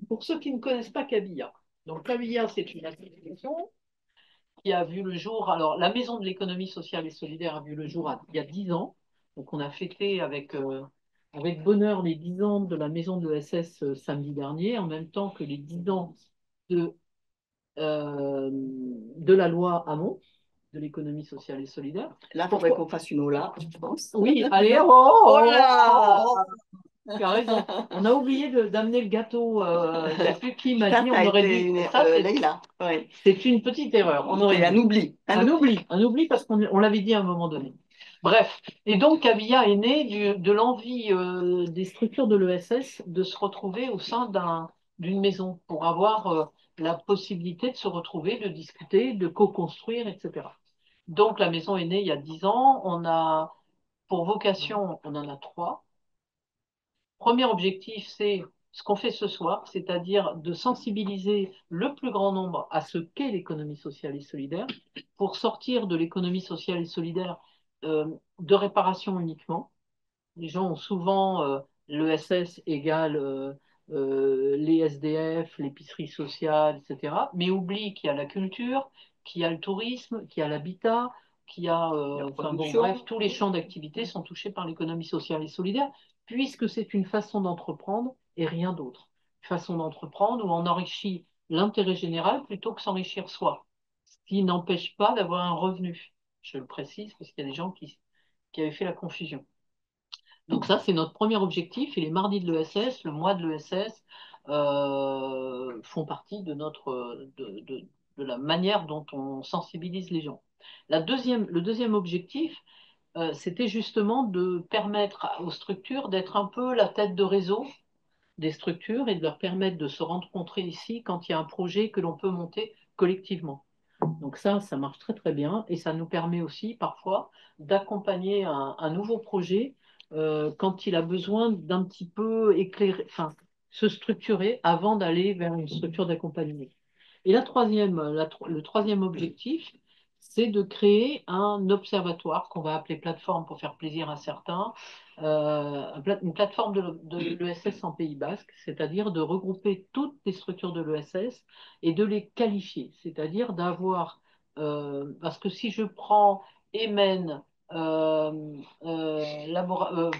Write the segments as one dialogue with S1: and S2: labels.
S1: Pour ceux qui ne connaissent pas Kabila, donc Kabila, c'est une association qui a vu le jour. Alors, la Maison de l'économie sociale et solidaire a vu le jour il y a 10 ans. Donc, on a fêté avec bonheur les 10 ans de la Maison de l'ESS samedi dernier, en même temps que les 10 ans de, de la loi Hamon, de l'économie sociale et solidaire.
S2: Là, il faudrait qu'on fasse une ola, je pense.
S1: Oui, allez, oh,
S2: Oh
S1: oh,
S2: là!
S1: oh, tu as raison. On a oublié d'amener le gâteau. Je ne sais plus qui m'a
S2: Ça,
S1: dit,
S2: ça a
S1: on aurait
S2: été
S1: dû. Ça,
S2: Leïla. Ouais.
S1: c'est une petite erreur. On aurait
S2: C'est un
S1: dû.
S2: oubli.
S1: Un oubli parce qu'on l'avait dit à un moment donné. Bref, et donc Kabila est né de l'envie des structures de l'ESS de se retrouver au sein d'une maison pour avoir la possibilité de se retrouver, de discuter, de co-construire, etc. Donc la maison est née il y a 10 ans. On a pour vocation, on en a trois. Premier objectif, c'est ce qu'on fait ce soir, c'est-à-dire de sensibiliser le plus grand nombre à ce qu'est l'économie sociale et solidaire, pour sortir de l'économie sociale et solidaire de réparation uniquement. Les gens ont souvent l'ESS égale les SDF, l'épicerie sociale, etc., mais oublient qu'il y a la culture, qu'il y a le tourisme, qu'il y a l'habitat, qu'il y a, enfin bon, bref, tous les champs d'activité sont touchés par l'économie sociale et solidaire, puisque c'est une façon d'entreprendre et rien d'autre. Une façon d'entreprendre où on enrichit l'intérêt général plutôt que s'enrichir soi, ce qui n'empêche pas d'avoir un revenu. Je le précise parce qu'il y a des gens qui avaient fait la confusion. Donc ça, c'est notre premier objectif. Et les mardis de l'ESS, le mois de l'ESS, font partie de la manière dont on sensibilise les gens. Le deuxième objectif, c'était justement de permettre aux structures d'être un peu la tête de réseau des structures et de leur permettre de se rencontrer ici quand il y a un projet que l'on peut monter collectivement. Donc ça marche très très bien et ça nous permet aussi parfois d'accompagner un nouveau projet quand il a besoin d'un petit peu éclairer, enfin, se structurer avant d'aller vers une structure d'accompagnement. Et le troisième objectif, c'est de créer un observatoire qu'on va appeler plateforme pour faire plaisir à certains, une plateforme de l'ESS en Pays Basque, c'est-à-dire de regrouper toutes les structures de l'ESS et de les qualifier, c'est-à-dire d'avoir, parce que si je prends Emen, euh, laboratoire,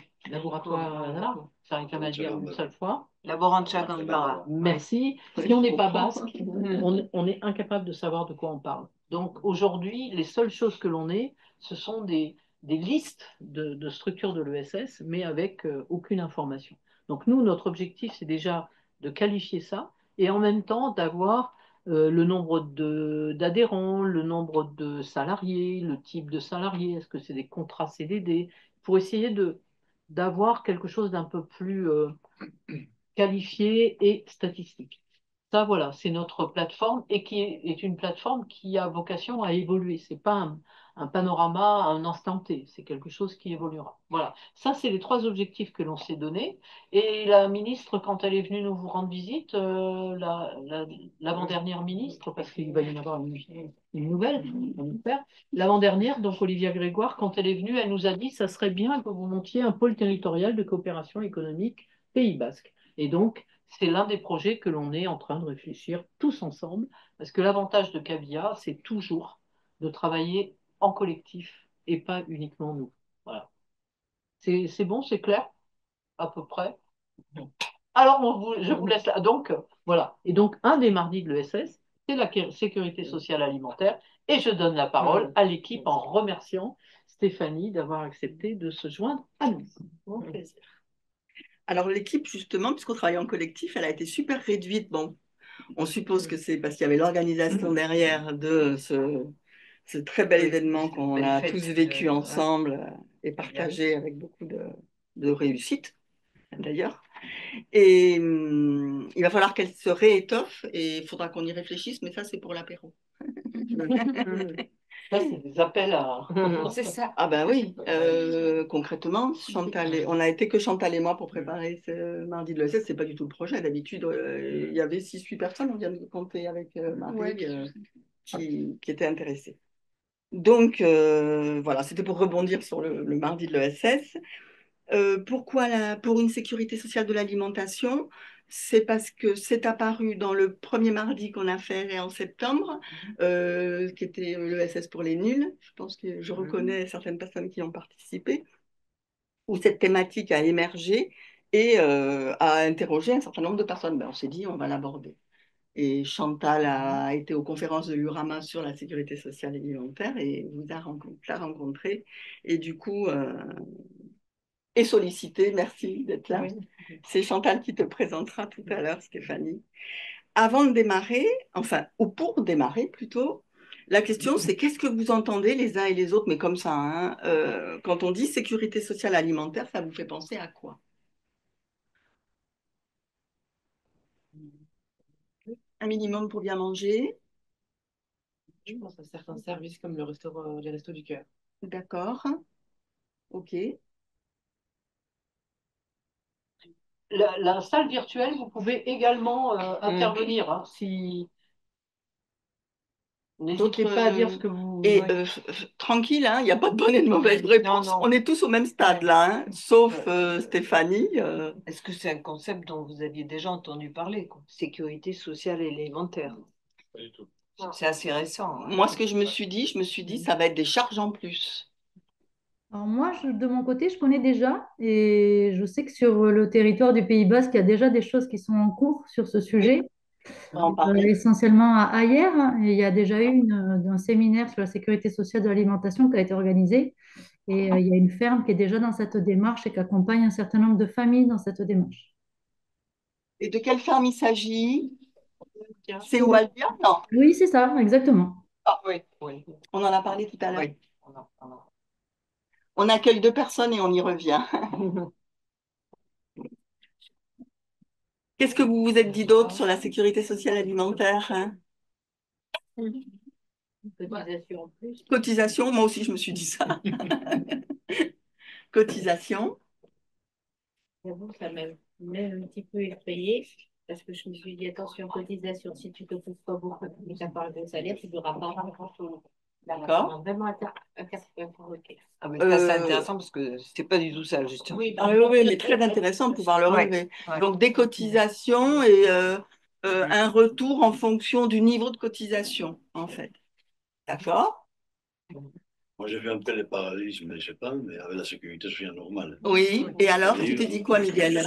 S1: voilà, ça arrive à dire une seule fois.
S2: Laborantia Gambara.
S1: Merci. Si on n'est pas basque, on est incapable de savoir de quoi on parle. Donc aujourd'hui, les seules choses que l'on ait, ce sont des listes de structures de l'ESS, mais avec aucune information. Donc nous, notre objectif, c'est déjà de qualifier ça et en même temps d'avoir le nombre d'adhérents, le nombre de salariés, le type de salariés, est-ce que c'est des contrats CDD, pour essayer d'avoir quelque chose d'un peu plus qualifié et statistique. Ça, voilà, c'est notre plateforme et qui est une plateforme qui a vocation à évoluer. C'est pas un panorama à un instant T, c'est quelque chose qui évoluera. Voilà, ça, c'est les trois objectifs que l'on s'est donnés. Et la ministre, quand elle est venue nous vous rendre visite, l'avant-dernière ministre, parce qu'il va y en avoir une nouvelle, on espère, l'avant-dernière, donc Olivia Grégoire, quand elle est venue, elle nous a dit, ça serait bien que vous montiez un pôle territorial de coopération économique Pays Basque. Et donc, c'est l'un des projets que l'on est en train de réfléchir tous ensemble, parce que l'avantage de Cavia, c'est toujours de travailler en collectif et pas uniquement nous. Voilà. C'est bon, c'est clair, à peu près. Alors, je vous laisse là. Donc, voilà. Et donc, un des mardis de l'ESS, c'est la sécurité sociale alimentaire. Et je donne la parole à l'équipe en remerciant Stéphanie d'avoir accepté de se joindre à nous. Bon plaisir.
S2: Alors l'équipe, justement, puisqu'on travaille en collectif, elle a été super réduite. Bon, on suppose que c'est parce qu'il y avait l'organisation derrière de ce très bel événement qu'on a tous vécu ensemble et partagé avec beaucoup de réussite, d'ailleurs. Et il va falloir qu'elle se réétoffe et il faudra qu'on y réfléchisse, mais ça, c'est pour l'apéro.
S1: Ça, c'est des appels à.
S2: C'est ça. Ah ben oui, concrètement, on a été que Chantal et moi pour préparer ce mardi de l'ESS, c'est pas du tout le projet. D'habitude, il y avait 6-8 personnes, on vient de compter avec Marie, ouais, qui étaient intéressées. Donc voilà, c'était pour rebondir sur le mardi de l'ESS. Pour une sécurité sociale de l'alimentation? C'est parce que c'est apparu dans le premier mardi qu'on a fait en septembre, qui était l'ESS pour les nuls. Je pense que je reconnais certaines personnes qui ont participé, où cette thématique a émergé et a interrogé un certain nombre de personnes. Ben, on s'est dit, on va l'aborder. Et Chantal a été aux conférences de l'URAMA sur la sécurité sociale et alimentaire et l'a rencontré. Et du coup, et sollicité. Merci d'être là. Oui. C'est Chantal qui te présentera tout à l'heure, Stéphanie. Avant de démarrer, enfin, ou pour démarrer plutôt, la question c'est qu'est-ce que vous entendez les uns et les autres, mais comme ça, hein, quand on dit sécurité sociale alimentaire, ça vous fait penser à quoi? Un minimum pour bien manger,
S1: Je pense à certains services comme les restos du cœur.
S2: d'accord, ok.
S1: La salle virtuelle, vous pouvez également intervenir, hein, si... N'hésitez
S2: D'autres,
S1: pas à dire ce que vous...
S2: et
S1: Ouais.
S2: tranquille, hein, il n'y a pas de bonne et de mauvaise réponse.
S1: Non, non.
S2: On est tous au même stade là, hein, sauf
S1: Ouais.
S2: Stéphanie.
S3: Est-ce que c'est un concept dont vous aviez déjà entendu parler, quoi? Sécurité sociale et alimentaire.
S4: Pas du tout.
S3: C'est assez récent, hein.
S2: Moi, ce que je me suis dit, ça va être des charges en plus.
S5: Alors moi, de mon côté, je connais déjà et je sais que sur le territoire du Pays Basque, il y a déjà des choses qui sont en cours sur ce sujet,
S2: On va en parler.
S5: essentiellement à Ayer. Et il y a déjà eu un séminaire sur la sécurité sociale de l'alimentation qui a été organisé. Et il y a une ferme qui est déjà dans cette démarche et qui accompagne un certain nombre de familles dans cette démarche.
S2: Et de quelle ferme il s'agit? C'est
S5: Ouais.
S2: Oualdia? Non.
S5: Oui, c'est ça, exactement.
S2: Ah,
S3: Oui, oui,
S2: on en a parlé tout à l'heure.
S3: oui.
S2: On accueille 2 personnes et on y revient. Qu'est-ce que vous vous êtes dit d'autre sur la sécurité sociale alimentaire, hein?
S1: Cotisation en plus.
S2: Cotisation, moi aussi je me suis dit ça. Cotisation.
S6: J'avoue que ça m'a même un petit peu effrayée parce que je me suis dit, attention, cotisation, si tu cotises pas beaucoup et que tu parles de salaire, tu n'auras pas grand-chose.
S2: D'accord.
S6: Ça m'a vraiment interloqué.
S3: Ah, mais ça, c'est intéressant parce que c'est pas du tout ça, justement.
S6: Oui,
S2: Ah oui, mais très intéressant de pouvoir le relever.
S3: Ouais.
S2: Donc des cotisations et un retour en fonction du niveau de cotisation, en fait. D'accord?
S4: Moi, j'ai fait un peu le parallélisme, mais je sais pas, mais avec la sécurité sociale normale.
S2: Oui. Et alors, tu t'es dit quoi, Miguel?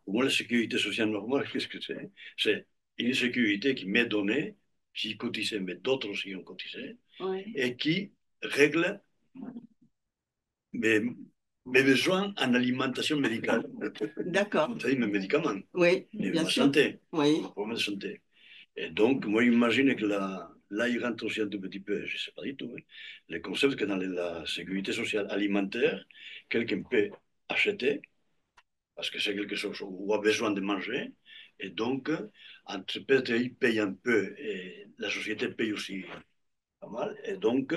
S4: Pour moi, la sécurité sociale normale, qu'est-ce que c'est? C'est une sécurité qui m'est donnée, j'ai cotisé, mais d'autres aussi ont cotisé,
S2: Oui.
S4: et qui règle mes, mes besoins en alimentation médicale.
S2: D'accord.
S4: C'est-à-dire mes médicaments,
S2: Oui,
S4: et
S2: bien
S4: ma
S2: sûr.
S4: santé,
S2: Oui.
S4: pour ma santé. Et donc, moi, j'imagine que là, il rentre aussi un tout petit peu, je ne sais pas du tout, hein, le concept que dans la sécurité sociale alimentaire, quelqu'un peut acheter, parce que c'est quelque chose où on a besoin de manger, et donc, peut-être il paye un peu, et la société paye aussi pas mal, et donc,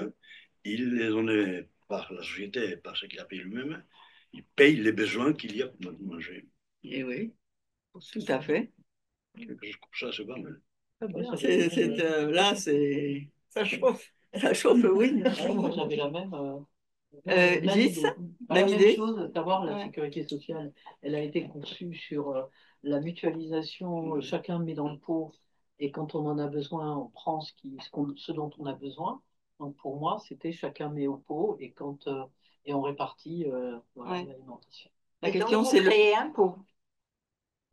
S4: il est donné par la société, par ce qu'il a payé lui-même, il paye les besoins qu'il y a pour manger.
S2: Et oui, tout à fait.
S4: Quelque chose comme ça, c'est pas mal.
S2: Là, ça chauffe. Ça chauffe, oui.
S1: Moi, j'avais la même,
S2: Gis,
S1: idée. La
S2: même
S1: même
S2: idée.
S1: chose, savoir la
S2: Ouais.
S1: sécurité sociale, elle a été conçue sur la mutualisation, chacun met dans le pot, et quand on en a besoin, on prend ce dont on a besoin. Donc pour moi, c'était chacun met au pot, et on répartit voilà,
S2: Ouais.
S1: l'alimentation.
S2: La
S3: Et
S2: question,
S3: donc, vous
S2: c'est
S3: créez un pot.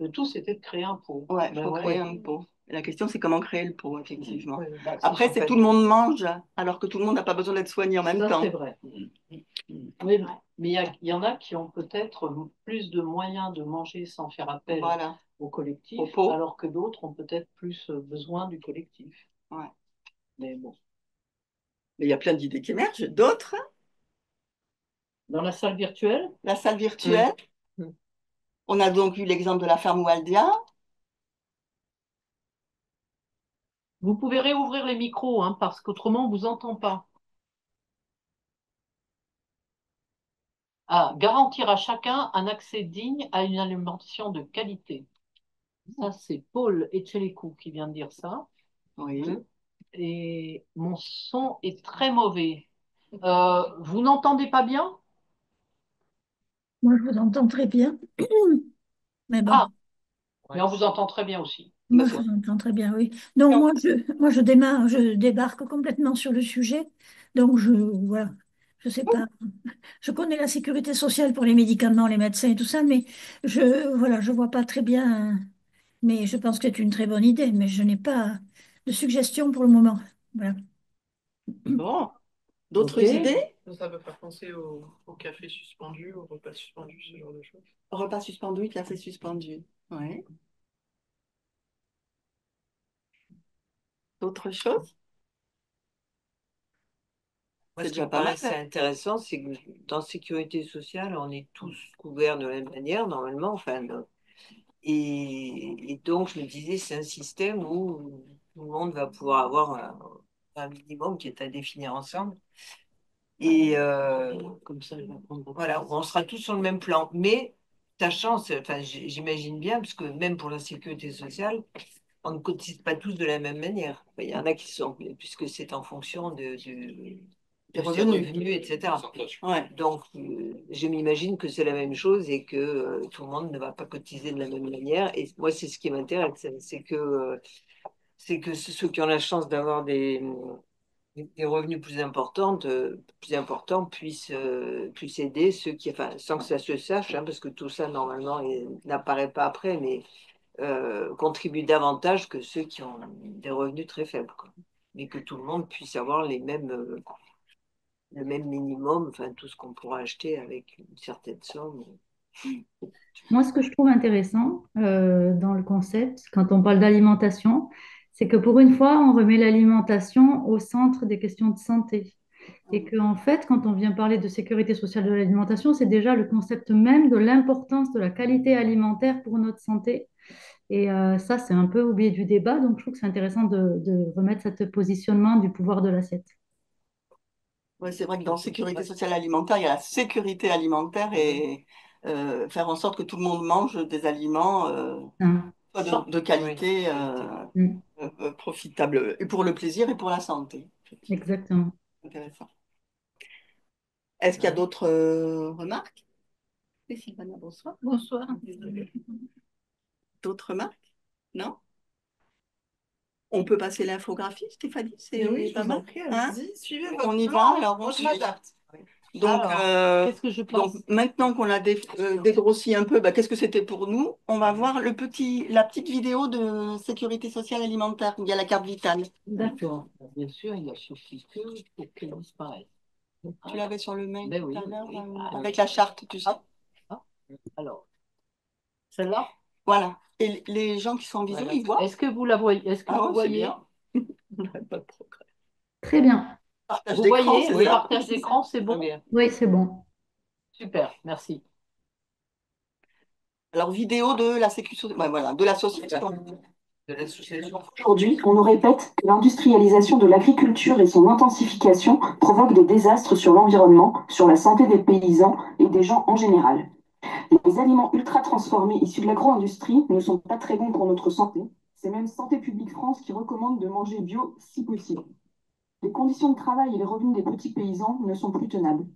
S1: Le tout, c'était de créer un pot.
S2: Ouais,
S1: Ben
S2: faut
S1: ouais.
S2: créer un pot. La question, c'est comment créer le pot, effectivement.
S1: Ouais,
S3: Bah,
S2: Après,
S3: en
S2: c'est
S3: fait,
S2: tout le monde mange, alors que tout le monde n'a pas besoin d'être soigné en même
S1: Ça,
S2: temps.
S1: c'est vrai. Oui, mais il y en a qui ont peut-être plus de moyens de manger sans faire appel
S2: Voilà.
S1: au collectif,
S2: Au pot.
S1: alors que d'autres ont peut-être plus besoin du collectif.
S2: Ouais.
S1: Mais bon.
S2: Mais il y a plein d'idées qui émergent. D'autres?
S1: Dans la salle virtuelle,
S2: La salle virtuelle.
S1: Mm.
S2: On a donc eu l'exemple de la ferme Waldia.
S1: vous pouvez réouvrir les micros, hein, parce qu'autrement, on ne vous entend pas. Ah, garantir à chacun un accès digne à une alimentation de qualité. Ça, c'est Paul Etchelekou qui vient de dire ça.
S2: Oui.
S1: Et mon son est très mauvais. Vous n'entendez pas bien?
S7: Moi, je vous entends très bien. Mais bon,
S1: Ah, mais on vous entend très bien aussi.
S7: moi, je vous entends très bien, oui. Donc, je débarque complètement sur le sujet. Donc, voilà, je sais pas. Je connais la sécurité sociale pour les médicaments, les médecins et tout ça, mais voilà, je vois pas très bien. Mais je pense que c'est une très bonne idée, mais je n'ai pas de suggestion pour le moment. Voilà.
S2: Bon, d'autres
S1: Ok.
S2: idées?
S8: Ça peut faire penser au café suspendu, au repas suspendu, ce genre de choses.
S2: Repas suspendu, café suspendu. Ouais. D'autres choses?
S3: Moi,
S2: C'est
S3: ce qui
S2: déjà
S3: me
S2: pas mal.
S3: paraissait intéressant, c'est que dans sécurité sociale, on est tous couverts de la même manière, normalement. Enfin, et donc, je me disais, c'est un système où tout le monde va pouvoir avoir un minimum qui est à définir ensemble. Et
S1: Comme ça, je vais prendre.
S3: voilà, on sera tous sur le même plan. Mais sachant, enfin, j'imagine bien, parce que même pour la sécurité sociale, on ne cotise pas tous de la même manière. Enfin, il y en a qui sont, puisque c'est en fonction
S2: Des
S3: de ses
S2: revenus.
S3: revenus, etc.
S2: Ouais.
S3: Donc, je m'imagine que c'est la même chose et que tout le monde ne va pas cotiser de la même manière. Et moi, c'est ce qui m'intéresse, c'est que ceux qui ont la chance d'avoir des revenus plus importants puissent aider ceux qui, enfin, sans que ça se sache, hein, parce que tout ça, normalement, n'apparaît pas après, mais contribuent davantage que ceux qui ont des revenus très faibles, quoi. Mais que tout le monde puisse avoir le même minimum, enfin, tout ce qu'on pourra acheter avec une certaine somme.
S5: Moi, ce que je trouve intéressant dans le concept, quand on parle d'alimentation, c'est que pour une fois, on remet l'alimentation au centre des questions de santé. Et qu'en fait, quand on vient parler de sécurité sociale de l'alimentation, c'est déjà le concept même de l'importance de la qualité alimentaire pour notre santé. Et ça, c'est un peu oublié du débat. Donc, je trouve que c'est intéressant de remettre ce positionnement du pouvoir de l'assiette.
S2: Ouais, c'est vrai que dans sécurité sociale alimentaire, il y a la sécurité alimentaire et faire en sorte que tout le monde mange des aliments
S5: Hein.
S2: soit de qualité,
S5: Mm.
S2: profitable, et pour le plaisir et pour la santé. Effectivement.
S5: Exactement.
S2: Intéressant. Est-ce qu'il y a d'autres remarques? Oui, Sylvana, bonsoir.
S7: Bonsoir.
S2: D'autres remarques? Non? On peut passer l'infographie, Stéphanie? C'est
S8: Oui, je
S2: pas
S8: vous en
S2: mal.
S8: prie,
S2: Hein?
S8: allez-y, suivez
S2: On
S8: votre
S2: y
S8: plan,
S2: va, alors
S8: moi
S2: on
S8: je
S2: suit.
S8: m'adapte.
S2: Donc,
S1: Qu'est-ce que je
S2: donc
S1: pense?
S2: maintenant qu'on a dégrossi un peu, bah, qu'est-ce que c'était pour nous? On va voir la petite vidéo de sécurité sociale alimentaire. Il y a la carte vitale.
S1: D'accord. Bien sûr, il a suffi que pour qu'elle disparaisse.
S2: Tu l'avais sur le mail
S1: Ben
S2: tout
S1: oui,
S2: à l'heure,
S1: oui.
S2: avec la charte, tu sais.
S1: Ah, alors, celle-là?
S2: Voilà. Et les gens qui sont en visio,
S1: Voilà.
S2: ils voient?
S1: Est-ce que vous la voyez? Est-ce que
S2: Ah
S1: vous
S2: ouais, c'est
S1: voyez?
S2: bien. On n'arrête pas de progrès.
S5: Très bien.
S2: Partage
S1: Vous
S2: d'écran,
S1: voyez?
S2: c'est
S1: Le
S2: ça?
S1: partage d'écran, c'est
S3: Très
S1: bon?
S3: bien.
S5: Oui, c'est bon.
S1: Super, merci.
S2: Alors, vidéo de la sécurité, voilà, de l'association.
S3: De l'association.
S2: Aujourd'hui, on nous répète que l'industrialisation de l'agriculture et son intensification provoquent des désastres sur l'environnement, sur la santé des paysans et des gens en général. Les aliments ultra transformés issus de l'agro-industrie ne sont pas très bons pour notre santé. C'est même Santé publique France qui recommande de manger bio si possible. Les conditions de travail et les revenus des petits paysans ne sont plus tenables.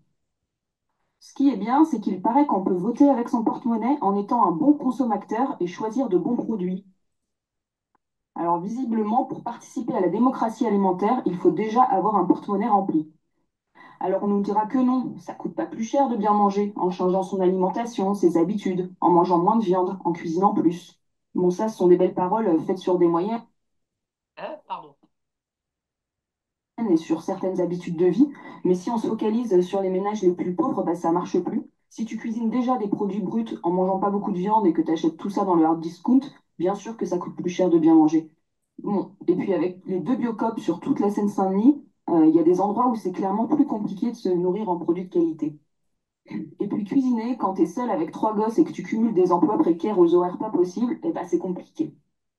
S2: Ce qui est bien, c'est qu'il paraît qu'on peut voter avec son porte-monnaie en étant un bon consommateur et choisir de bons produits. Alors visiblement, pour participer à la démocratie alimentaire, il faut déjà avoir un porte-monnaie rempli. Alors on nous dira que non, ça coûte pas plus cher de bien manger, en changeant son alimentation, ses habitudes, en mangeant moins de viande, en cuisinant plus. Bon, ça, ce sont des belles paroles faites sur des moyens
S1: Hein? Pardon.
S2: et sur certaines habitudes de vie, mais si on se focalise sur les ménages les plus pauvres, bah, ça marche plus. Si tu cuisines déjà des produits bruts en mangeant pas beaucoup de viande et que tu achètes tout ça dans le hard discount, bien sûr que ça coûte plus cher de bien manger. Bon, et puis avec les deux biocops sur toute la Seine-Saint-Denis, il y a des endroits où c'est clairement plus compliqué de se nourrir en produits de qualité. Et puis cuisiner, quand tu es seul avec trois gosses et que tu cumules des emplois précaires aux horaires pas possibles, eh ben, c'est compliqué.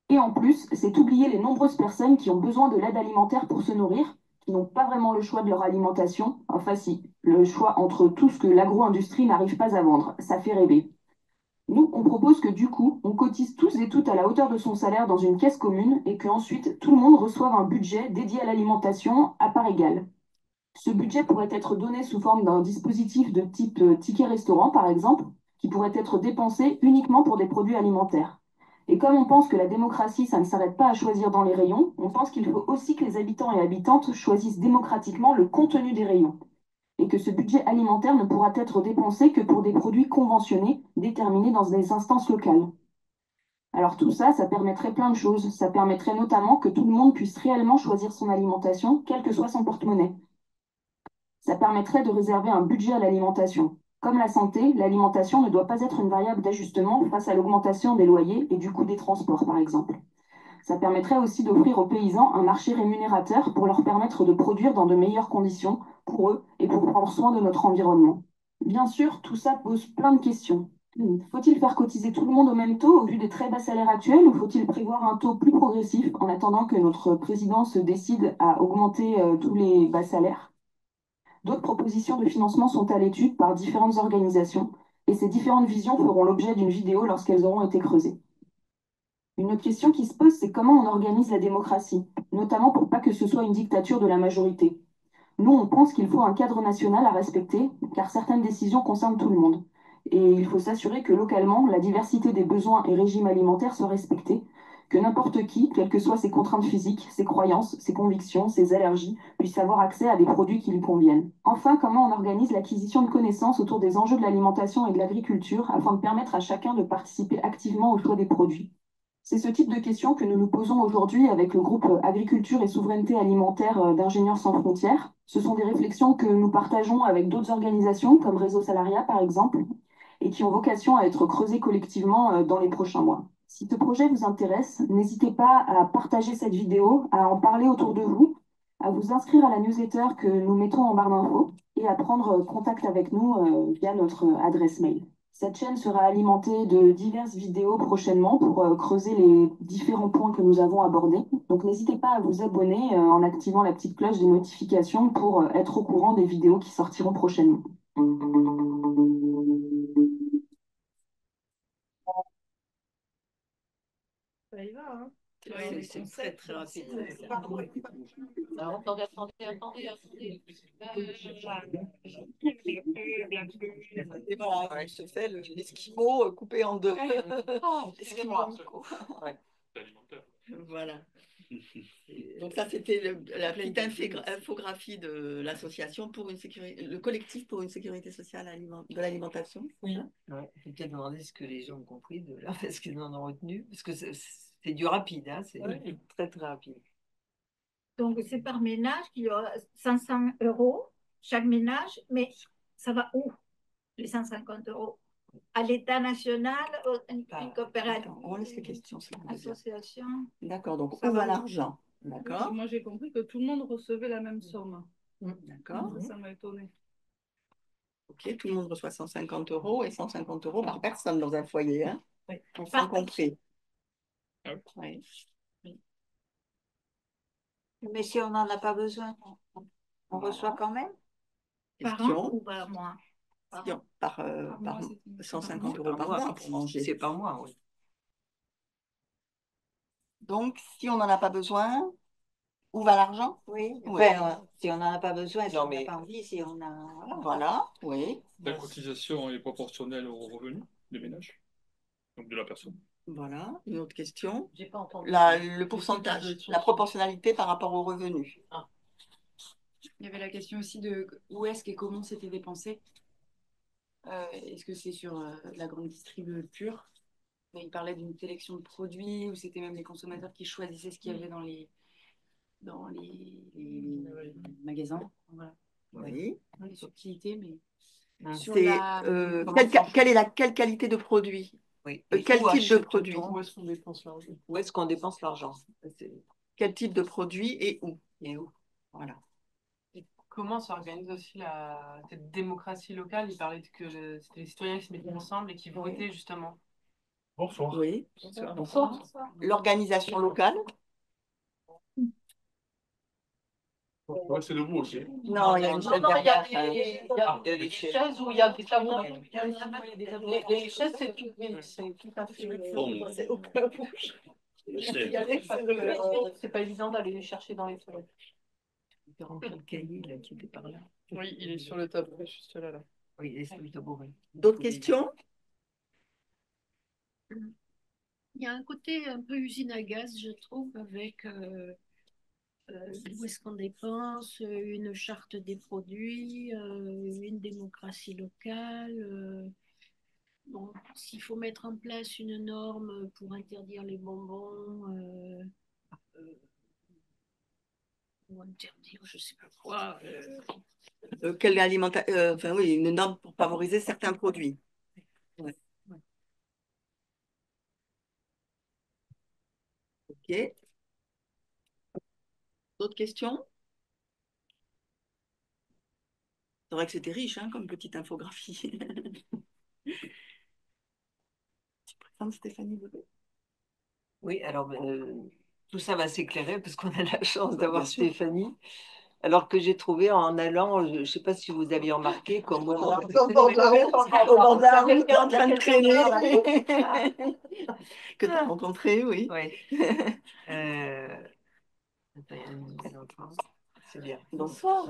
S2: Et en plus, c'est oublier les nombreuses personnes qui ont besoin de l'aide alimentaire pour se nourrir, qui n'ont pas vraiment le choix de leur alimentation. Enfin si, le choix entre tout ce que l'agro-industrie n'arrive pas à vendre. Ça fait rêver. Nous, on propose que du coup, on cotise tous et toutes à la hauteur de son salaire dans une caisse commune et qu'ensuite tout le monde reçoive un budget dédié à l'alimentation à part égale. Ce budget pourrait être donné sous forme d'un dispositif de type ticket restaurant, par exemple,
S9: qui pourraient être dépensés uniquement pour des produits alimentaires. Et comme on pense que la démocratie, ça ne s'arrête pas à choisir dans les rayons, on pense qu'il faut aussi que les habitants et habitantes choisissent démocratiquement le contenu des rayons et que ce budget alimentaire ne pourra être dépensé que pour des produits conventionnés déterminés dans des instances locales. Alors tout ça, ça permettrait plein de choses. Ça permettrait notamment que tout le monde puisse réellement choisir son alimentation, quel que soit son porte-monnaie. Ça permettrait de réserver un budget à l'alimentation. Comme la santé, l'alimentation ne doit pas être une variable d'ajustement face à l'augmentation des loyers et du coût des transports, par exemple. Ça permettrait aussi d'offrir aux paysans un marché rémunérateur pour leur permettre de produire dans de meilleures conditions pour eux et pour prendre soin de notre environnement. Bien sûr, tout ça pose plein de questions. Faut-il faire cotiser tout le monde au même taux au vu des très bas salaires actuels ou faut-il prévoir un taux plus progressif en attendant que notre président se décide à augmenter tous les bas salaires? D'autres propositions de financement sont à l'étude par différentes organisations et ces différentes visions feront l'objet d'une vidéo lorsqu'elles auront été creusées. Une autre question qui se pose, c'est comment on organise la démocratie, notamment pour pas que ce soit une dictature de la majorité. Nous, on pense qu'il faut un cadre national à respecter, car certaines décisions concernent tout le monde. Et il faut s'assurer que localement, la diversité des besoins et régimes alimentaires soit respectée, que n'importe qui, quelles que soient ses contraintes physiques, ses croyances, ses convictions, ses allergies, puisse avoir accès à des produits qui lui conviennent. Enfin, comment on organise l'acquisition de connaissances autour des enjeux de l'alimentation et de l'agriculture afin de permettre à chacun de participer activement au choix des produits. C'est ce type de questions que nous nous posons aujourd'hui avec le groupe Agriculture et Souveraineté Alimentaire d'Ingénieurs sans frontières. Ce sont des réflexions que nous partageons avec d'autres organisations, comme Réseau Salariat par exemple, et qui ont vocation à être creusées collectivement dans les prochains mois. Si ce projet vous intéresse, n'hésitez pas à partager cette vidéo, à en parler autour de vous, à vous inscrire à la newsletter que nous mettons en barre d'infos et à prendre contact avec nous via notre adresse mail. Cette chaîne sera alimentée de diverses vidéos prochainement pour creuser les différents points que nous avons abordés. Donc n'hésitez pas à vous abonner en activant la petite cloche des notifications pour être au courant des vidéos qui sortiront prochainement.
S8: Ça y va, hein?
S3: C'est très très rapide.
S1: Alors, attendez.
S2: Et voilà, ouais, je fais l'esquimau coupé en deux.
S1: Excusez-moi.
S2: Ouais. Voilà. Donc ça, c'était la petite infographie de l'association pour une sécurité, le collectif pour une sécurité sociale de l'alimentation.
S3: Oui. Ouais, il faut peut-être demander ce que les gens ont compris de là, parce qu'ils en ont retenu, parce que c'est du rapide, hein, c'est très très rapide.
S7: Donc, c'est par ménage qu'il y aura 500 euros chaque ménage, mais ça va où, les 150 euros? À l'État national, une coopérative,
S2: On laisse les questions.
S7: association.
S2: D'accord, donc
S7: Ça
S2: où
S7: va
S2: va l'argent? D'accord.
S8: Moi, j'ai compris que tout le monde recevait la même somme.
S2: D'accord.
S8: Ça m'a étonnée.
S2: Ok, tout le monde reçoit 150 euros et 150 euros par personne dans un foyer. Hein?
S7: Oui.
S2: Enfants compris.
S7: Oui. Mais si on n'en a pas besoin, on reçoit quand même? Par an ou par mois?
S2: Par 150 euros par mois pour manger.
S3: C'est par mois, oui.
S2: Donc, si on n'en a pas besoin, où va l'argent?
S7: Oui,
S2: Oui.
S7: enfin, si on n'en a pas besoin, si on n'a pas envie, si on a...
S2: Voilà, oui.
S10: La cotisation est proportionnelle au revenu des ménages, donc de la personne.
S2: Voilà, une autre question.
S1: J'ai pas entendu.
S2: Le pourcentage, la proportionnalité par rapport au revenu.
S1: Ah.
S11: Il y avait la question aussi de où est-ce et comment c'était dépensé. Est-ce que c'est sur la grande distrib pure? Mais il parlait d'une sélection de produits où c'était même les consommateurs qui choisissaient ce qu'il y avait dans les magasins. Voilà.
S2: Oui.
S11: Les subtilités, mais sur
S2: C'est
S11: la...
S2: quelle qualité de produit?
S3: Oui.
S2: Quel type de produit?
S8: Où est-ce qu'on dépense l'argent?
S3: Où est-ce qu'on dépense l'argent?
S2: Quel type de produit et où?
S3: Et où?
S2: Voilà.
S8: Comment s'organise aussi cette démocratie locale? Il parlait que c'était les citoyens qui se mettaient ensemble et qui votaient justement.
S10: Bonsoir.
S2: Oui.
S1: Bonsoir.
S2: L'organisation locale?
S10: Ouais, c'est debout aussi.
S2: Non, il y a une chaise
S1: Non, il y
S2: derrière.
S1: a des chaises où il y a des tabous. Les chaises, c'est tout à fait.
S4: Bon.
S1: C'est aucun bouge. C'est pas évident d'aller les chercher dans les toilettes.
S3: Il remplit le cahier là, qui était par là.
S8: Oui, il est sur le tabouret, juste là.
S3: Oui, il est sur le tabouret.
S2: D'autres questions?
S12: Il y a un côté un peu usine à gaz, je trouve, avec où est-ce qu'on dépense, une charte des produits, une démocratie locale. Bon, s'il faut mettre en place une norme pour interdire les bonbons, ou interdire je sais pas quoi.
S2: Enfin oui, une norme pour favoriser certains produits. Ouais. Ok. D'autres questions? C'est vrai que c'était riche hein, comme petite infographie. Tu présentes Stéphanie Bebé?
S3: Oui, alors tout ça va s'éclairer parce qu'on a la chance d'avoir
S2: Bien sûr.
S3: Stéphanie. Alors que j'ai trouvé en allant, je ne sais pas si vous aviez remarqué, comme moi,
S2: Au bord de la route, qui est en train de traîner. Que tu as rencontré, oui.
S3: Oui. Attends, il y a une mise en place. C'est bien.
S2: Bonsoir.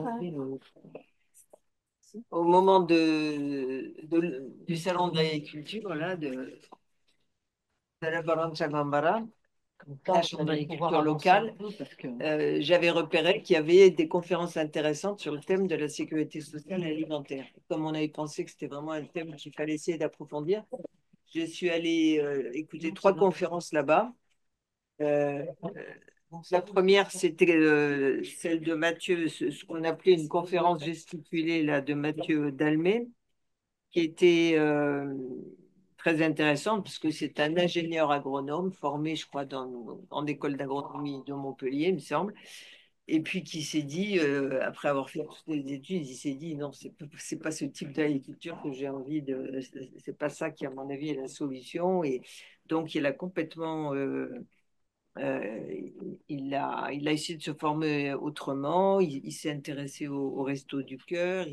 S3: Au moment du salon de l'agriculture, là, de la Baranza Gambara, la chambre d'agriculture locale, j'avais repéré qu'il y avait des conférences intéressantes sur le thème de la sécurité sociale et alimentaire. Comme on avait pensé que c'était vraiment un thème qu'il fallait essayer d'approfondir, je suis allée écouter 3 conférences là-bas. La première, c'était celle de Mathieu, ce qu'on appelait une conférence gesticulée là, de Mathieu Dalmé, qui était très intéressante parce que c'est un ingénieur agronome formé, je crois, en école d'agronomie de Montpellier, il me semble, et puis qui s'est dit, après avoir fait toutes les études, il s'est dit non, c'est pas ce type d'agriculture que j'ai envie de, c'est pas ça qui, à mon avis, est la solution, et donc il a complètement il a essayé de se former autrement. Il s'est intéressé au Resto du Cœur.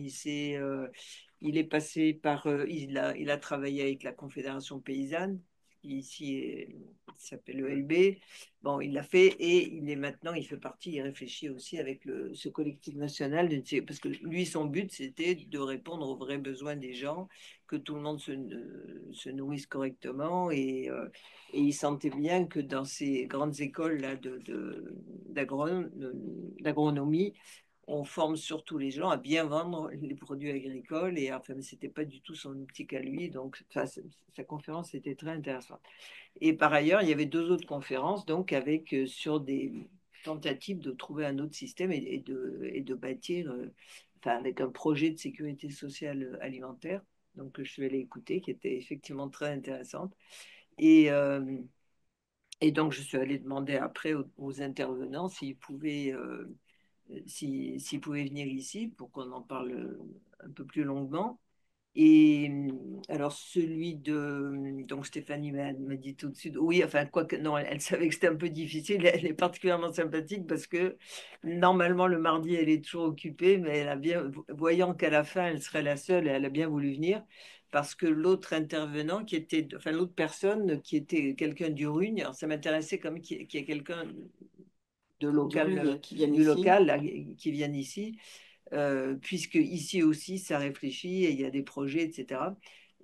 S3: Il est passé par. Il a travaillé avec la Confédération paysanne, qui ici s'appelle le LB. Bon, il l'a fait et il fait partie, il réfléchit aussi avec ce collectif national. Parce que lui, son but, c'était de répondre aux vrais besoins des gens, que tout le monde se nourrisse correctement et il sentait bien que dans ces grandes écoles là d'agronomie, on forme surtout les gens à bien vendre les produits agricoles. Et enfin, c'était pas du tout son optique à lui. Donc, sa conférence était très intéressante. Et par ailleurs, il y avait 2 autres conférences, donc avec sur des tentatives de trouver un autre système et de bâtir, enfin, avec un projet de sécurité sociale alimentaire. Donc, je suis allée écouter, qui était effectivement très intéressante. Et, et donc, je suis allée demander après aux intervenants s'ils pouvaient venir ici pour qu'on en parle un peu plus longuement. Et alors, donc Stéphanie m'a dit tout de suite, oui, enfin, quoi que, non, elle savait que c'était un peu difficile. Elle est particulièrement sympathique parce que normalement, le mardi, elle est toujours occupée, mais voyant qu'à la fin, elle serait la seule, elle a bien voulu venir parce que l'autre intervenant enfin, l'autre personne qui était quelqu'un du Rugne, alors ça m'intéressait quand même qu'il y ait quelqu'un de local, du local, là, qui vienne ici puisque ici aussi, ça réfléchit et il y a des projets, etc.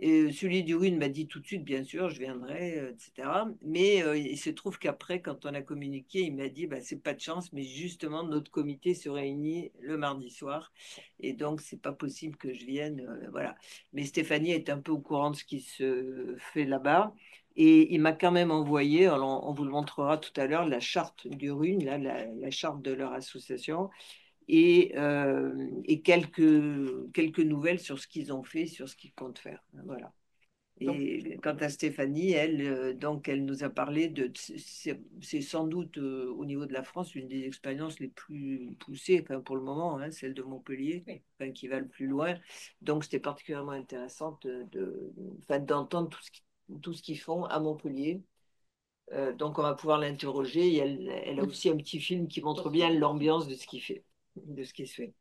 S3: Et celui du Rhône m'a dit tout de suite, bien sûr, je viendrai, etc. Mais il se trouve qu'après, quand on a communiqué, il m'a dit, bah, c'est pas de chance, mais justement, notre comité se réunit le mardi soir. Et donc, c'est pas possible que je vienne. Voilà. Mais Stéphanie est un peu au courant de ce qui se fait là-bas. Et il m'a quand même envoyé, alors on vous le montrera tout à l'heure, la charte du Rhône, là, la charte de leur association et quelques nouvelles sur ce qu'ils ont fait, sur ce qu'ils comptent faire. Voilà. Et quant à Stéphanie, donc, elle nous a parlé c'est sans doute au niveau de la France une des expériences les plus poussées, enfin, pour le moment, hein, celle de Montpellier, enfin, qui va le plus loin. Donc, c'était particulièrement intéressant enfin, d'entendre tout ce qu'ils font à Montpellier. Donc, on va pouvoir l'interroger. Et elle a aussi un petit film qui montre bien l'ambiance de ce qu'il fait, de ce qui se fait.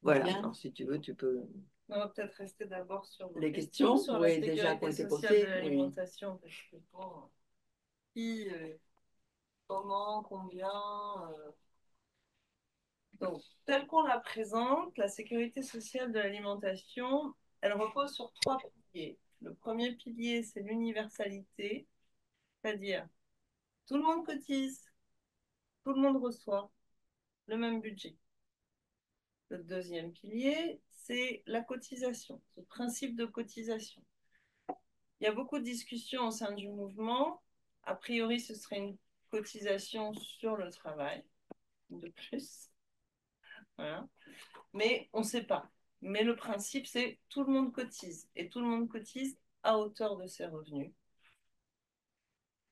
S3: Voilà, alors, si tu veux, tu peux.
S13: On va peut-être rester d'abord sur
S2: les questions
S13: sur
S2: oui,
S13: la
S2: déjà
S13: sécurité
S2: été
S13: sociale
S2: posées,
S13: de l'alimentation. Parce que bon, qui, comment, combien. Donc, telle qu'on la présente, la sécurité sociale de l'alimentation, elle repose sur 3 piliers. Le premier pilier, c'est l'universalité, c'est-à-dire tout le monde cotise, tout le monde reçoit le même budget. Le deuxième pilier, c'est la cotisation, ce principe de cotisation. Il y a beaucoup de discussions au sein du mouvement. A priori, ce serait une cotisation sur le travail, de plus. Voilà. Mais on ne sait pas. Mais le principe, c'est tout le monde cotise. Et tout le monde cotise à hauteur de ses revenus.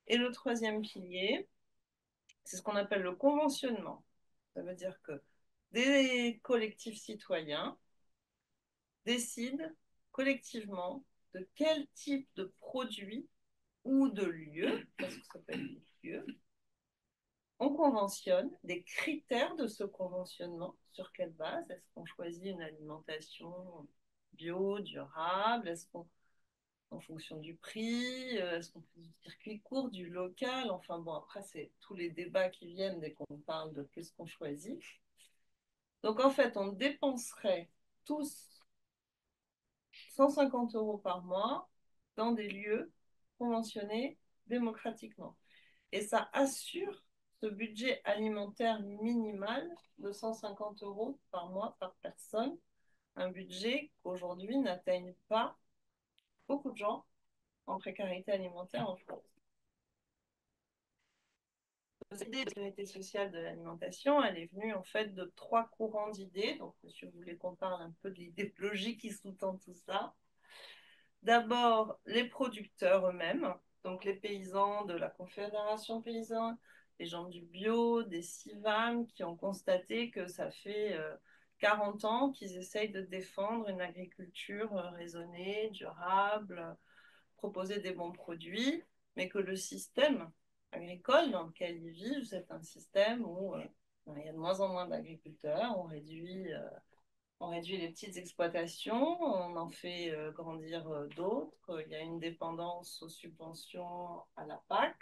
S13: Et le troisième pilier, c'est ce qu'on appelle le conventionnement. Ça veut dire que des collectifs citoyens décident collectivement de quel type de produit ou de lieu, parce que ça peut être des lieux, on conventionne, des critères de ce conventionnement, sur quelle base? Est-ce qu'on choisit une alimentation bio, durable? Est-ce qu'on, en fonction du prix, est-ce qu'on fait du circuit court, du local? Enfin bon, après, c'est tous les débats qui viennent dès qu'on parle de qu'est-ce qu'on choisit. Donc en fait, on dépenserait tous 150 € par mois dans des lieux conventionnés démocratiquement. Et ça assure ce budget alimentaire minimal de 150 € par mois par personne, un budget qu'aujourd'hui n'atteignent pas beaucoup de gens en précarité alimentaire en France. L'idée de sécurité sociale de l'alimentation, elle est venue en fait de 3 courants d'idées. Donc, si vous voulez qu'on parle un peu de l'idéologie qui sous-tend tout ça. D'abord, les producteurs eux-mêmes, donc les paysans de la Confédération paysanne, les gens du bio, des CIVAM, qui ont constaté que ça fait 40 ans qu'ils essayent de défendre une agriculture raisonnée, durable, proposer des bons produits, mais que le système agricole dans lequel ils vivent, c'est un système où il y a de moins en moins d'agriculteurs, on réduit les petites exploitations, on en fait grandir d'autres. Il y a une dépendance aux subventions à la PAC.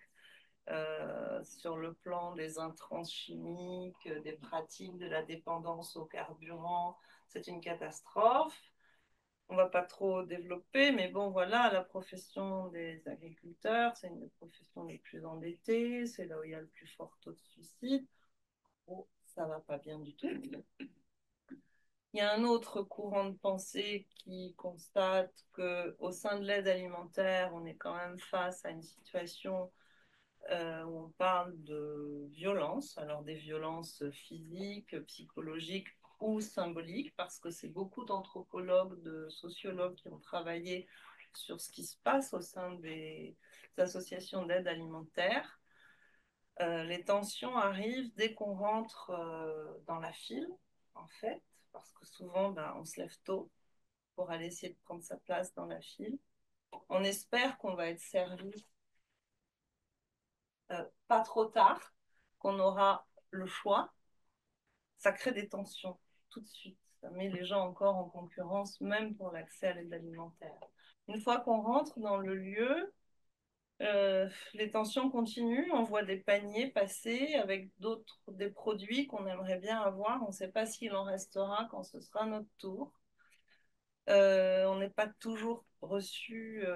S13: Sur le plan des intrants chimiques, des pratiques de la dépendance au carburant, c'est une catastrophe. On ne va pas trop développer, mais bon, voilà, la profession des agriculteurs, c'est une des professions les plus endettées, c'est là où il y a le plus fort taux de suicide. Bon, ça ne va pas bien du tout. Il y a un autre courant de pensée qui constate qu'au sein de l'aide alimentaire, on est quand même face à une situation où on parle de violence, alors des violences physiques, psychologiques ou symboliques, parce que c'est beaucoup d'anthropologues, de sociologues qui ont travaillé sur ce qui se passe au sein des associations d'aide alimentaire. Les tensions arrivent dès qu'on rentre dans la file, en fait, parce que souvent, on se lève tôt pour aller essayer de prendre sa place dans la file. On espère qu'on va être servi pas trop tard, qu'on aura le choix. Ça crée des tensions tout de suite. Ça met les gens encore en concurrence, même pour l'accès à l'aide alimentaire. Une fois qu'on rentre dans le lieu, les tensions continuent, on voit des paniers passer avec des produits qu'on aimerait bien avoir, on ne sait pas s'il en restera quand ce sera notre tour. On n'est pas toujours reçu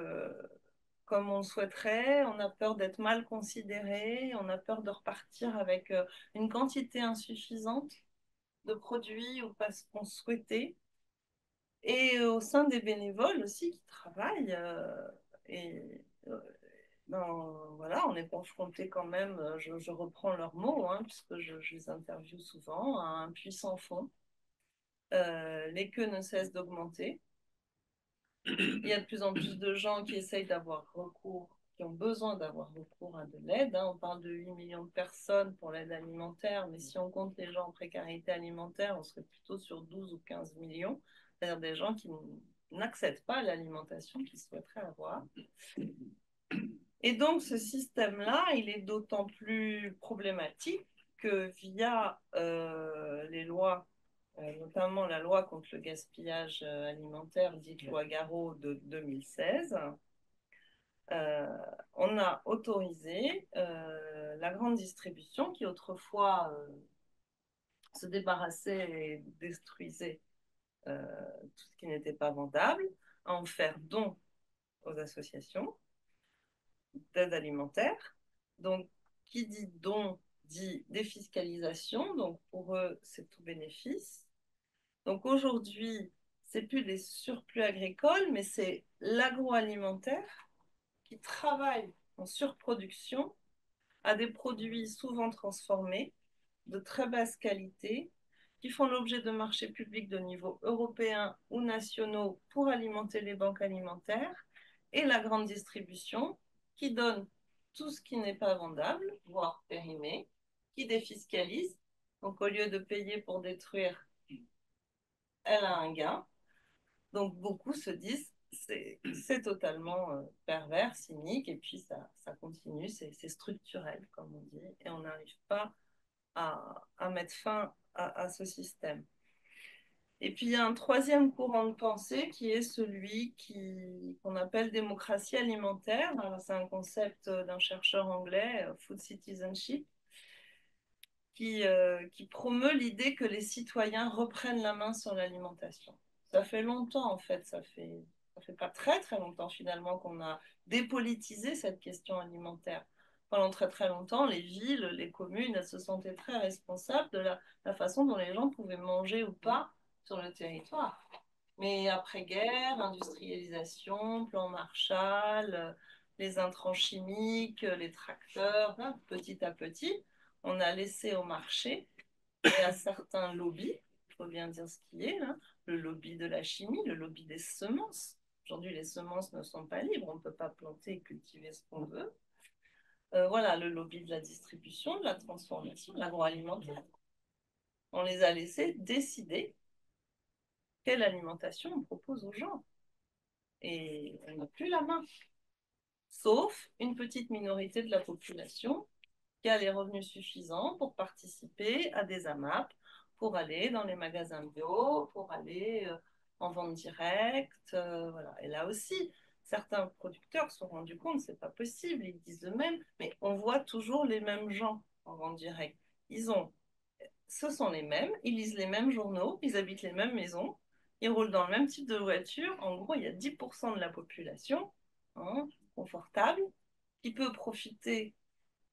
S13: comme on le souhaiterait, on a peur d'être mal considéré, on a peur de repartir avec une quantité insuffisante de produits ou pas ce qu'on souhaitait. Et au sein des bénévoles aussi qui travaillent, et voilà, on est confronté quand même, je reprends leurs mots, hein, puisque je les interviewe souvent, à un puits sans fond. Les queues ne cessent d'augmenter. Il y a de plus en plus de gens qui essayent d'avoir recours, qui ont besoin d'avoir recours à de l'aide. Hein. On parle de 8 millions de personnes pour l'aide alimentaire, mais si on compte les gens en précarité alimentaire, on serait plutôt sur 12 ou 15 millions, c'est-à-dire des gens qui n'accèdent pas à l'alimentation qu'ils souhaiteraient avoir. Et donc, ce système-là, il est d'autant plus problématique que via les lois, notamment la loi contre le gaspillage alimentaire, dite loi Garot de 2016, on a autorisé la grande distribution qui autrefois se débarrassait et détruisait tout ce qui n'était pas vendable, à en faire don aux associations d'aide alimentaire. Donc, qui dit don dit défiscalisation. Donc, pour eux, c'est tout bénéfice. Donc, aujourd'hui, c'est plus des surplus agricoles, mais c'est l'agroalimentaire qui travaille en surproduction à des produits souvent transformés, de très basse qualité, qui font l'objet de marchés publics de niveau européen ou nationaux pour alimenter les banques alimentaires, et la grande distribution, qui donne tout ce qui n'est pas vendable, voire périmé, qui défiscalise. Donc au lieu de payer pour détruire, elle a un gain. Donc beaucoup se disent c'est totalement pervers, cynique, et puis ça continue, c'est structurel, comme on dit, et on n'arrive pas à mettre fin à ce système. Et puis il y a un troisième courant de pensée qui est celui qu'on appelle démocratie alimentaire. C'est un concept d'un chercheur anglais, Food Citizenship, qui promeut l'idée que les citoyens reprennent la main sur l'alimentation. Ça fait longtemps, en fait, ça fait pas très très longtemps finalement qu'on a dépolitisé cette question alimentaire. Pendant très très longtemps, les villes, les communes, elles se sentaient très responsables de la façon dont les gens pouvaient manger ou pas sur le territoire. Mais après-guerre, industrialisation, plan Marshall, les intrants chimiques, les tracteurs, petit à petit, on a laissé au marché et à certains lobbies, il faut bien dire ce qui est, hein, le lobby de la chimie, le lobby des semences. Aujourd'hui, les semences ne sont pas libres, on ne peut pas planter et cultiver ce qu'on veut. Voilà, le lobby de la distribution, de la transformation, de l'agroalimentaire. On les a laissés décider quelle alimentation on propose aux gens. Et on n'a plus la main. Sauf une petite minorité de la population qui a les revenus suffisants pour participer à des AMAP, pour aller dans les magasins bio, pour aller en vente directe. Voilà. Et là aussi, certains producteurs se sont rendus compte, c'est pas possible, ils disent eux-mêmes, mais on voit toujours les mêmes gens en vente directe. Ce sont les mêmes, ils lisent les mêmes journaux, ils habitent les mêmes maisons, ils roulent dans le même type de voiture. En gros, il y a 10% de la population, hein, confortable, qui peut profiter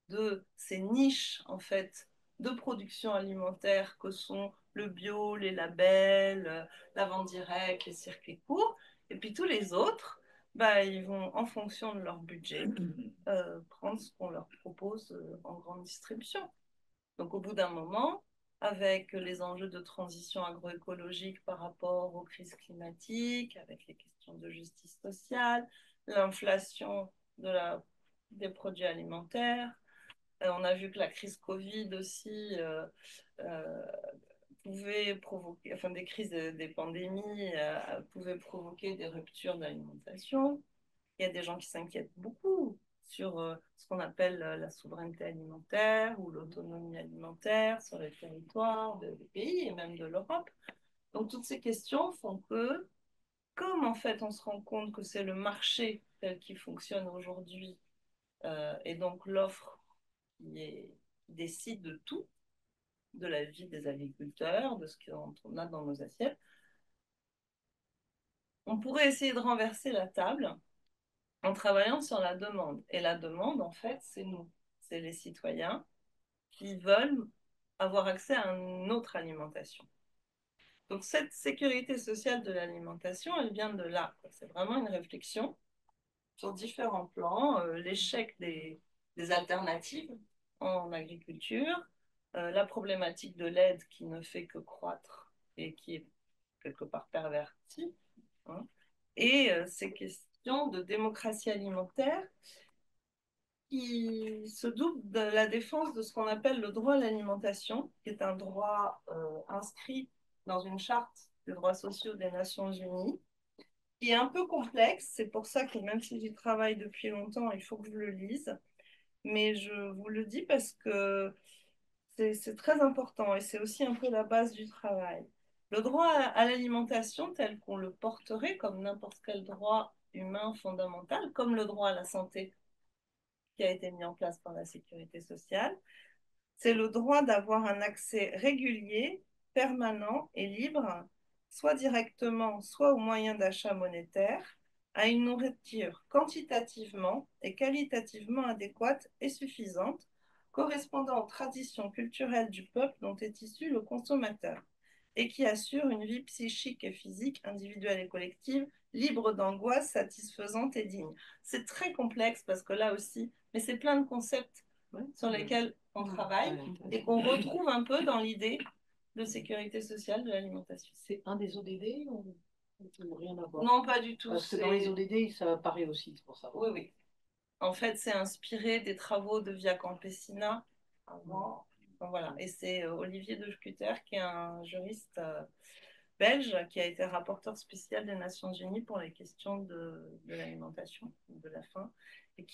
S13: de ces niches en fait de production alimentaire que sont le bio, les labels, la vente directe, les circuits courts, et puis tous les autres, bah, ils vont en fonction de leur budget prendre ce qu'on leur propose en grande distribution. Donc au bout d'un moment, avec les enjeux de transition agroécologique par rapport aux crises climatiques, avec les questions de justice sociale, l'inflation des produits alimentaires, on a vu que la crise Covid aussi euh, pouvait provoquer, enfin des crises, des pandémies pouvaient provoquer des ruptures d'alimentation. Il y a des gens qui s'inquiètent beaucoup sur ce qu'on appelle la souveraineté alimentaire ou l'autonomie alimentaire sur les territoires des pays et même de l'Europe. Donc toutes ces questions font que, comme en fait on se rend compte que c'est le marché tel qu'il fonctionne aujourd'hui et donc l'offre qui décide de tout, de la vie des agriculteurs, de ce qu'on a dans nos assiettes, on pourrait essayer de renverser la table en travaillant sur la demande. Et la demande, en fait, c'est nous, c'est les citoyens qui veulent avoir accès à une autre alimentation. Donc cette sécurité sociale de l'alimentation, elle vient de là. C'est vraiment une réflexion sur différents plans, l'échec des alternatives en agriculture, la problématique de l'aide qui ne fait que croître et qui est quelque part pervertie, hein, et ces questions de démocratie alimentaire qui se double de la défense de ce qu'on appelle le droit à l'alimentation, qui est un droit inscrit dans une charte des droits sociaux des Nations Unies, qui est un peu complexe. C'est pour ça que même si j'y travaille depuis longtemps, il faut que je le lise. Mais je vous le dis parce que c'est très important et c'est aussi un peu la base du travail. Le droit à l'alimentation tel qu'on le porterait comme n'importe quel droit humain fondamental, comme le droit à la santé qui a été mis en place par la sécurité sociale, c'est le droit d'avoir un accès régulier, permanent et libre, soit directement, soit au moyen d'achat monétaire, à une nourriture quantitativement et qualitativement adéquate et suffisante, correspondant aux traditions culturelles du peuple dont est issu le consommateur, et qui assure une vie psychique et physique, individuelle et collective, libre d'angoisse, satisfaisante et digne. C'est très complexe parce que là aussi, mais c'est plein de concepts sur lesquels on travaille et qu'on retrouve un peu dans l'idée de sécurité sociale de l'alimentation.
S1: C'est un des ODD ou rien à voir?
S13: Non, pas du tout.
S1: Parce que dans les ODD, ça apparaît aussi, c'est pour ça.
S13: Oui, oui. En fait, c'est inspiré des travaux de Via Campesina avant. Enfin, voilà. Et c'est Olivier de Schutter, qui est un juriste belge, qui a été rapporteur spécial des Nations Unies pour les questions de l'alimentation, de la faim, et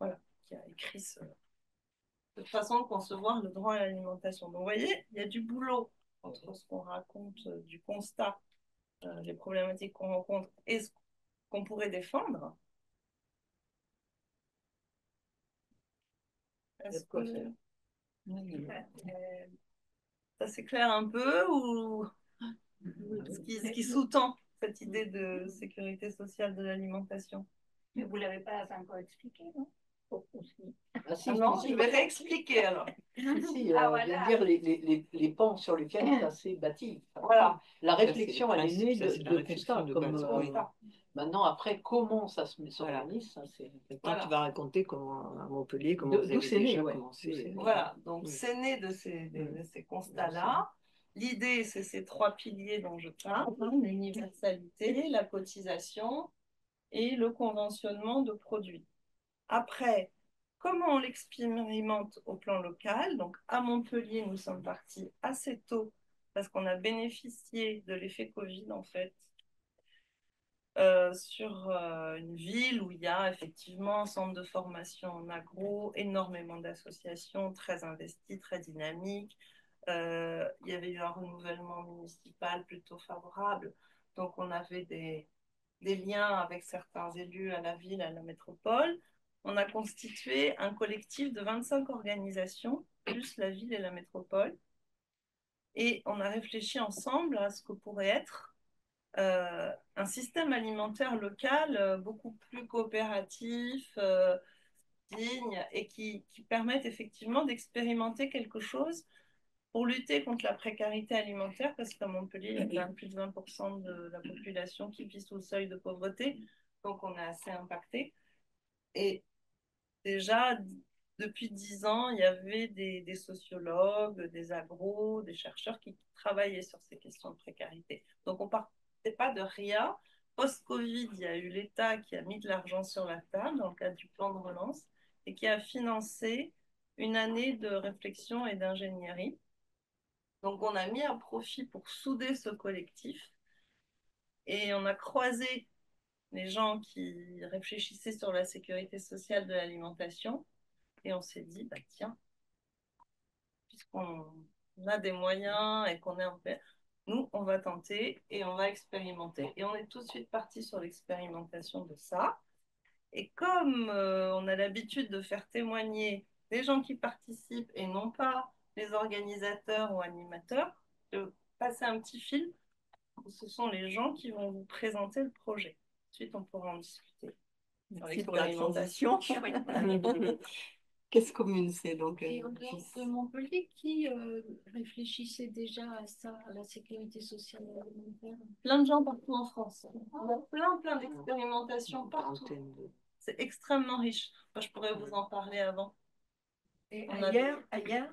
S13: voilà, qui a écrit cette façon de concevoir le droit à l'alimentation. Donc, vous voyez, il y a du boulot entre ce qu'on raconte du constat, les problématiques qu'on rencontre et ce qu'on pourrait défendre. Est-ce que ça s'éclaire un peu ou ce qui sous-tend cette idée de sécurité sociale de l'alimentation?
S12: Mais vous ne l'avez pas encore expliqué, non?
S1: Ah, si,
S13: non,
S1: si,
S13: je vais réexpliquer alors.
S1: Si,
S12: Voilà.
S1: je veux dire les pans sur lesquels ça s'est bâti.
S13: Voilà.
S1: La réflexion, elle est née
S3: Ça, c'est la
S1: de
S3: réflexion
S1: constats.
S3: de
S1: Comme,
S3: base, oui.
S1: maintenant, après, comment ça s'organise, ça c'est...
S3: Maintenant, tu vas raconter comment à Montpellier, comment vous
S1: D'où
S3: avez
S1: c'est né,
S3: déjà
S1: ouais.
S3: commencé.
S13: Voilà, donc c'est né de ces constats-là. L'idée, c'est ces trois piliers dont je parle, l'universalité, la cotisation et le conventionnement de produits. Après, comment on l'expérimente au plan local? Donc à Montpellier, nous sommes partis assez tôt parce qu'on a bénéficié de l'effet Covid en fait sur une ville où il y a effectivement un centre de formation en agro, énormément d'associations très investies, très dynamiques. Il y avait eu un renouvellement municipal plutôt favorable, donc on avait des liens avec certains élus à la ville, à la métropole. On a constitué un collectif de 25 organisations, plus la ville et la métropole, et on a réfléchi ensemble à ce que pourrait être un système alimentaire local beaucoup plus coopératif, digne, et qui permette effectivement d'expérimenter quelque chose pour lutter contre la précarité alimentaire, parce qu'à Montpellier, il y a quand même plus de 20% de la population qui vit sous le seuil de pauvreté, donc on est assez impacté. Et déjà, depuis 10 ans, il y avait des sociologues, des agros, des chercheurs qui travaillaient sur ces questions de précarité. Donc on ne partait pas de rien. Post-Covid, il y a eu l'État qui a mis de l'argent sur la table dans le cadre du plan de relance et qui a financé une année de réflexion et d'ingénierie. Donc on a mis à profit pour souder ce collectif et on a croisé les gens qui réfléchissaient sur la sécurité sociale de l'alimentation et on s'est dit, bah tiens, puisqu'on a des moyens et qu'on est en paix, nous, on va tenter et on va expérimenter. Et on est tout de suite parti sur l'expérimentation de ça. Et comme on a l'habitude de faire témoigner les gens qui participent et non pas les organisateurs ou animateurs, de passer un petit film où ce sont les gens qui vont vous présenter le projet. Ensuite, on pourra en discuter.
S2: Merci pour la transition. Qu'est-ce commune c'est donc
S12: Et en dehors de Montpellier, qui réfléchissait déjà à ça, à la sécurité sociale alimentaire?
S13: Plein de gens partout en France. On a plein d'expérimentations partout. C'est extrêmement riche. Moi, je pourrais vous en parler avant.
S12: Et ailleurs,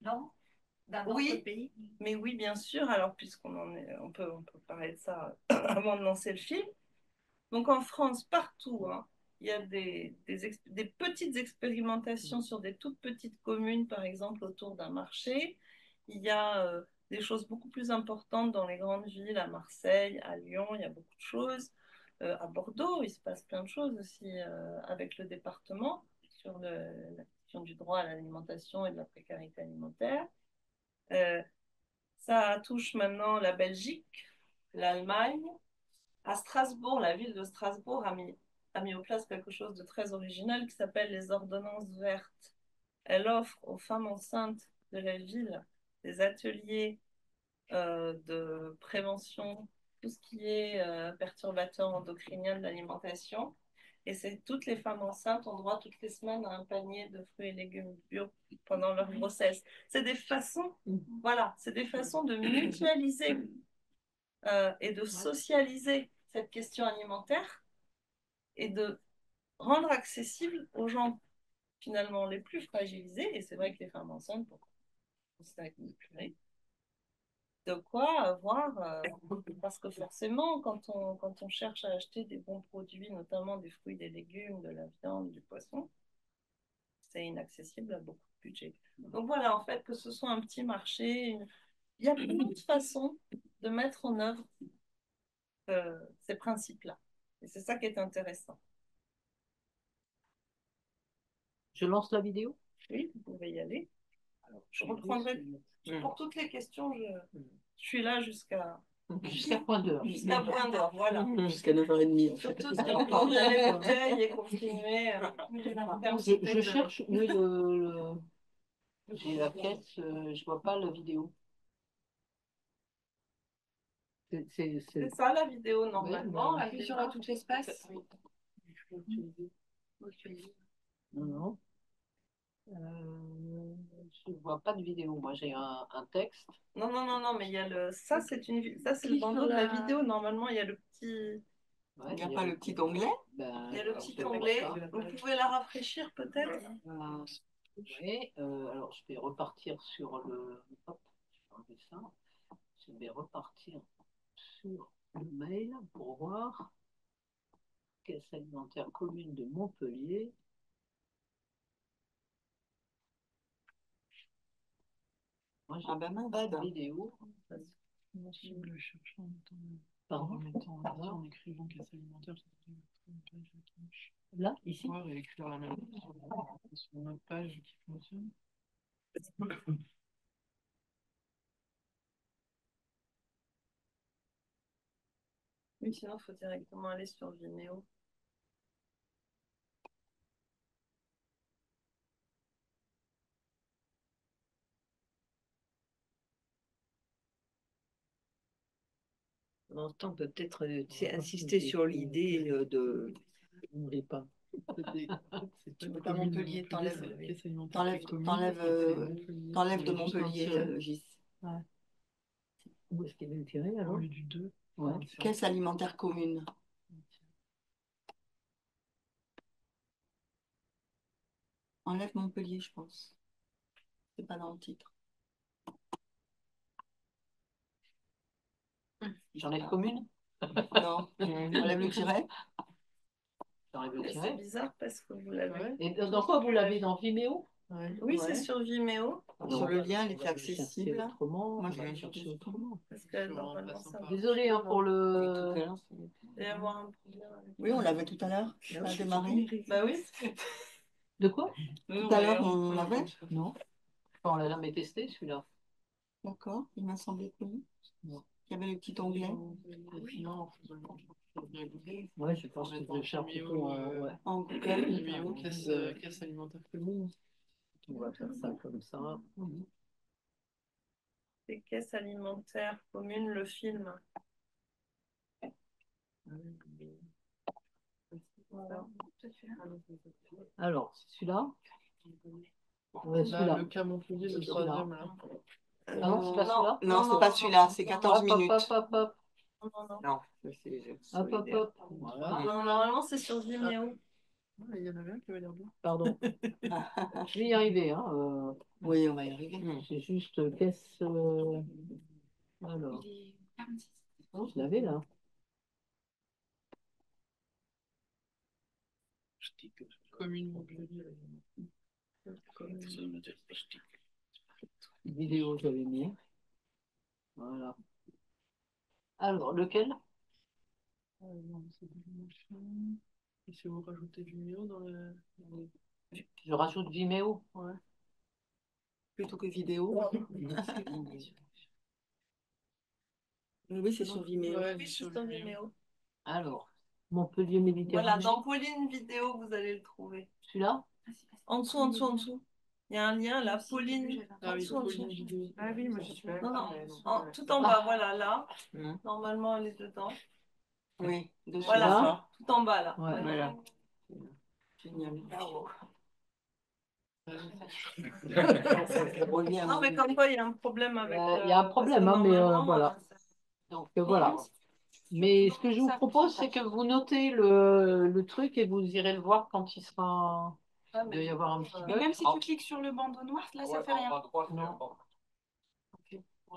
S12: non? Dans d'autres pays?
S13: Mais oui, bien sûr. Alors, on peut parler de ça avant de lancer le film. Donc, en France, partout, hein, il y a des petites expérimentations sur des toutes petites communes, par exemple, autour d'un marché. Il y a des choses beaucoup plus importantes dans les grandes villes, à Marseille, à Lyon, il y a beaucoup de choses. À Bordeaux, il se passe plein de choses aussi avec le département sur la question du droit à l'alimentation et de la précarité alimentaire. Ça touche maintenant la Belgique, l'Allemagne. À Strasbourg, la ville de Strasbourg a mis en place quelque chose de très original qui s'appelle les ordonnances vertes. Elle offre aux femmes enceintes de la ville des ateliers de prévention tout ce qui est perturbateur endocrinien de l'alimentation. Et c'est toutes les femmes enceintes ont droit toutes les semaines à un panier de fruits et légumes bio pendant leur grossesse. C'est des façons, voilà, c'est des façons de mutualiser et de socialiser cette question alimentaire et de rendre accessible aux gens finalement les plus fragilisés. Et c'est vrai que les femmes enceintes, pour ça avec une purée, de quoi avoir, parce que forcément, quand on cherche à acheter des bons produits, notamment des fruits, des légumes, de la viande, du poisson, c'est inaccessible à beaucoup de budget. Donc voilà, en fait, que ce soit un petit marché, il y a plein de façons de mettre en œuvre ces principes-là. Et c'est ça qui est intéressant.
S1: Je lance la vidéo?
S13: Oui, vous pouvez y aller. Alors, je reprendrai pour toutes les questions, je suis là jusqu'à
S1: point d'heure.
S13: Jusqu'à point d'heure, voilà.
S2: Jusqu'à 9h30. En fait.
S13: Surtout si on prend les bouteilles et continuer.
S1: Je cherche où est j'ai la caisse, je vois pas la vidéo.
S13: C'est ça la vidéo normalement.
S11: Appuie sur tout l'espace.
S1: Non, non. Je vois pas de vidéo. Moi, j'ai un texte.
S13: Non, non, non, non, mais il y a le. Ça, c'est le bandeau de la vidéo. Normalement, il y a le petit.
S2: Il n'y a pas le petit onglet?
S13: Il y a le petit onglet. Vous pouvez la rafraîchir peut-être?
S1: Oui, alors je vais repartir sur le. Hop, je vais enlever ça. Je vais repartir sur le mail pour voir. Caisse alimentaire commune de Montpellier. Moi, j'ai pas de vidéo.
S8: Pardon? En écrivant caisse alimentaire,
S1: là, ici?
S8: Ouais, réécrire la même chose sur une autre page qui fonctionne.
S13: Oui, sinon, il faut directement aller sur Vimeo.
S3: En temps, on peut peut-être insister sur l'idée de.
S1: N'oublie pas.
S2: Tu veux pas Montpellier, t'enlèves de Montpellier, Gis.
S1: Ouais. Où est-ce qu'il y avait le tiré alors?
S8: Du 2.
S2: Ouais. Caisse alimentaire commune. Enlève Montpellier, je pense. C'est pas dans le titre.
S1: J'enlève commune?
S2: Non, enlève le tiret.
S13: C'est bizarre parce que vous l'avez.
S1: Et dans quoi vous l'avez? Dans Vimeo?
S13: Oui, c'est sur Vimeo.
S2: Sur le lien, il était accessible.
S1: Moi,
S2: je vais chercher autrement.
S13: Parce que normalement, ça.
S1: Désolée pour le.
S13: Il va y avoir un problème.
S2: Oui, on l'avait tout à l'heure. Ça a démarré.
S13: Bah oui.
S1: De quoi?
S2: Tout à l'heure, on l'avait?
S1: Non. On l'a jamais testé celui-là.
S2: D'accord, il m'a semblé que oui. Il y avait le petit onglet.
S1: Ouais, je pense que je cherche plutôt
S2: en Google.
S8: Vimeo, caisse alimentaire commune.
S1: On va faire ça comme ça.
S13: C'est caisse alimentaire commune, le film. Voilà.
S1: Alors, c'est celui-là?
S8: Le cas Montpellier, le troisième là.
S1: Ah non, c'est pas celui-là?
S2: Non, c'est pas celui-là, c'est 14 minutes.
S1: Hop.
S2: Non,
S1: Hop. Voilà.
S13: Non, normalement, c'est sur Vimeo.
S8: Il y en avait un qui va dire bien.
S1: Pardon. Je vais y arriver. Hein.
S2: Oui, on va y arriver.
S1: C'est juste caisse. Alors. Oh, je l'avais là.
S8: Commune Montpellier.
S1: Vidéo, j'avais mis. Voilà. Alors, lequel?
S8: Et si vous rajoutez Vimeo dans le.
S1: Je rajoute Vimeo.
S8: Ouais.
S2: Plutôt que vidéo. Oui, c'est sur Vimeo.
S13: Oui, c'est sur Vimeo.
S1: Alors, Montpellier Méditerranée.
S13: Voilà, dans Pauline vidéo, vous allez le trouver.
S1: Celui-là?
S13: En dessous. Il y a un lien là, Pauline.
S8: Ah oui,
S13: En dessous.
S8: Ah oui, moi je suis
S13: Non, non,
S8: d'accord.
S13: tout en bas, voilà, là. Normalement, elle est dedans.
S3: Oui,
S13: Voilà, tout en bas là.
S1: Ouais.
S3: Voilà.
S13: Génial. Bravo.
S3: Revient à
S13: Non, mais comme quoi, il y a un problème avec.
S1: Il y a un problème,
S13: parce
S1: hein,
S13: que
S1: mais
S13: normalement,
S1: voilà. Donc voilà. Mais ce que je vous propose, c'est que vous notez le truc et vous irez le voir quand il sera. Il doit y avoir un petit
S11: Mais
S1: bug.
S11: même si tu cliques sur le bandeau noir, là, ça fait rien.
S1: Non.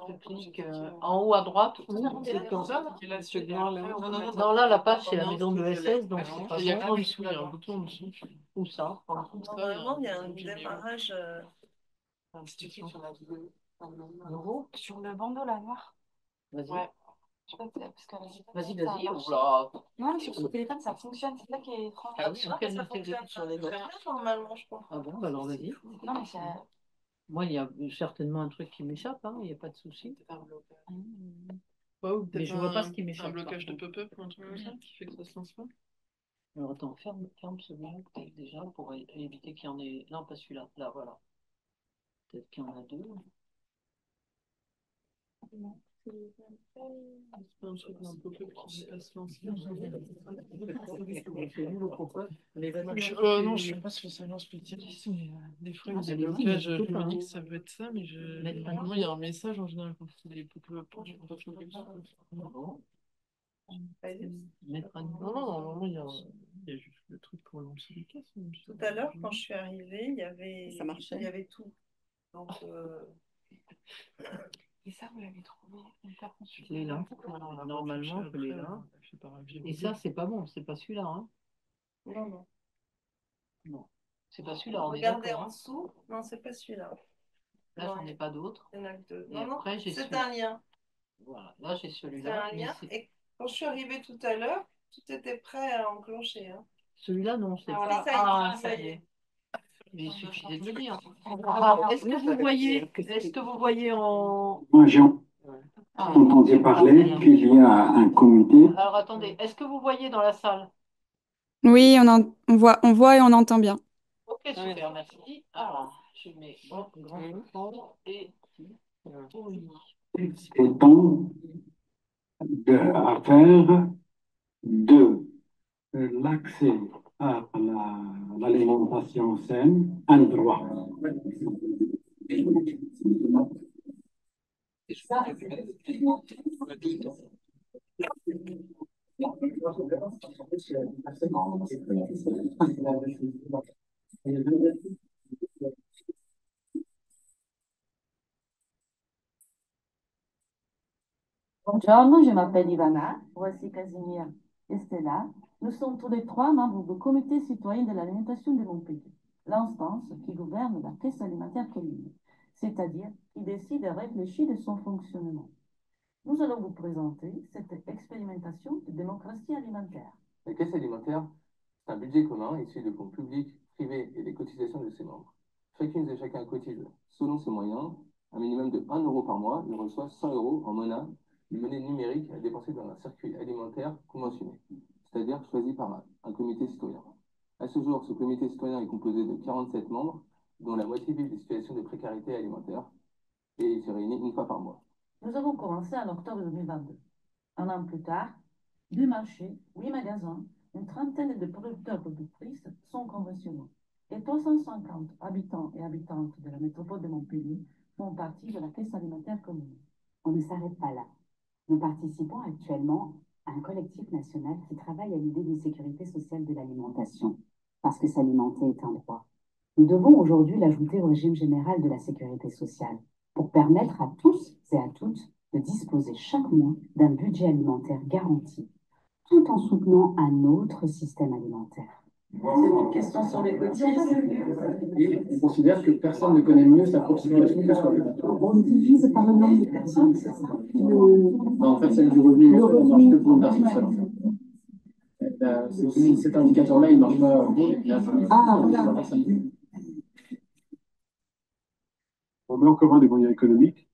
S1: Je clique en haut à droite ou c'est comme ça. Non, là, la page, c'est la maison de l'ESS, donc c'est pas
S8: Il y a
S1: bon.
S8: quoi en dessous? Il y a un bouton en dessous.
S1: Où ça?
S13: Normalement, il y a un démarrage.
S11: Si tu cliques sur la vidéo,
S1: Nouveau?
S11: sur le bandeau là, noir.
S1: Vas-y.
S11: Ouais. Je sais pas, parce que
S1: Vas-y,
S11: ça
S1: vas-y.
S11: marche.
S1: Oula.
S11: Non, mais sur ce téléphone, ça fonctionne. C'est ça qui est étrange.
S1: Ah oui,
S13: Ça fonctionne sur les deux normalement, je crois.
S1: Ah bon, bah alors vas-y.
S11: Non, mais ça.
S1: Moi, il y a certainement un truc qui m'échappe, hein, il n'y a pas de souci.
S8: Ouais, ou
S1: Mais
S8: peut-être
S1: je vois pas ce
S8: un
S1: qui m'échappe.
S8: blocage de
S1: par contre.
S8: pop-up ou un truc comme ça qui fait que ça se lance pas.
S1: Alors attends, ferme celui-là peut-être déjà pour éviter qu'il y en ait. Non, pas celui-là. Là, voilà. Peut-être qu'il y en a deux.
S8: C'est pas un truc d'un pop-up qui va se lancer. Non, je suis pas spécialement spécialiste, mais des fois, il y a des blocages. Je me dis que ça peut être ça, mais moi, il y a un message en général quand c'est des pop-up. Je peux pas faire comme ça.
S1: Mettre un
S8: Non, normalement, il y a juste le truc pour lancer les caisses.
S13: Tout à l'heure, quand je suis arrivée,
S2: Ça marchait.
S13: il y avait tout. Donc,
S11: Et ça, vous l'avez trouvé hyper
S1: Je l'ai là. Normalement, je l'ai là. Et ça, c'est pas bon, c'est pas celui-là. Hein.
S13: non.
S1: Non, c'est pas celui-là. On est
S13: Regardez
S1: d'accord,
S13: en
S1: hein.
S13: dessous. Non, c'est pas celui-là.
S1: Là, j'en ai pas d'autres.
S13: Il y en a que deux.
S1: Et
S13: Non,
S1: après, j'ai
S13: c'est
S1: celui-là.
S13: un lien.
S1: Voilà, là, j'ai
S13: C'est
S1: celui-là.
S13: un
S1: Mais
S13: lien.
S1: c'est-
S13: Et quand je suis arrivée tout à l'heure, tout était prêt à enclencher. Hein.
S1: celui-là, non, c'est
S13: Voilà.
S1: pas.
S13: Ça y est.
S1: Mais il suffisait de le dire. Est-ce que vous voyez en.
S14: Moi, j'ai entendu parler qu'il y a un comité.
S1: Alors attendez, est-ce que vous voyez dans la salle?
S15: Oui, on voit et on entend bien.
S1: Ok, super, merci. Alors, je mets grand écran et
S14: Et donc, à faire de l'accès à l'alimentation saine un droit.
S9: Buongiorno, je m'appelle Ivana, voici Casimir et Stella. Nous sommes tous les trois membres du comité citoyen de l'alimentation de Montpellier, l'instance qui gouverne la caisse alimentaire commune, c'est-à-dire qui décide et réfléchit de son fonctionnement. Nous allons vous présenter cette expérimentation de démocratie alimentaire.
S16: La caisse alimentaire, c'est un budget commun issu de fonds publics, privés et des cotisations de ses membres. Chacune et chacun cotise selon ses moyens. Un minimum de 1 euro par mois, il reçoit 100 euros en une monnaie numérique à dépenser dans un circuit alimentaire conventionné, c'est-à-dire choisi par un comité citoyen. À ce jour, ce comité citoyen est composé de 47 membres, dont la moitié vivent des situations de précarité alimentaire, et il se réunit une fois par mois.
S9: Nous avons commencé en octobre 2022. Un an plus tard, 2 marchés, 8 magasins, une trentaine de producteurs productrices sont conventionnés. Et 350 habitants et habitantes de la métropole de Montpellier font partie de la caisse alimentaire commune.
S17: On ne s'arrête pas là. Nous participons actuellement à un collectif national qui travaille à l'idée d'une sécurité sociale de l'alimentation, parce que s'alimenter est un droit. Nous devons aujourd'hui l'ajouter au régime général de la sécurité sociale, pour permettre à tous et à toutes de disposer chaque mois d'un budget alimentaire garanti, tout en soutenant un autre système alimentaire.
S9: C'est une question sur les cotises.
S16: Et on considère que personne ne connaît mieux sa propre situation que soi-même.
S9: On divise par le nombre de personnes, c'est ça?
S16: En fait, celle du revenu mensuel ne marche que pour une personne seule. Cet indicateur-là, il ne marche pas.
S14: On met en commun des moyens économiques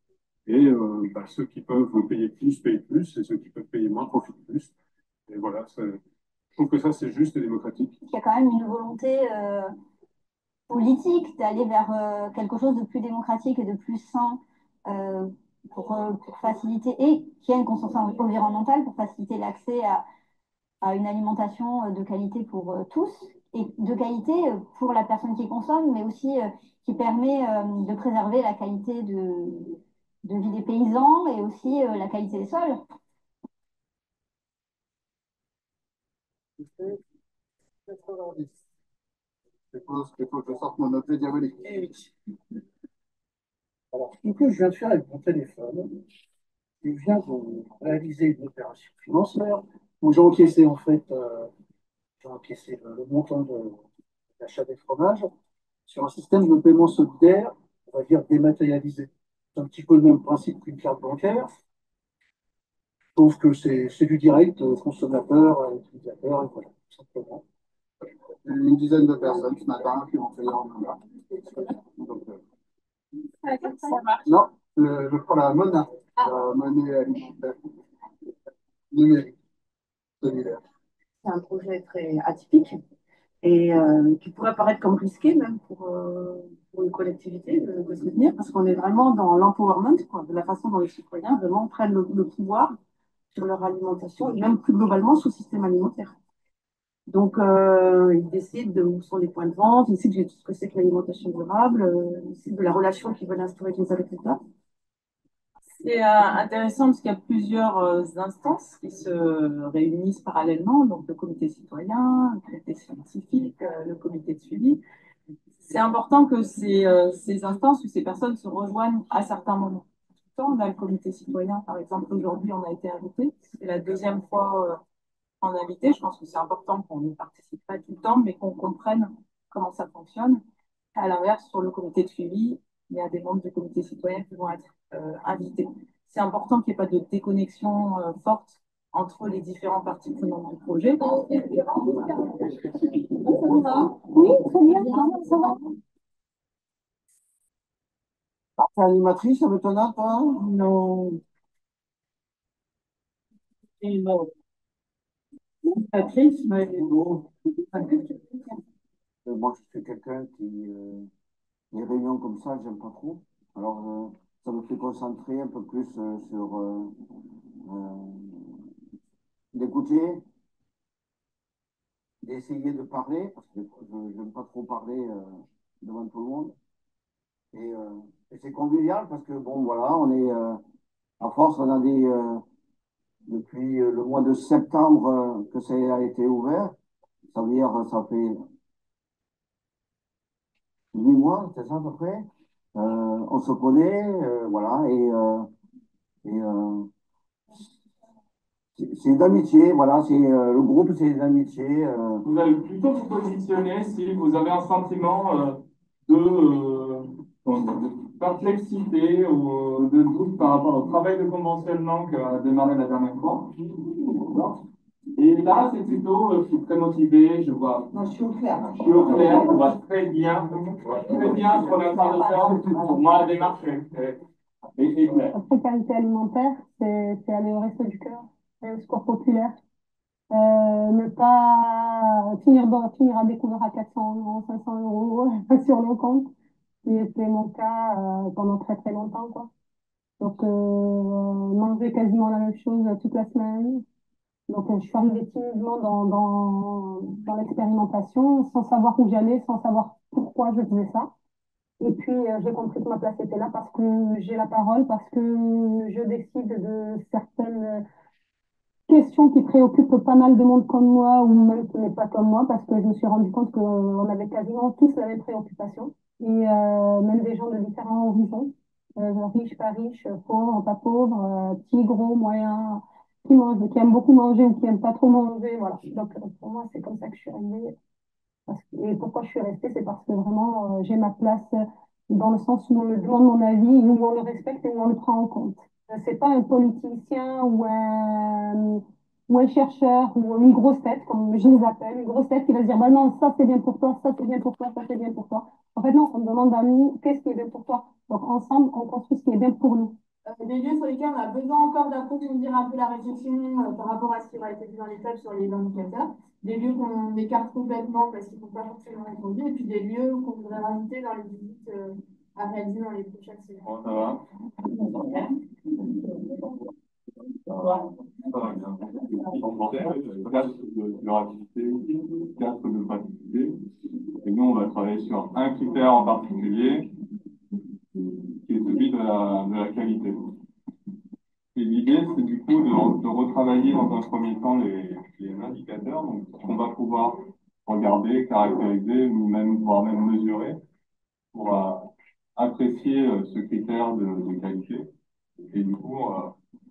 S14: et ceux qui peuvent payer plus payent plus et ceux qui peuvent payer moins profitent plus. Et voilà, je trouve que ça c'est juste et démocratique.
S18: Il y a quand même une volonté politique, d'aller vers quelque chose de plus démocratique et de plus sain euh, pour faciliter, et qui a une conscience environnementale pour faciliter l'accès à une alimentation de qualité pour tous, et de qualité pour la personne qui consomme, mais aussi qui permet de préserver la qualité de vie des paysans et aussi la qualité des sols.
S19: Je suppose qu'il faut que je sorte mon objet diabolique. Alors, du coup, je viens de faire avec mon téléphone. Je viens de réaliser une opération financière où j'ai encaissé le montant de l'achat des fromages sur un système de paiement solidaire, on va dire dématérialisé. C'est un petit peu le même principe qu'une carte bancaire, sauf que c'est du direct consommateur à utilisateur, et voilà, tout simplement. Une dizaine de personnes ce matin qui ont fait leur mandat. Donc,
S18: Ça marche.
S19: non, je prends la MONA, la monnaie alimentaire numérique solidaire.
S20: C'est un projet très atypique et qui pourrait paraître comme risqué même pour une collectivité de soutenir, parce qu'on est vraiment dans l'empowerment, quoi, de la façon dont les citoyens vraiment prennent le pouvoir sur leur alimentation et même plus globalement sur le système alimentaire. Donc, ils décident de où sont les points de vente, ils décident de ce que c'est que l'alimentation durable, ils décident de la relation qu'ils veulent instaurer avec les agriculteurs.
S21: C'est intéressant parce qu'il y a plusieurs instances qui se réunissent parallèlement, donc le comité citoyen, le comité scientifique, le comité de suivi. C'est important que ces instances ou ces personnes se rejoignent à certains moments. Tout le temps, on a le comité citoyen, par exemple, aujourd'hui, on a été invité. C'est la deuxième fois en invité. Je pense que c'est important qu'on ne participe pas tout le temps, mais qu'on comprenne comment ça fonctionne. À l'inverse, sur le comité de suivi, il y a des membres du comité citoyen qui vont être invités. C'est important qu'il n'y ait pas de déconnexion forte entre les différents parties prenantes du projet.
S18: Oui, très bien, ça va.
S19: T'es animatrice, ça m'étonne pas?
S21: Non. Animatrice, mais...
S19: Moi, je suis quelqu'un qui, les réunions comme ça, j'aime pas trop. Alors, ça me fait concentrer un peu plus sur d'écouter, d'essayer de parler, parce que je n'aime pas trop parler devant tout le monde. Et c'est convivial parce que, bon, voilà, on est, à force, on a depuis le mois de septembre que ça a été ouvert, ça veut dire, ça fait 8 mois, c'est ça à peu près. On se connaît, voilà, et c'est d'amitié, voilà, le groupe, c'est d'amitié.
S10: Vous allez plutôt vous positionner si vous avez un sentiment de perplexité ou de doute par rapport au travail de conventionnement qui a démarré la dernière fois. Et là, c'est plutôt, je suis très motivé, je vois.
S20: Non, je suis au clair.
S10: Je suis au clair, je vois très bien sur l'interlocuteur. Pour moi, la démarche est claire.
S18: La précarité alimentaire, c'est aller au resto du cœur, aller au secours populaire, ne pas finir à découvert à 400 euros, 500 euros sur le compte, qui était mon cas pendant très très longtemps, quoi. Donc, manger quasiment la même chose toute la semaine. Donc, je suis arrivée timidement dans l'expérimentation, sans savoir où j'allais, sans savoir pourquoi je faisais ça. Et puis, j'ai compris que ma place était là parce que j'ai la parole, parce que je décide de certaines questions qui préoccupent pas mal de monde comme moi, ou même qui n'est pas comme moi, parce que je me suis rendu compte qu'on avait quasiment tous la même préoccupation. Et même des gens de différents horizons, riches, pas riches, pauvres, pas pauvres, petits, gros, moyens, qui mangent, qui aiment beaucoup manger ou qui aiment pas trop manger. Voilà. Donc, pour moi, c'est comme ça que je suis arrivée. Et pourquoi je suis restée, c'est parce que vraiment, j'ai ma place dans le sens où on me demande mon avis, où on le respecte et où on le prend en compte. C'est pas un politicien ou un chercheur ou une grosse tête, comme je les appelle, une grosse tête qui va se dire bah non, ça c'est bien pour toi, ça c'est bien pour toi, ça c'est bien pour toi. En fait, non, on me demande à nous qu'est-ce qui est bien pour toi. Donc, ensemble, on construit ce qui est bien pour nous.
S22: Des lieux sur lesquels on a besoin encore d'approfondir un peu la réflexion par rapport à ce qui va être dit dans les tables sur les indicateurs.
S18: des lieux qu'on écarte complètement parce qu'ils ne font pas forcément être vus, et puis des lieux qu'on voudrait rajouter dans les visites à réaliser dans les prochaines semaines.
S10: Bon, ça va? Ça va bien. En fait, 4 de rapidité, 4 de praticité. Et nous, on va travailler sur un critère en particulier, qui est celui de la qualité. Et l'idée, c'est du coup de retravailler dans un premier temps les indicateurs, donc qu'on va pouvoir regarder, caractériser, ou même, voire même mesurer, pour apprécier ce critère de qualité. Et du coup,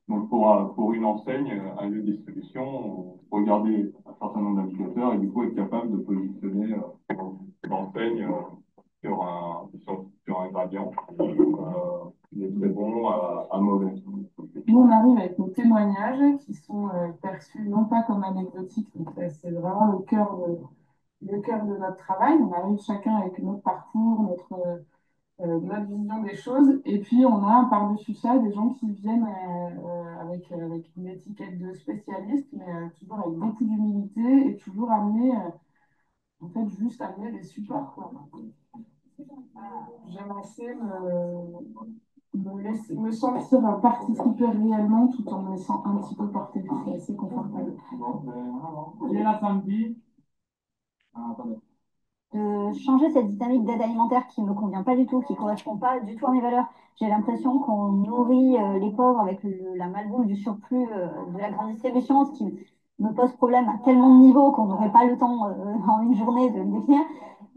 S10: donc pour une enseigne, un lieu de distribution, regarder un certain nombre d'indicateurs et du coup être capable de positionner l'enseigne sur un gradient, des très bons à mauvais.
S21: Nous, on arrive avec nos témoignages qui sont perçus non pas comme anecdotiques, donc c'est vraiment le cœur de notre travail. On arrive chacun avec notre parcours, notre vision des choses. Et puis, on a par-dessus ça des gens qui viennent avec une étiquette de spécialiste, mais toujours avec beaucoup d'humilité et toujours amener, en fait, juste amener des supports, quoi. J'aime assez me sentir participer réellement tout en me laissant un petit peu porter. C'est assez confortable.
S10: Et la samedi. Ah, attendez.
S6: De changer cette dynamique d'aide alimentaire qui ne me convient pas du tout, qui ne correspond pas du tout à mes valeurs. J'ai l'impression qu'on nourrit les pauvres avec la malbouffe du surplus de la grande distribution, ce qui me pose problème à tellement de niveaux qu'on n'aurait pas le temps en une journée de le définir.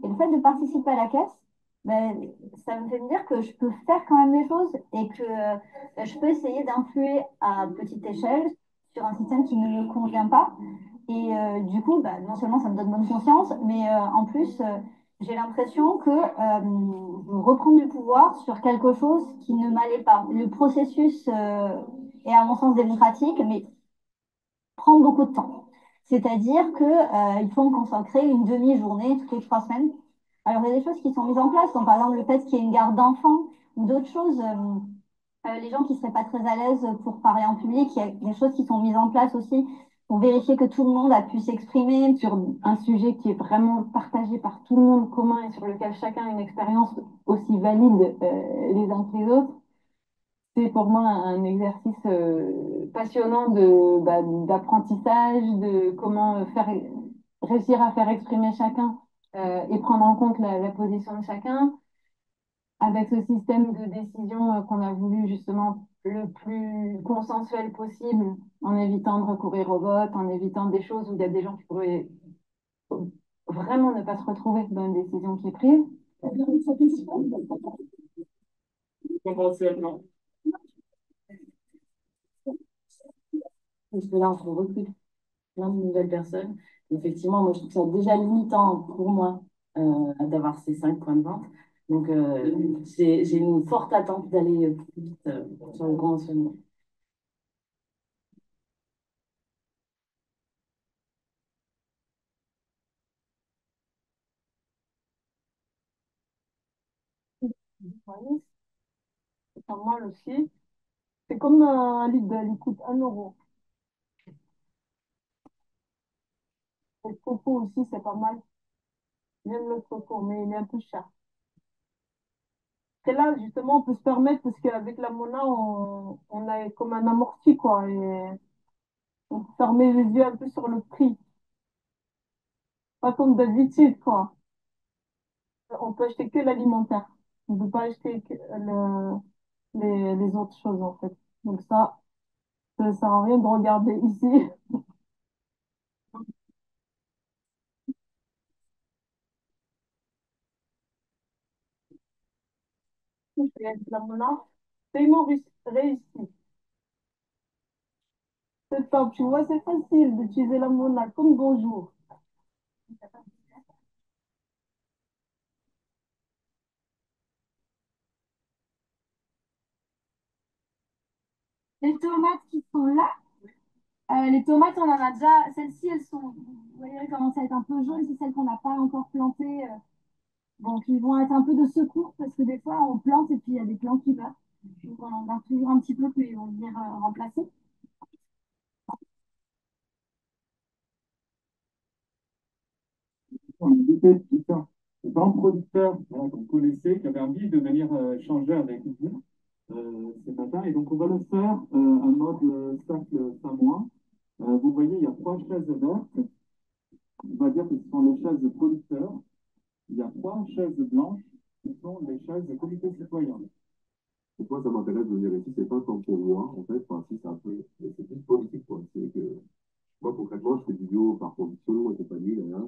S6: Et le fait de participer à la caisse, ben, ça me fait me dire que je peux faire quand même des choses et que je peux essayer d'influer à petite échelle sur un système qui ne me convient pas. Et du coup, bah, non seulement ça me donne bonne conscience, mais en plus, j'ai l'impression que je reprends du pouvoir sur quelque chose qui ne m'allait pas. Le processus est à mon sens démocratique, mais prend beaucoup de temps. C'est-à-dire que, il faut me consacrer une demi-journée toutes les 3 semaines. Alors, il y a des choses qui sont mises en place, comme par exemple le fait qu'il y ait une garde d'enfants ou d'autres choses. Les gens qui ne seraient pas très à l'aise pour parler en public, il y a des choses qui sont mises en place aussi pour vérifier que tout le monde a pu s'exprimer sur un sujet qui est vraiment partagé par tout le monde commun et sur lequel chacun a une expérience aussi valide les uns que les autres. C'est pour moi un exercice passionnant d'apprentissage, de comment réussir à faire exprimer chacun et prendre en compte la position de chacun avec ce système de décision qu'on a voulu justement le plus consensuel possible, en évitant de recourir au vote, en évitant des choses où il y a des gens qui pourraient vraiment ne pas se retrouver dans une décision qui est prise.
S10: Conventionnement.
S21: Parce que là, on recrute plein de nouvelles personnes. Effectivement, moi, je trouve ça déjà limitant pour moi d'avoir ces 5 points de vente. Donc, j'ai une forte attente d'aller plus vite sur le conventionnement.
S18: Oui, c'est pas mal aussi. C'est comme un Lidl, il coûte 1 euro. Le coco aussi, c'est pas mal. J'aime le coco, mais il est un peu cher. Et là, justement, on peut se permettre, parce qu'avec la Mona, on a comme un amorti, quoi. Et on peut fermer les yeux un peu sur le prix. Pas comme d'habitude, quoi. On peut acheter que l'alimentaire. On ne peut pas acheter que les autres choses, en fait. Donc ça ne sert à rien de regarder ici. La Mona, paiement réussi. C'est top, tu vois, c'est facile d'utiliser la Mona comme bonjour.
S22: Les tomates qui sont là, les tomates, on en a déjà. Celles-ci, elles sont, vous voyez, elles commencent à être un peu jaunes. C'est celles qu'on n'a pas encore plantées. Donc, ils vont être un peu de secours parce que des fois, on plante et puis il y a des plants qui meurent. Donc, on en garde toujours un petit peu qu'ils vont venir remplacer.
S10: On était différents producteurs voilà, qu'on connaissait, qui avaient envie de venir échanger avec nous ce matin. Et donc, on va le faire en mode cercle samoa. Vous voyez, il y a 3 chaises vertes. On va dire que ce sont les chaises de producteurs. Il y a 3 chaises blanches qui sont les chaises de comité citoyen. Et moi, ça m'intéresse de venir ici, c'est pas tant pour moi, en fait, enfin, si c'est un peu, c'est plus politique, quoi. C'est que, moi, concrètement, je fais du bio par conviction et compagnie, là.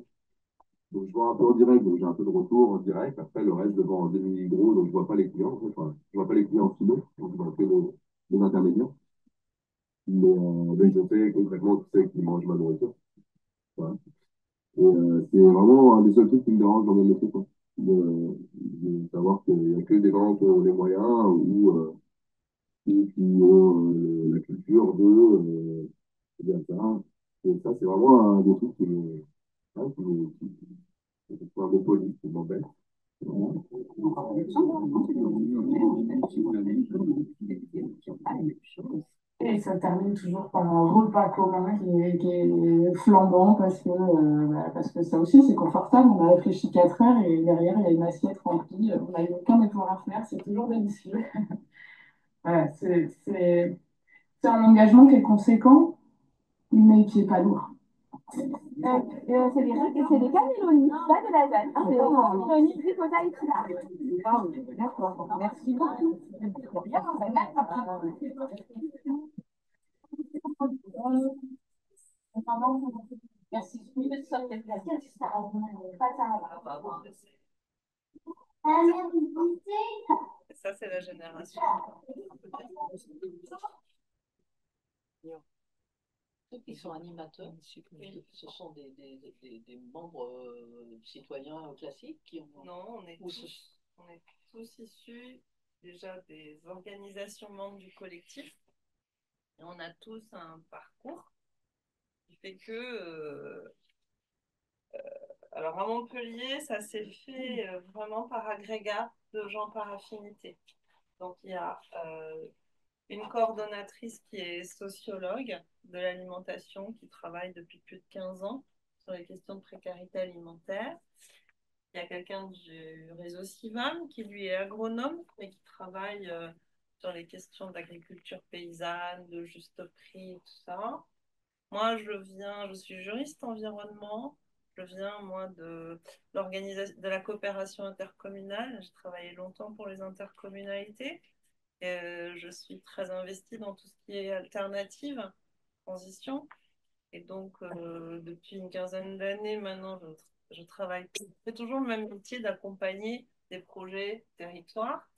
S10: Donc, je vois un peu en direct, donc j'ai un peu de retour en direct. Après, le reste, devant des mini-gros, donc je vois pas les clients, en fait. Enfin, je vois pas les clients finaux, donc je vois que les intermédiaires. Mais je sais concrètement qui c'est qui mange ma nourriture. Voilà. Et c'est vraiment un des seuls trucs qui me dérange dans mon métier, quoi. De savoir qu'il n'y a que des gens qui ont les moyens ou qui ont la culture de c'est bien ça. Et ça, c'est vraiment un des trucs qui me, ouais, qui soit un mot poli, qui m'embête. Voilà.
S9: Et ça termine toujours par un repas commun qui est flambant parce que ça aussi c'est confortable. On a réfléchi 4 heures et derrière il y a une assiette remplie. On n'a eu aucun effort à faire, c'est toujours délicieux. Voilà, c'est un engagement qui est conséquent, mais qui n'est pas lourd.
S22: C'est des cannelloni, pas de lasagne. Hein, c'est des cannelloni ricotta et tout.
S9: Ah oui, d'accord, merci beaucoup.
S22: Merci.
S13: Ça, c'est la génération.
S1: Ceux qui sont animateurs, ce sont des membres citoyens classiques qui ont...
S13: Non, on est tous issus déjà des organisations membres du collectif. Et on a tous un parcours qui fait que... alors à Montpellier, ça s'est fait vraiment par agrégat de gens par affinité. Donc il y a une coordonnatrice qui est sociologue de l'alimentation, qui travaille depuis plus de 15 ans sur les questions de précarité alimentaire. Il y a quelqu'un du réseau Civam qui lui est agronome, mais qui travaille sur les questions d'agriculture paysanne, de juste prix, tout ça. Moi, je suis juriste environnement. Je viens, moi, de la coopération intercommunale. J'ai travaillé longtemps pour les intercommunalités. Je suis très investie dans tout ce qui est alternative, transition. Et donc, depuis une quinzaine d'années maintenant, je travaille. C'est toujours le même métier d'accompagner des projets territoires,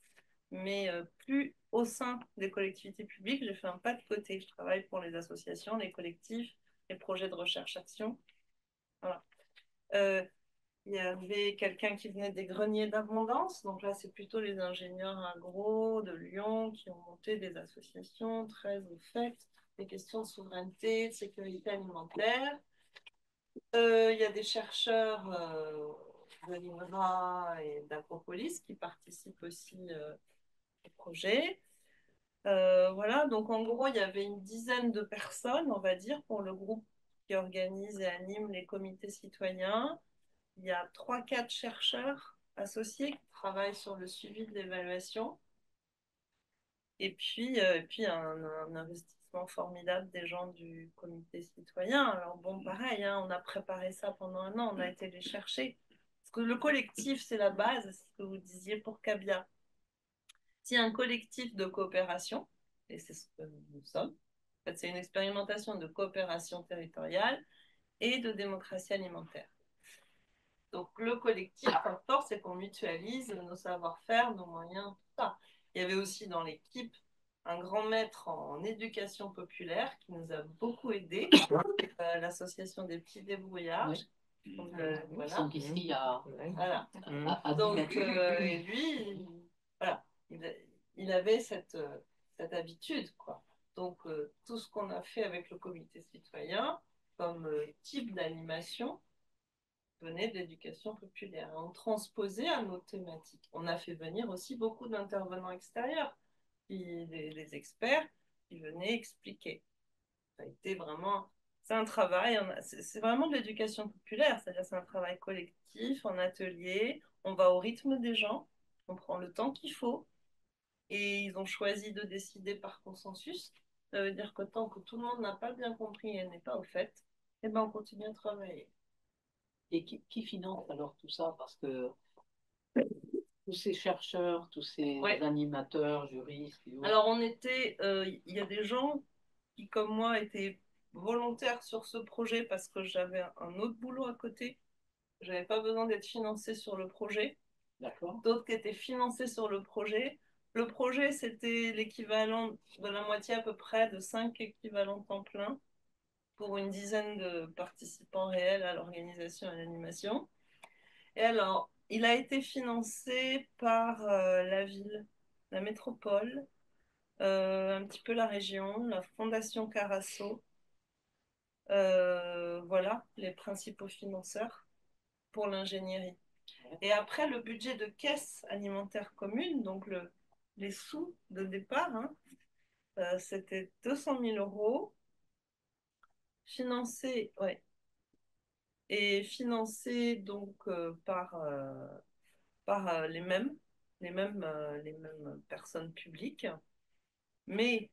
S13: mais plus au sein des collectivités publiques. J'ai fait un pas de côté. Je travaille pour les associations, les collectifs, les projets de recherche-action. Voilà. Il y avait quelqu'un qui venait des greniers d'abondance. Donc là, c'est plutôt les ingénieurs agro de Lyon qui ont monté des associations très au fait des questions de souveraineté, de sécurité alimentaire. Il y a des chercheurs de l'INRA et d'Acropolis qui participent aussi au projet. Voilà, donc en gros, il y avait une dizaine de personnes, on va dire, pour le groupe qui organise et anime les comités citoyens. Il y a 3-4 chercheurs associés qui travaillent sur le suivi de l'évaluation. Et puis un investissement formidable des gens du comité citoyen. Alors bon, pareil, hein, on a préparé ça pendant un an, on a été les chercher. Parce que le collectif, c'est la base, c'est ce que vous disiez pour Cabia. S'il y a un collectif de coopération, et c'est ce que nous sommes, en fait, c'est une expérimentation de coopération territoriale et de démocratie alimentaire. Donc le collectif, sa force, c'est qu'on mutualise nos savoir-faire, nos moyens, tout ça. Il y avait aussi dans l'équipe un grand maître en éducation populaire qui nous a beaucoup aidés, l'association des petits débrouillards.
S1: Oui.
S13: Donc,
S1: Ils sont ici
S13: voilà. Donc lui, voilà, il avait cette habitude, quoi. Donc tout ce qu'on a fait avec le comité citoyen comme type d'animation venait de l'éducation populaire. On transposait à nos thématiques. On a fait venir aussi beaucoup d'intervenants extérieurs, des experts qui venaient expliquer. Ça a été vraiment C'est un travail, c'est vraiment de l'éducation populaire, c'est-à-dire c'est un travail collectif, en atelier, on va au rythme des gens, on prend le temps qu'il faut, et ils ont choisi de décider par consensus. Ça veut dire que tant que tout le monde n'a pas bien compris et n'est pas au fait, eh ben on continue à travailler.
S1: Et qui finance alors tout ça? Parce que tous ces chercheurs, tous ces animateurs, juristes.
S13: Alors il y a des gens qui, comme moi, étaient volontaires sur ce projet parce que j'avais un autre boulot à côté. Je n'avais pas besoin d'être financée sur le projet.
S1: D'accord.
S13: D'autres qui étaient financés sur le projet. Le projet, c'était l'équivalent de la moitié à peu près de 5 équivalents temps plein pour une dizaine de participants réels à l'organisation et à l'animation. Et alors, il a été financé par la ville, la métropole, un petit peu la région, la Fondation Carasso. Voilà les principaux financeurs pour l'ingénierie. Et après, le budget de caisse alimentaire commune, donc les sous de départ, hein, c'était 200 000 euros, financé, ouais, et financé donc par les mêmes personnes publiques, mais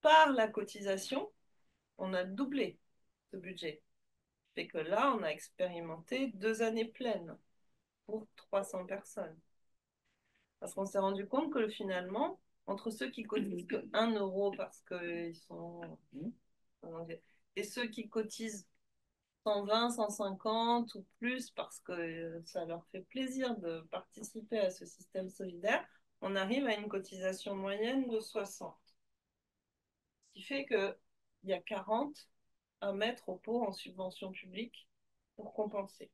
S13: par la cotisation, on a doublé ce budget. Fait que là, on a expérimenté 2 années pleines pour 300 personnes. Parce qu'on s'est rendu compte que finalement, entre ceux qui cotisent que 1 euro parce qu'ils sont... et ceux qui cotisent 120, 150 ou plus parce que ça leur fait plaisir de participer à ce système solidaire, on arrive à une cotisation moyenne de 60. Ce qui fait qu'il y a 40 à mettre au pot en subvention publique pour compenser.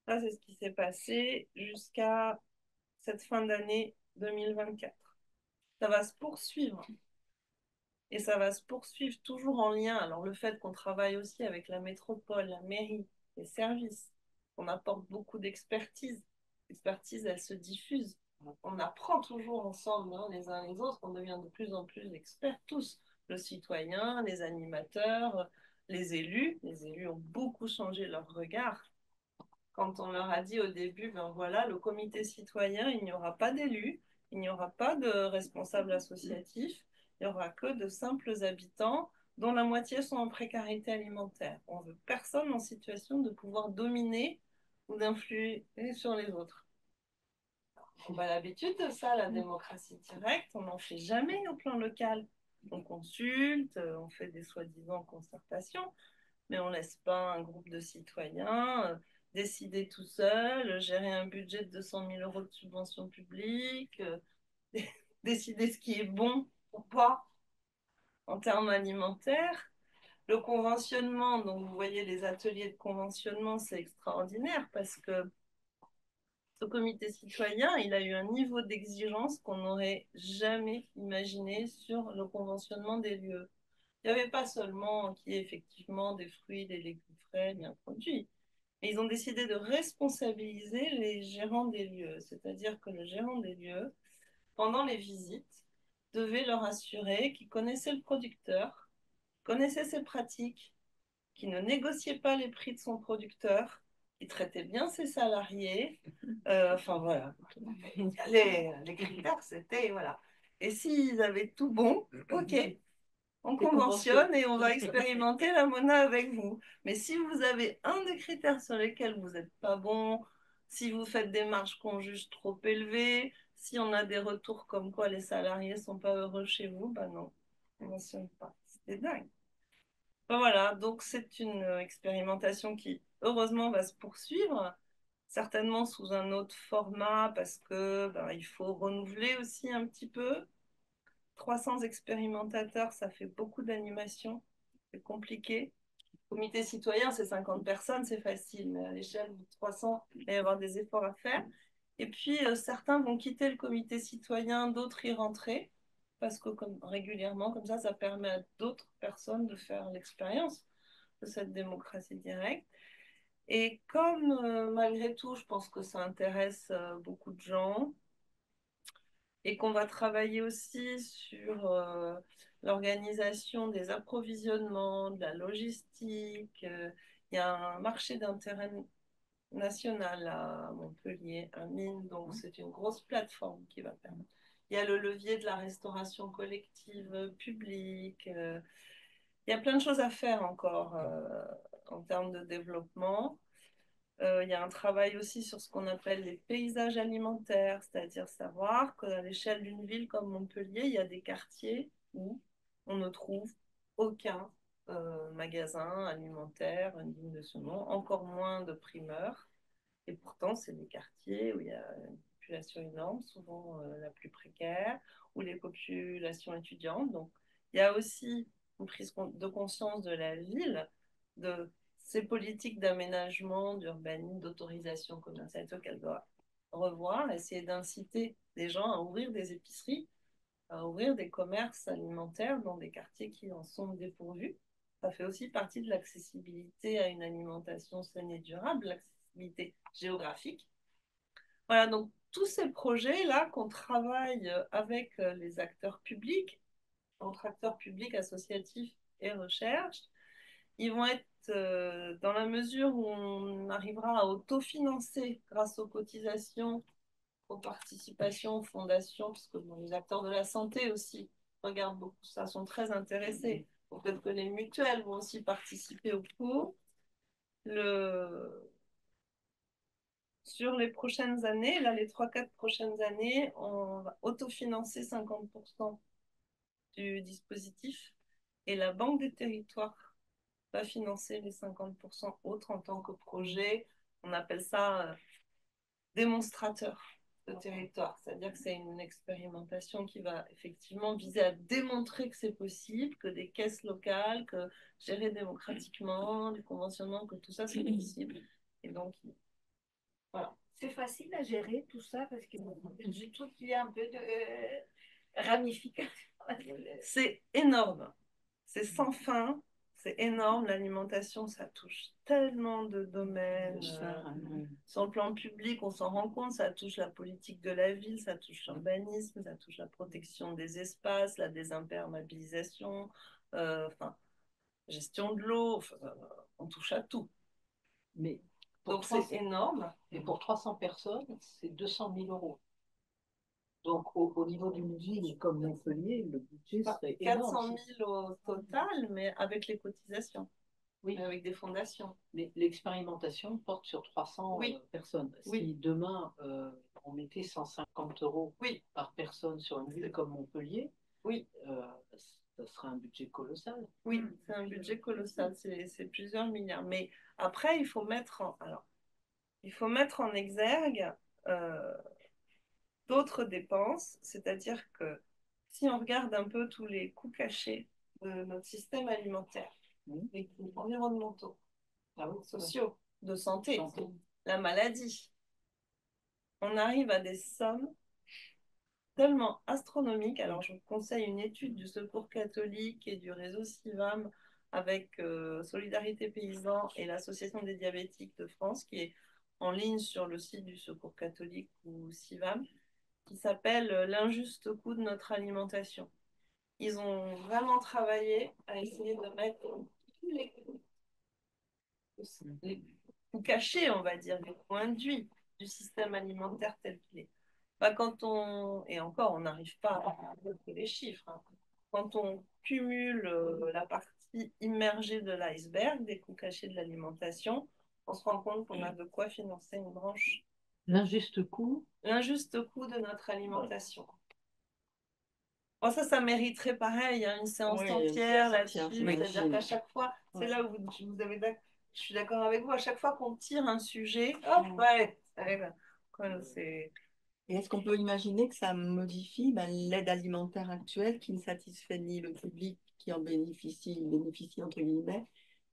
S13: Ça, c'est ce qui s'est passé jusqu'à cette fin d'année 2024. Ça va se poursuivre. Et ça va se poursuivre toujours en lien. Alors, le fait qu'on travaille aussi avec la métropole, la mairie, les services, on apporte beaucoup d'expertise. L'expertise, elle se diffuse. On apprend toujours ensemble, hein, les uns les autres. On devient de plus en plus experts, tous. Le citoyen, les animateurs, les élus. Les élus ont beaucoup changé leur regard. Quand on leur a dit au début, ben voilà, le comité citoyen, il n'y aura pas d'élus, il n'y aura pas de responsables associatifs, il n'y aura que de simples habitants dont la moitié sont en précarité alimentaire. On ne veut personne en situation de pouvoir dominer ou d'influer sur les autres. On a l'habitude de ça, la démocratie directe, on n'en fait jamais au plan local. On consulte, on fait des soi-disant concertations, mais on ne laisse pas un groupe de citoyens décider tout seul, gérer un budget de 200 000 euros de subvention publique, décider ce qui est bon ou pas en termes alimentaires. Le conventionnement, donc vous voyez les ateliers de conventionnement, c'est extraordinaire parce que ce comité citoyen, il a eu un niveau d'exigence qu'on n'aurait jamais imaginé sur le conventionnement des lieux. Il n'y avait pas seulement qu'il y ait effectivement des fruits, des légumes frais bien produits, mais ils ont décidé de responsabiliser les gérants des lieux, c'est-à-dire que le gérant des lieux, pendant les visites, devait leur assurer qu'il connaissait le producteur, connaissait ses pratiques, qu'il ne négociait pas les prix de son producteur, qu'il traitait bien ses salariés. Enfin voilà, les critères, c'était voilà. Et s'ils avaient tout bon, ok, on conventionne et on va expérimenter la monnaie avec vous. Mais si vous avez un des critères sur lesquels vous n'êtes pas bon, si vous faites des marges qu'on juge trop élevées, si on a des retours comme quoi les salariés ne sont pas heureux chez vous, ben non, on ne conventionne pas. C'était dingue. Ben voilà, donc c'est une expérimentation qui, heureusement, va se poursuivre, certainement sous un autre format parce que ben, il faut renouveler aussi un petit peu. 300 expérimentateurs, ça fait beaucoup d'animation, c'est compliqué. Comité citoyen, c'est 50 personnes, c'est facile, mais à l'échelle de 300, il va y avoir des efforts à faire. Et puis, certains vont quitter le comité citoyen, d'autres y rentrer, parce que régulièrement, comme ça permet à d'autres personnes de faire l'expérience de cette démocratie directe. Et comme, malgré tout, je pense que ça intéresse beaucoup de gens, et qu'on va travailler aussi sur l'organisation des approvisionnements, de la logistique. Il y a un marché d'intérêt national à Montpellier, un mine, donc c'est une grosse plateforme qui va permettre. Il y a le levier de la restauration collective publique. Il y a plein de choses à faire encore en termes de développement. Il y a un travail aussi sur ce qu'on appelle les paysages alimentaires, c'est-à-dire savoir qu'à l'échelle d'une ville comme Montpellier, il y a des quartiers où on ne trouve aucun magasin alimentaire digne de ce nom, encore moins de primeurs. Et pourtant, c'est des quartiers où il y a une population énorme, souvent la plus précaire, ou les populations étudiantes. Donc, il y a aussi une prise de conscience de la ville, de ces politiques d'aménagement, d'urbanisme, d'autorisation commerciale qu'elle doit revoir, essayer d'inciter les gens à ouvrir des épiceries, à ouvrir des commerces alimentaires dans des quartiers qui en sont dépourvus. Ça fait aussi partie de l'accessibilité à une alimentation saine et durable, l'accessibilité géographique. Voilà, donc tous ces projets-là qu'on travaille avec les acteurs publics, entre acteurs publics, associatifs et recherche, ils vont être dans la mesure où on arrivera à autofinancer grâce aux cotisations, aux participations, aux fondations, parce que bon, les acteurs de la santé aussi regardent beaucoup ça, sont très intéressés. Peut-être que les mutuelles vont aussi participer au cours. Sur les prochaines années, là, les 3-4 prochaines années, on va autofinancer 50% du dispositif et la Banque des territoires va financer les 50% autres en tant que projet. On appelle ça démonstrateur de territoire, c'est-à-dire que c'est une expérimentation qui va effectivement viser à démontrer que c'est possible, que des caisses locales, que gérer démocratiquement, du conventionnement, que tout ça c'est possible. Et donc, voilà.
S12: C'est facile à gérer tout ça parce que je trouve qu'il y a un peu de ramification.
S13: C'est énorme, c'est sans fin, c'est énorme. L'alimentation, ça touche tellement de domaines. Sur le plan public, on s'en rend compte, ça touche la politique de la ville, ça touche l'urbanisme, ça touche la protection des espaces, la désimperméabilisation, enfin, gestion de l'eau, enfin, on touche à tout.
S1: Mais
S13: donc c'est énorme.
S1: Et pour 300 personnes, c'est 200 000 euros. Donc au niveau d'une ville comme Montpellier, le budget serait
S13: 400
S1: énorme.
S13: 000 au total, mais avec les cotisations, oui, avec des fondations.
S1: Mais l'expérimentation porte sur 300 personnes. Si demain on mettait 150 euros par personne sur une ville comme Montpellier, ça serait un budget colossal.
S13: Oui, c'est un budget colossal, c'est plusieurs milliards. Mais après, il faut mettre en exergue d'autres dépenses, c'est-à-dire que si on regarde un peu tous les coûts cachés de notre système alimentaire, les coûts environnementaux, sociaux, de santé, la maladie, on arrive à des sommes tellement astronomiques. Alors, je vous conseille une étude du Secours catholique et du réseau CIVAM avec Solidarité Paysan et l'Association des diabétiques de France, qui est en ligne sur le site du Secours catholique ou CIVAM, qui s'appelle L'injuste coût de notre alimentation. Ils ont vraiment travaillé à essayer de mettre tous les coûts cachés, on va dire, les coûts induits du système alimentaire tel qu'il est. Et encore, on n'arrive pas à voir les chiffres. Hein. Quand on cumule la partie immergée de l'iceberg, des coûts cachés de l'alimentation, on se rend compte qu'on a de quoi financer une branche.
S1: L'injuste coût
S13: de notre alimentation. Bon, ça mériterait pareil, hein, une séance entière là-dessus. C'est-à-dire qu'à chaque fois, c'est là où je suis d'accord avec vous, à chaque fois qu'on tire un sujet, hop, c'est...
S2: Et est-ce qu'on peut imaginer que ça modifie l'aide alimentaire actuelle qui ne satisfait ni le public qui en bénéficie entre guillemets,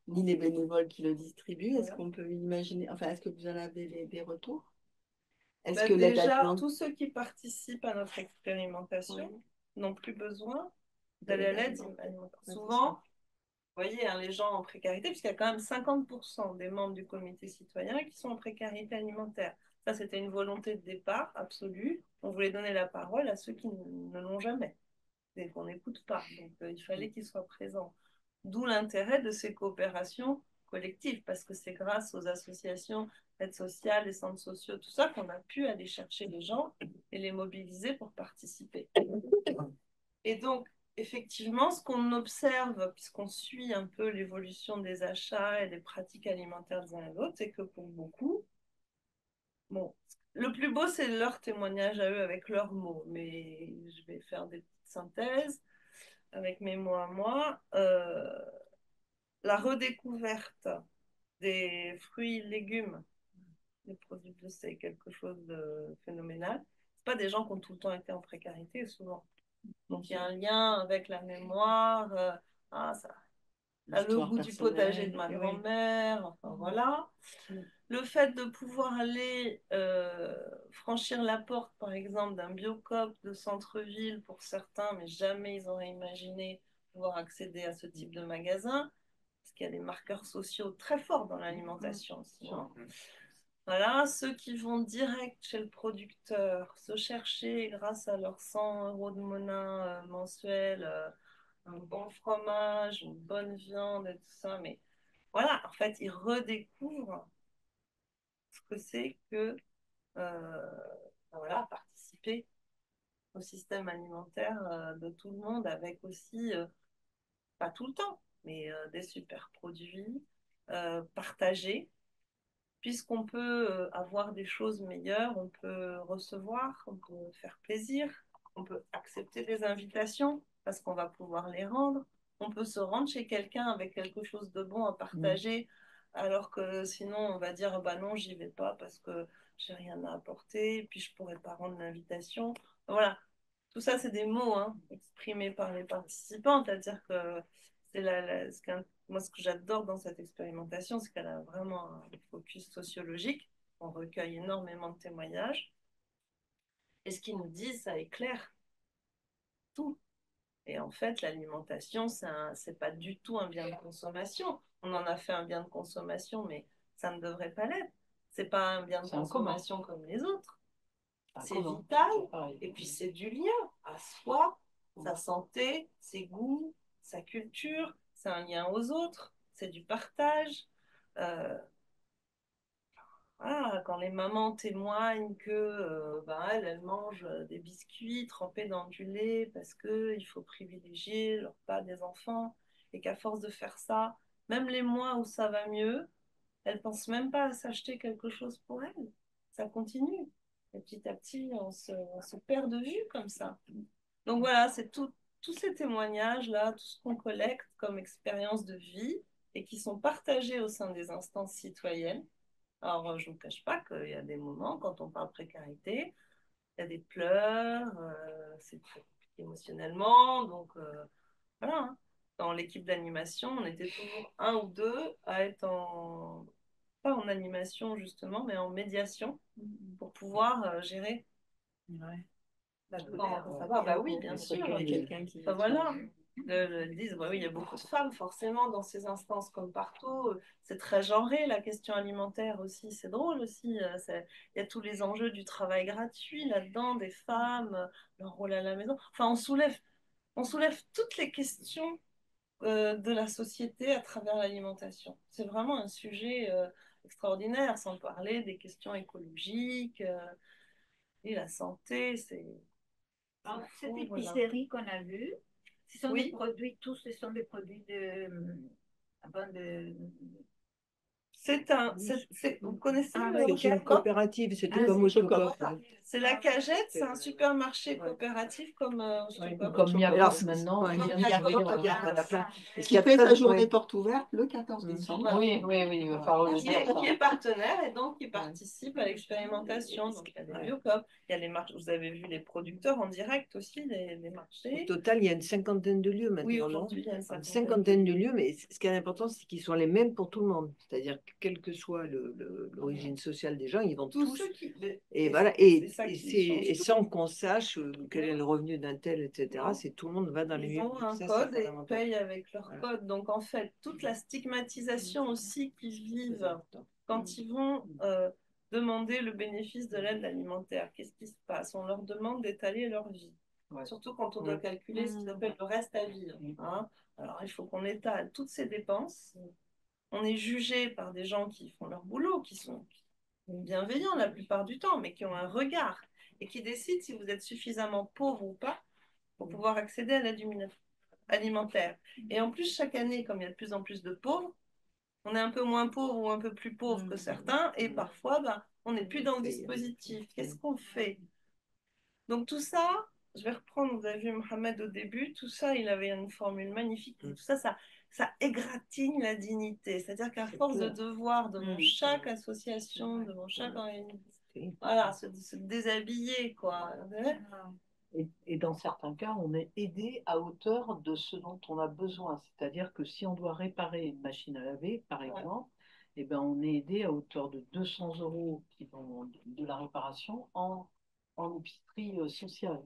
S2: ni les bénévoles qui le distribuent? Est-ce qu'on peut imaginer, enfin, est-ce que vous en avez des retours?
S13: Est-ce que déjà, tous ceux qui participent à notre expérimentation n'ont plus besoin d'aller à l'aide alimentaire. Souvent, vous voyez, hein, les gens en précarité, puisqu'il y a quand même 50% des membres du comité citoyen qui sont en précarité alimentaire. Ça, c'était une volonté de départ absolue. On voulait donner la parole à ceux qui ne l'ont jamais. et qu'on n'écoute pas. Donc, il fallait qu'ils soient présents. D'où l'intérêt de ces coopérations collectives, parce que c'est grâce aux associations d'aide sociale, les centres sociaux, tout ça, qu'on a pu aller chercher les gens et les mobiliser pour participer. Et donc, effectivement, ce qu'on observe, puisqu'on suit un peu l'évolution des achats et des pratiques alimentaires des uns et des autres, c'est que pour beaucoup, bon, le plus beau, c'est leur témoignage à eux avec leurs mots, mais je vais faire des petites synthèses avec mes mots à moi. La redécouverte des fruits et légumes, des produits bio, c'est quelque chose de phénoménal. C'est pas des gens qui ont tout le temps été en précarité, souvent. Donc il y a un lien avec la mémoire. Ça, le goût du potager de ma grand-mère, enfin voilà. Le fait de pouvoir aller franchir la porte, par exemple, d'un Biocoop de centre-ville pour certains, mais jamais ils auraient imaginé pouvoir accéder à ce type de magasin, parce qu'il y a des marqueurs sociaux très forts dans l'alimentation aussi. Voilà, ceux qui vont direct chez le producteur, se chercher grâce à leurs 100 € de monnaie mensuel, un bon fromage, une bonne viande et tout ça, mais voilà, en fait, ils redécouvrent ce que c'est que voilà, participer au système alimentaire de tout le monde avec aussi, pas tout le temps, mais des super produits partagés. Puisqu'on peut avoir des choses meilleures, on peut recevoir, on peut faire plaisir, on peut accepter des invitations parce qu'on va pouvoir les rendre. On peut se rendre chez quelqu'un avec quelque chose de bon à partager, alors que sinon on va dire bah non, j'y vais pas parce que j'ai rien à apporter, et puis je pourrais pas rendre l'invitation. Voilà, tout ça c'est des mots exprimés par les participants, c'est-à-dire que c'est moi, ce que j'adore dans cette expérimentation, c'est qu'elle a vraiment un focus sociologique. On recueille énormément de témoignages. Et ce qu'ils nous disent, ça éclaire tout. Et en fait, l'alimentation, c'est pas du tout un bien de consommation. On en a fait un bien de consommation, mais ça ne devrait pas l'être. C'est pas un bien de consommation comme les autres. C'est vital. Et puis, c'est du lien à soi, sa santé, ses goûts, sa culture. C'est un lien aux autres. C'est du partage. Quand les mamans témoignent que elles mangent des biscuits trempés dans du lait parce qu'il faut privilégier le repas des enfants et qu'à force de faire ça, même les mois où ça va mieux, elles pensent même pas à s'acheter quelque chose pour elles. Ça continue. Et petit à petit, on se perd de vue comme ça. Donc voilà, c'est tous ces témoignages-là, tout ce qu'on collecte comme expérience de vie et qui sont partagés au sein des instances citoyennes. Alors, je ne vous cache pas qu'il y a des moments, quand on parle précarité, il y a des pleurs, c'est très compliqué émotionnellement. Donc, voilà. Dans l'équipe d'animation, on était toujours un ou deux à être pas en animation justement, mais en médiation pour pouvoir gérer. Ouais. Ça va, bah oui, bien sûr. Voilà. Ils disent, bah oui, il y a beaucoup de femmes forcément dans ces instances comme partout. C'est très genré, la question alimentaire aussi. C'est drôle aussi. Il y a tous les enjeux du travail gratuit là-dedans, des femmes, leur rôle à la maison. Enfin, on soulève toutes les questions de la société à travers l'alimentation. C'est vraiment un sujet extraordinaire, sans parler des questions écologiques et la santé.
S12: Alors, cette épicerie qu'on a vue, ce sont des produits, tous ce sont des produits
S13: vous connaissez
S3: c'est une coopérative, c'était comme au Socop.
S13: C'est la Cagette, c'est un supermarché coopératif comme
S1: comme Miacops maintenant.
S2: Qui fait sa journée porte ouverte le 14 décembre.
S1: Oui, il va falloir le dire.
S13: Qui est partenaire et donc qui participe à l'expérimentation. Donc il y a des Biocoop, il y a les marchés, vous avez vu les producteurs en direct aussi, les marchés.
S3: Au total, il y a une cinquantaine de lieux maintenant.
S13: Oui, aujourd'hui, il y a
S3: une cinquantaine de lieux, mais ce qui est important, c'est qu'ils soient les mêmes pour tout le monde. C'est-à-dire que quelle que soit l'origine sociale des gens, ils vont tous. Et voilà, et sans qu'on sache quel est le revenu d'un tel, etc. C'est tout le monde va dans les lieux.
S13: Ils ont un code et ils payent avec leur code. Donc en fait, toute la stigmatisation aussi qu'ils vivent quand ils vont demander le bénéfice de l'aide alimentaire. Qu'est-ce qui se passe? On leur demande d'étaler leur vie. Surtout quand on doit calculer ce qu'on appelle le reste à vivre. Hein. Alors, il faut qu'on étale toutes ces dépenses. On est jugé par des gens qui font leur boulot, qui sont bienveillants la plupart du temps, mais qui ont un regard et qui décident si vous êtes suffisamment pauvre ou pas pour pouvoir accéder à l'aide alimentaire. Et en plus, chaque année, comme il y a de plus en plus de pauvres, on est un peu moins pauvre ou un peu plus pauvre que certains, et parfois, on n'est plus dans le dispositif. Qu'est-ce qu'on fait? Donc tout ça, je vais reprendre, vous avez vu Mohamed au début, tout ça, il avait une formule magnifique, tout ça, ça égratigne la dignité. C'est-à-dire qu'à force de devoir, devant chaque association, devant chaque organisation, voilà, se déshabiller, quoi.
S1: Et dans certains cas, on est aidé à hauteur de ce dont on a besoin. C'est-à-dire que si on doit réparer une machine à laver, par exemple, eh ben, on est aidé à hauteur de 200 euros qui vont de la réparation en épicerie sociale,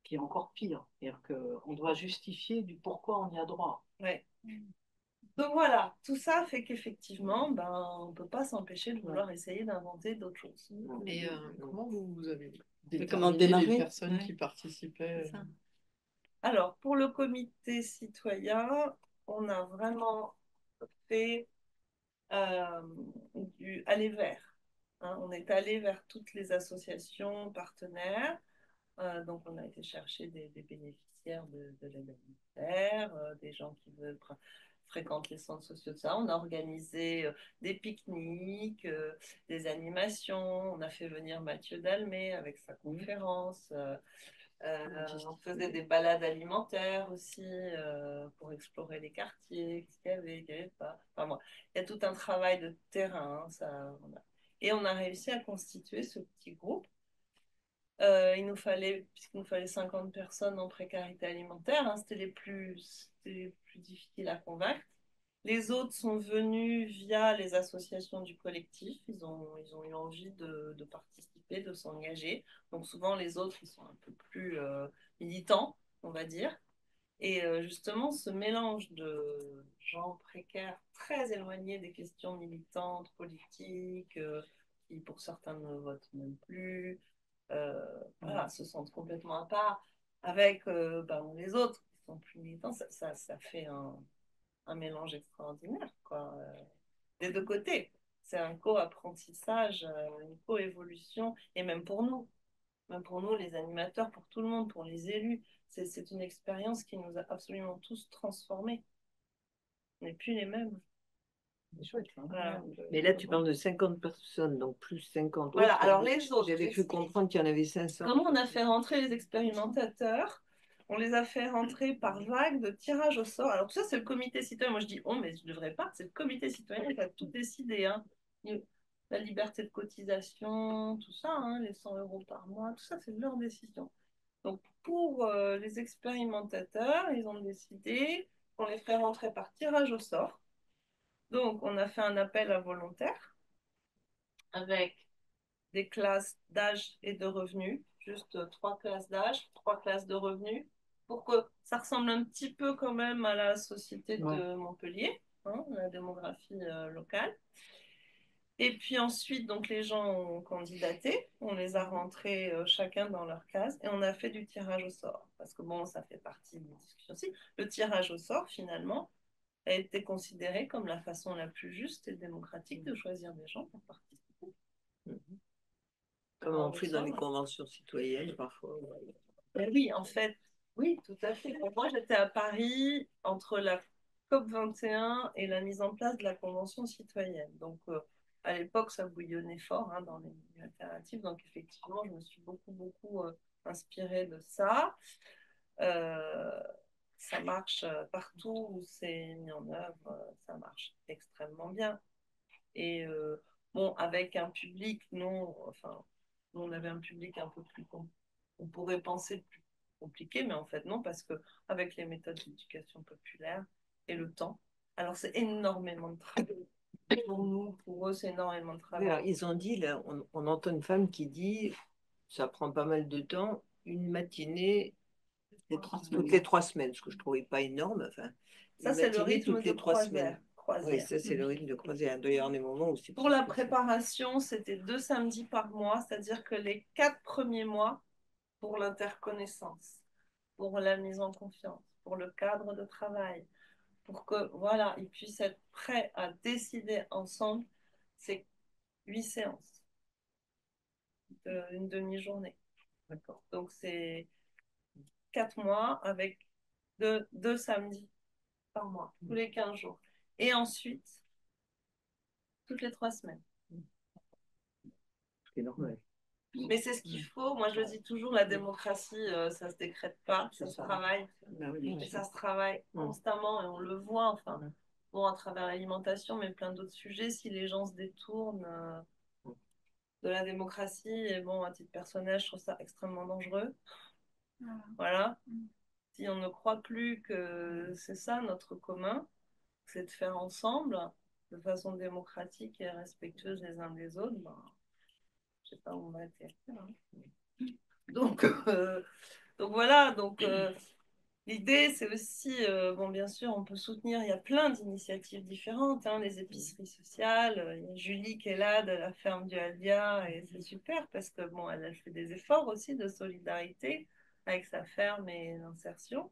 S1: qui est encore pire. C'est-à-dire qu'on doit justifier du pourquoi on y a droit.
S13: Ouais. Donc voilà, tout ça fait qu'effectivement, on ne peut pas s'empêcher de vouloir essayer d'inventer d'autres choses.
S8: Et comment vous avez
S2: comment
S8: déterminé
S2: démarrer
S8: les personnes qui participaient
S13: Alors, pour le comité citoyen, on a vraiment fait du aller vers. Hein. On est allé vers toutes les associations partenaires. Donc, on a été chercher des bénéficiaires de l'aide alimentaire, des gens qui veulent fréquentent les centres sociaux de ça. On a organisé des pique-niques, des animations. On a fait venir Mathieu Dalmé avec sa conférence. On faisait des balades alimentaires aussi pour explorer les quartiers, ce qu'il y avait, ce qu'il n'y avait pas. Enfin, moi, il y a tout un travail de terrain. Et on a réussi à constituer ce petit groupe. Puisqu'il nous fallait 50 personnes en précarité alimentaire, hein, c'était les plus difficiles à convaincre. Les autres sont venus via les associations du collectif. Ils ont eu envie de participer, de s'engager. Donc souvent, les autres, ils sont un peu plus militants, on va dire. Et justement, ce mélange de gens précaires très éloignés des questions militantes, politiques, qui pour certains ne votent même plus, voilà, se sentent complètement à part, avec les autres qui sont plus militants, ça fait un mélange extraordinaire, quoi, des deux côtés. C'est un co-apprentissage, une co-évolution, et même pour nous, les animateurs, pour tout le monde, pour les élus, c'est une expérience qui nous a absolument tous transformés. On n'est plus les mêmes.
S3: Chouette, hein.
S13: Voilà.
S3: Mais là, tu parles de 50 personnes, donc plus 50 autres.
S13: Voilà, alors les autres.
S3: J'avais cru comprendre qu'il y en avait 500.
S13: Comment on a fait rentrer les expérimentateurs? On les a fait rentrer par vague de tirage au sort. Alors tout ça, c'est le comité citoyen. Moi, je dis on, mais je ne devrais pas. C'est le comité citoyen qui a tout décidé. Hein. La liberté de cotisation, tout ça, hein, les 100 euros par mois, tout ça, c'est leur décision. Donc pour les expérimentateurs, ils ont décidé qu'on les ferait rentrer par tirage au sort. Donc on a fait un appel à volontaires avec des classes d'âge et de revenus, juste 3 classes d'âge, 3 classes de revenus, pour que ça ressemble un petit peu quand même à la société de Montpellier, hein, la démographie locale. Et puis ensuite, donc les gens ont candidaté, on les a rentrés chacun dans leur case et on a fait du tirage au sort. Parce que bon, ça fait partie de la discussion aussi. Le tirage au sort, finalement, a été considéré comme la façon la plus juste et démocratique de choisir des gens pour participer.
S3: Comme on fait dans les conventions citoyennes, parfois.
S13: Ben oui, en fait, oui, tout à fait. Moi, j'étais à Paris entre la COP 21 et la mise en place de la Convention citoyenne. Donc, à l'époque, ça bouillonnait fort hein, dans les milieux alternatifs. Donc, effectivement, je me suis beaucoup inspirée de ça. Ça marche partout où c'est mis en œuvre, ça marche extrêmement bien. Et bon, avec un public, nous, on avait un public un peu plus, on pourrait penser plus compliqué, mais en fait non, parce que avec les méthodes d'éducation populaire et le temps, alors c'est énormément de travail. Pour nous, pour eux, c'est énormément de travail.
S3: Alors, ils ont dit, là, on entend une femme qui dit, ça prend pas mal de temps, une matinée toutes les 3 semaines, ce que je ne trouvais pas énorme. Enfin,
S13: ça, c'est le rythme de croisière.
S3: Oui, ça, c'est le rythme de croisière. D'ailleurs, des moments où c'est
S13: pour la préparation, c'était 2 samedis par mois, c'est-à-dire que les 4 premiers mois, pour l'interconnaissance. pour la mise en confiance, pour le cadre de travail, pour que, voilà, ils puissent être prêts à décider ensemble. C'est 8 séances d'une demi-journée. Donc, c'est 4 mois avec deux samedis par mois, tous les 15 jours. Et ensuite, toutes les 3 semaines.
S3: C'est normal.
S13: Mais c'est ce qu'il faut. Moi, je le dis toujours, la démocratie, ça se décrète pas, ça se travaille. Et ça se travaille constamment et on le voit, enfin, bon, à travers l'alimentation, mais plein d'autres sujets. Si les gens se détournent de la démocratie, et bon, à titre personnel, je trouve ça extrêmement dangereux. Voilà. Si on ne croit plus que c'est ça notre commun, c'est de faire ensemble, de façon démocratique et respectueuse les uns des autres, ben, je sais pas où on va atterrir. Hein. Donc voilà, l'idée c'est aussi, bon bien sûr on peut soutenir, il y a plein d'initiatives différentes, hein, les épiceries sociales, il y a Julie qui est là de la ferme du Aldia et c'est super parce que bon elle a fait des efforts aussi de solidarité avec sa ferme et l'insertion.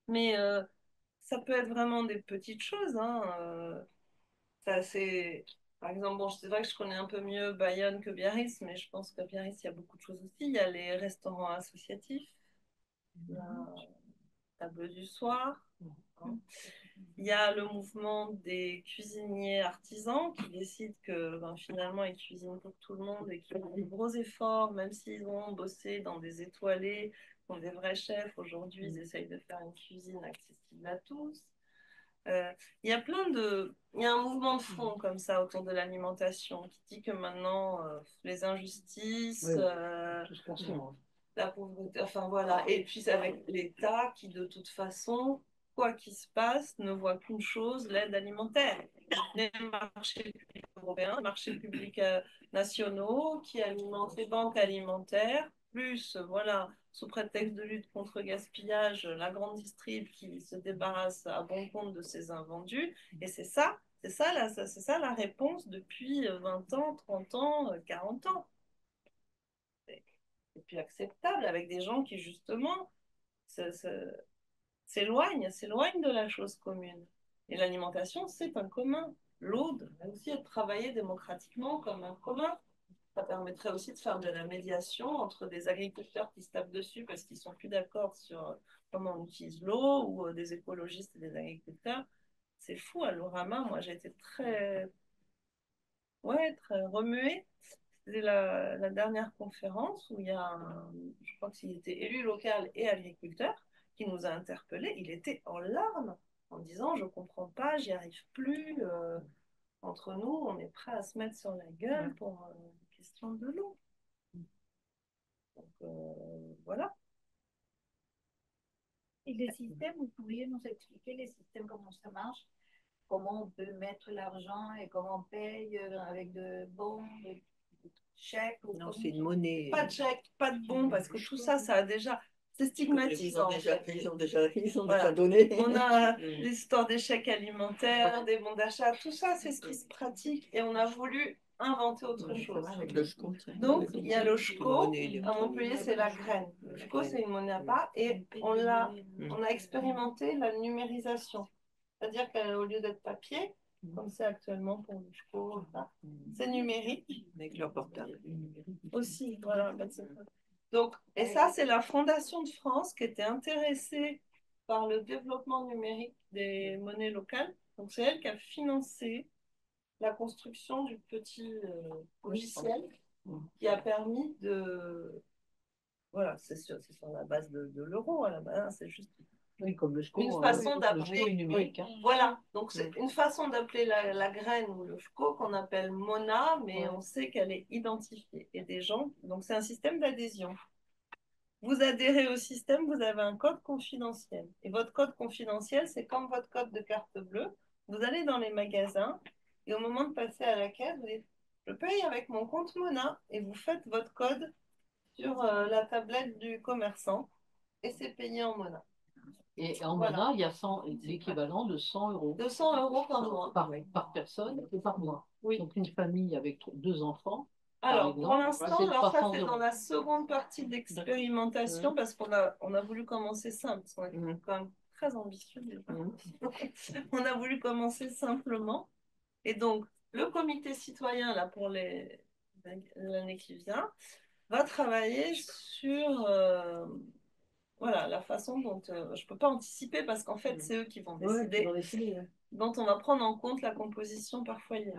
S13: Mais ça peut être vraiment des petites choses, hein, par exemple, bon, c'est vrai que je connais un peu mieux Bayonne que Biarritz, mais je pense qu'à Biarritz, il y a beaucoup de choses aussi. Il y a les restaurants associatifs, la table du soir. Hein. Il y a le mouvement des cuisiniers artisans qui décident que ben, finalement, ils cuisinent pour tout le monde et qu'ils font des gros efforts, même s'ils ont bossé dans des étoilés, sont des vrais chefs. Aujourd'hui, ils essayent de faire une cuisine accessible à tous. Il y a il y a un mouvement de fond comme ça autour de l'alimentation qui dit que maintenant les injustices, la pauvreté, enfin voilà, et puis avec l'État qui de toute façon, quoi qu'il se passe, ne voit qu'une chose, l'aide alimentaire. Les marchés publics européens, les marchés publics nationaux qui alimentent les banques alimentaires, plus voilà, sous prétexte de lutte contre le gaspillage, la grande distrib qui se débarrasse à bon compte de ses invendus. Et c'est ça la réponse depuis 20 ans, 30 ans, 40 ans. C'est plus acceptable avec des gens qui justement s'éloignent de la chose commune. Et l'alimentation, c'est un commun. L'eau devrait aussi être travaillée démocratiquement comme un commun. Ça permettrait aussi de faire de la médiation entre des agriculteurs qui se tapent dessus parce qu'ils sont plus d'accord sur comment on utilise l'eau ou des écologistes et des agriculteurs. C'est fou, à l'Orama, moi j'ai été très remuée. C'était la dernière conférence où il y a je crois qu'il était élu local et agriculteur qui nous a interpellés. Il était en larmes en disant je comprends pas, j'y arrive plus. Entre nous, on est prêt à se mettre sur la gueule pour une question de l'eau. Donc voilà.
S12: Et les systèmes, vous pourriez nous expliquer les systèmes, comment ça marche? Comment on peut mettre l'argent et comment on paye avec de bons, de chèques?
S3: Non, c'est une monnaie.
S13: Pas de chèque, pas de bons, parce que tout ça, ça a déjà. C'est stigmatisant.
S2: Ils ont déjà donné.
S13: On a l'histoire des chèques alimentaires, des bons d'achat, tout ça, c'est ce qui se pratique et on a voulu inventer autre chose. Donc, il y a le SCHCO, à Montpellier, c'est la graine. Le SCHCO, c'est une monnaie à part et on a expérimenté la numérisation. C'est-à-dire qu'au lieu d'être papier, comme c'est actuellement pour le SCHCO, c'est numérique.
S3: Avec leur portable.
S13: Aussi, voilà. Donc, et ça, c'est la Fondation de France qui était intéressée par le développement numérique des monnaies locales. Donc, c'est elle qui a financé la construction du petit logiciel qui a permis de... Voilà, c'est sur la base de l'euro à la base, c'est juste
S3: comme le SCHCO,
S13: une façon d'appeler...
S3: le SCHCO est numérique. Hein.
S13: Voilà, donc c'est une façon d'appeler la graine ou le SCHCO qu'on appelle Mona, mais on sait qu'elle est identifiée. Et des gens... Donc, c'est un système d'adhésion. Vous adhérez au système, vous avez un code confidentiel. Et votre code confidentiel, c'est comme votre code de carte bleue. Vous allez dans les magasins et au moment de passer à la caisse, vous dites « Je paye avec mon compte Mona » et vous faites votre code sur la tablette du commerçant et c'est payé en Mona.
S1: Et en Mona, il y a l'équivalent de 100 euros.
S13: De 100 euros par mois.
S1: Par personne et par mois. Oui. Donc une famille avec 2 enfants
S13: Alors, pour
S1: exemple,
S13: l'instant,
S1: c'est
S13: alors ça
S1: 300
S13: c'est dans
S1: euros.
S13: la seconde partie d'expérimentation parce qu'on a voulu commencer simple, parce qu'on est quand même très ambitieux déjà. On a voulu commencer simplement. Et donc, le comité citoyen, là, pour l'année qui vient, va travailler sur voilà, la façon dont je ne peux pas anticiper parce qu'en fait, c'est eux qui vont décider, dont on va prendre en compte la composition par foyer.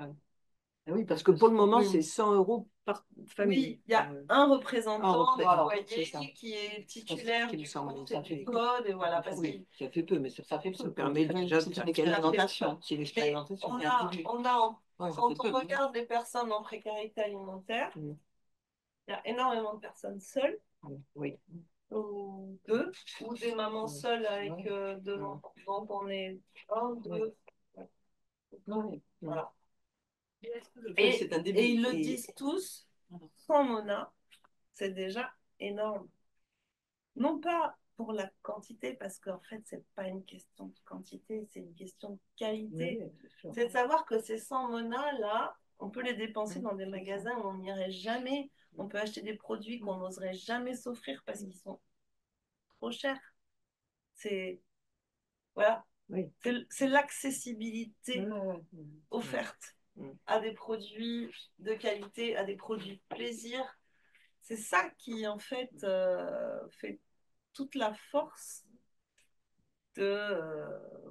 S3: Ah oui, parce que pour le moment, c'est 100 euros par famille.
S13: Oui, il y a un représentant du
S3: voilà,
S13: foyer
S3: c'est ça.
S13: qui est titulaire
S3: Qui me
S13: du
S3: semble
S13: compte et du code, et voilà, parce
S3: Oui, ça fait peu, mais ça permet déjà de faire
S2: l'expérimentation.
S3: C'est l'expérimentation.
S13: Quand on regarde les personnes en précarité alimentaire, il y a énormément de personnes seules,
S3: Oui.
S13: ou deux, ou des mamans seules avec deux enfants. Donc on est un, deux, voilà. Et ils le disent tous, sans Mona, c'est déjà énorme. Non pas pour la quantité, parce qu'en fait, c'est pas une question de quantité, c'est une question de qualité. C'est de savoir que ces 100 monas, là, on peut les dépenser dans des magasins où on n'irait jamais. On peut acheter des produits qu'on n'oserait jamais s'offrir parce qu'ils sont trop chers. C'est voilà. C'est l'accessibilité offerte à des produits de qualité, à des produits plaisir. C'est ça qui, en fait, fait toute la force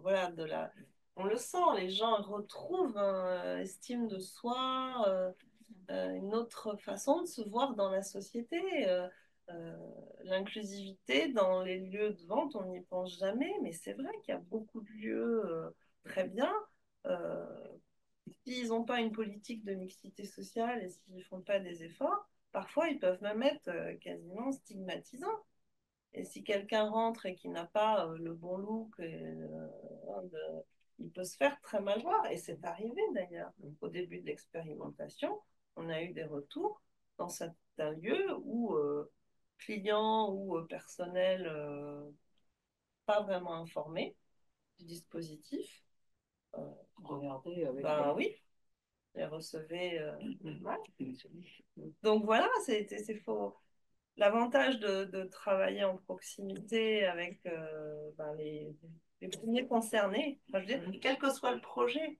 S13: voilà, on le sent, les gens retrouvent estime de soi, une autre façon de se voir dans la société. L'inclusivité dans les lieux de vente, on n'y pense jamais, mais c'est vrai qu'il y a beaucoup de lieux très bien. Euh, S'ils n'ont pas une politique de mixité sociale et s'ils ne font pas des efforts, parfois ils peuvent même être quasiment stigmatisants. Et si quelqu'un rentre et qui n'a pas le bon look, il peut se faire très mal voir. Et c'est arrivé d'ailleurs. Au début de l'expérimentation, on a eu des retours dans certains lieux où clients ou personnel pas vraiment informés du dispositif,
S3: Regardez avec
S13: bah oui, les recevaient mal. Donc voilà, c'est faux. L'avantage de travailler en proximité avec les premiers concernés, enfin, je veux dire, quel que soit le projet,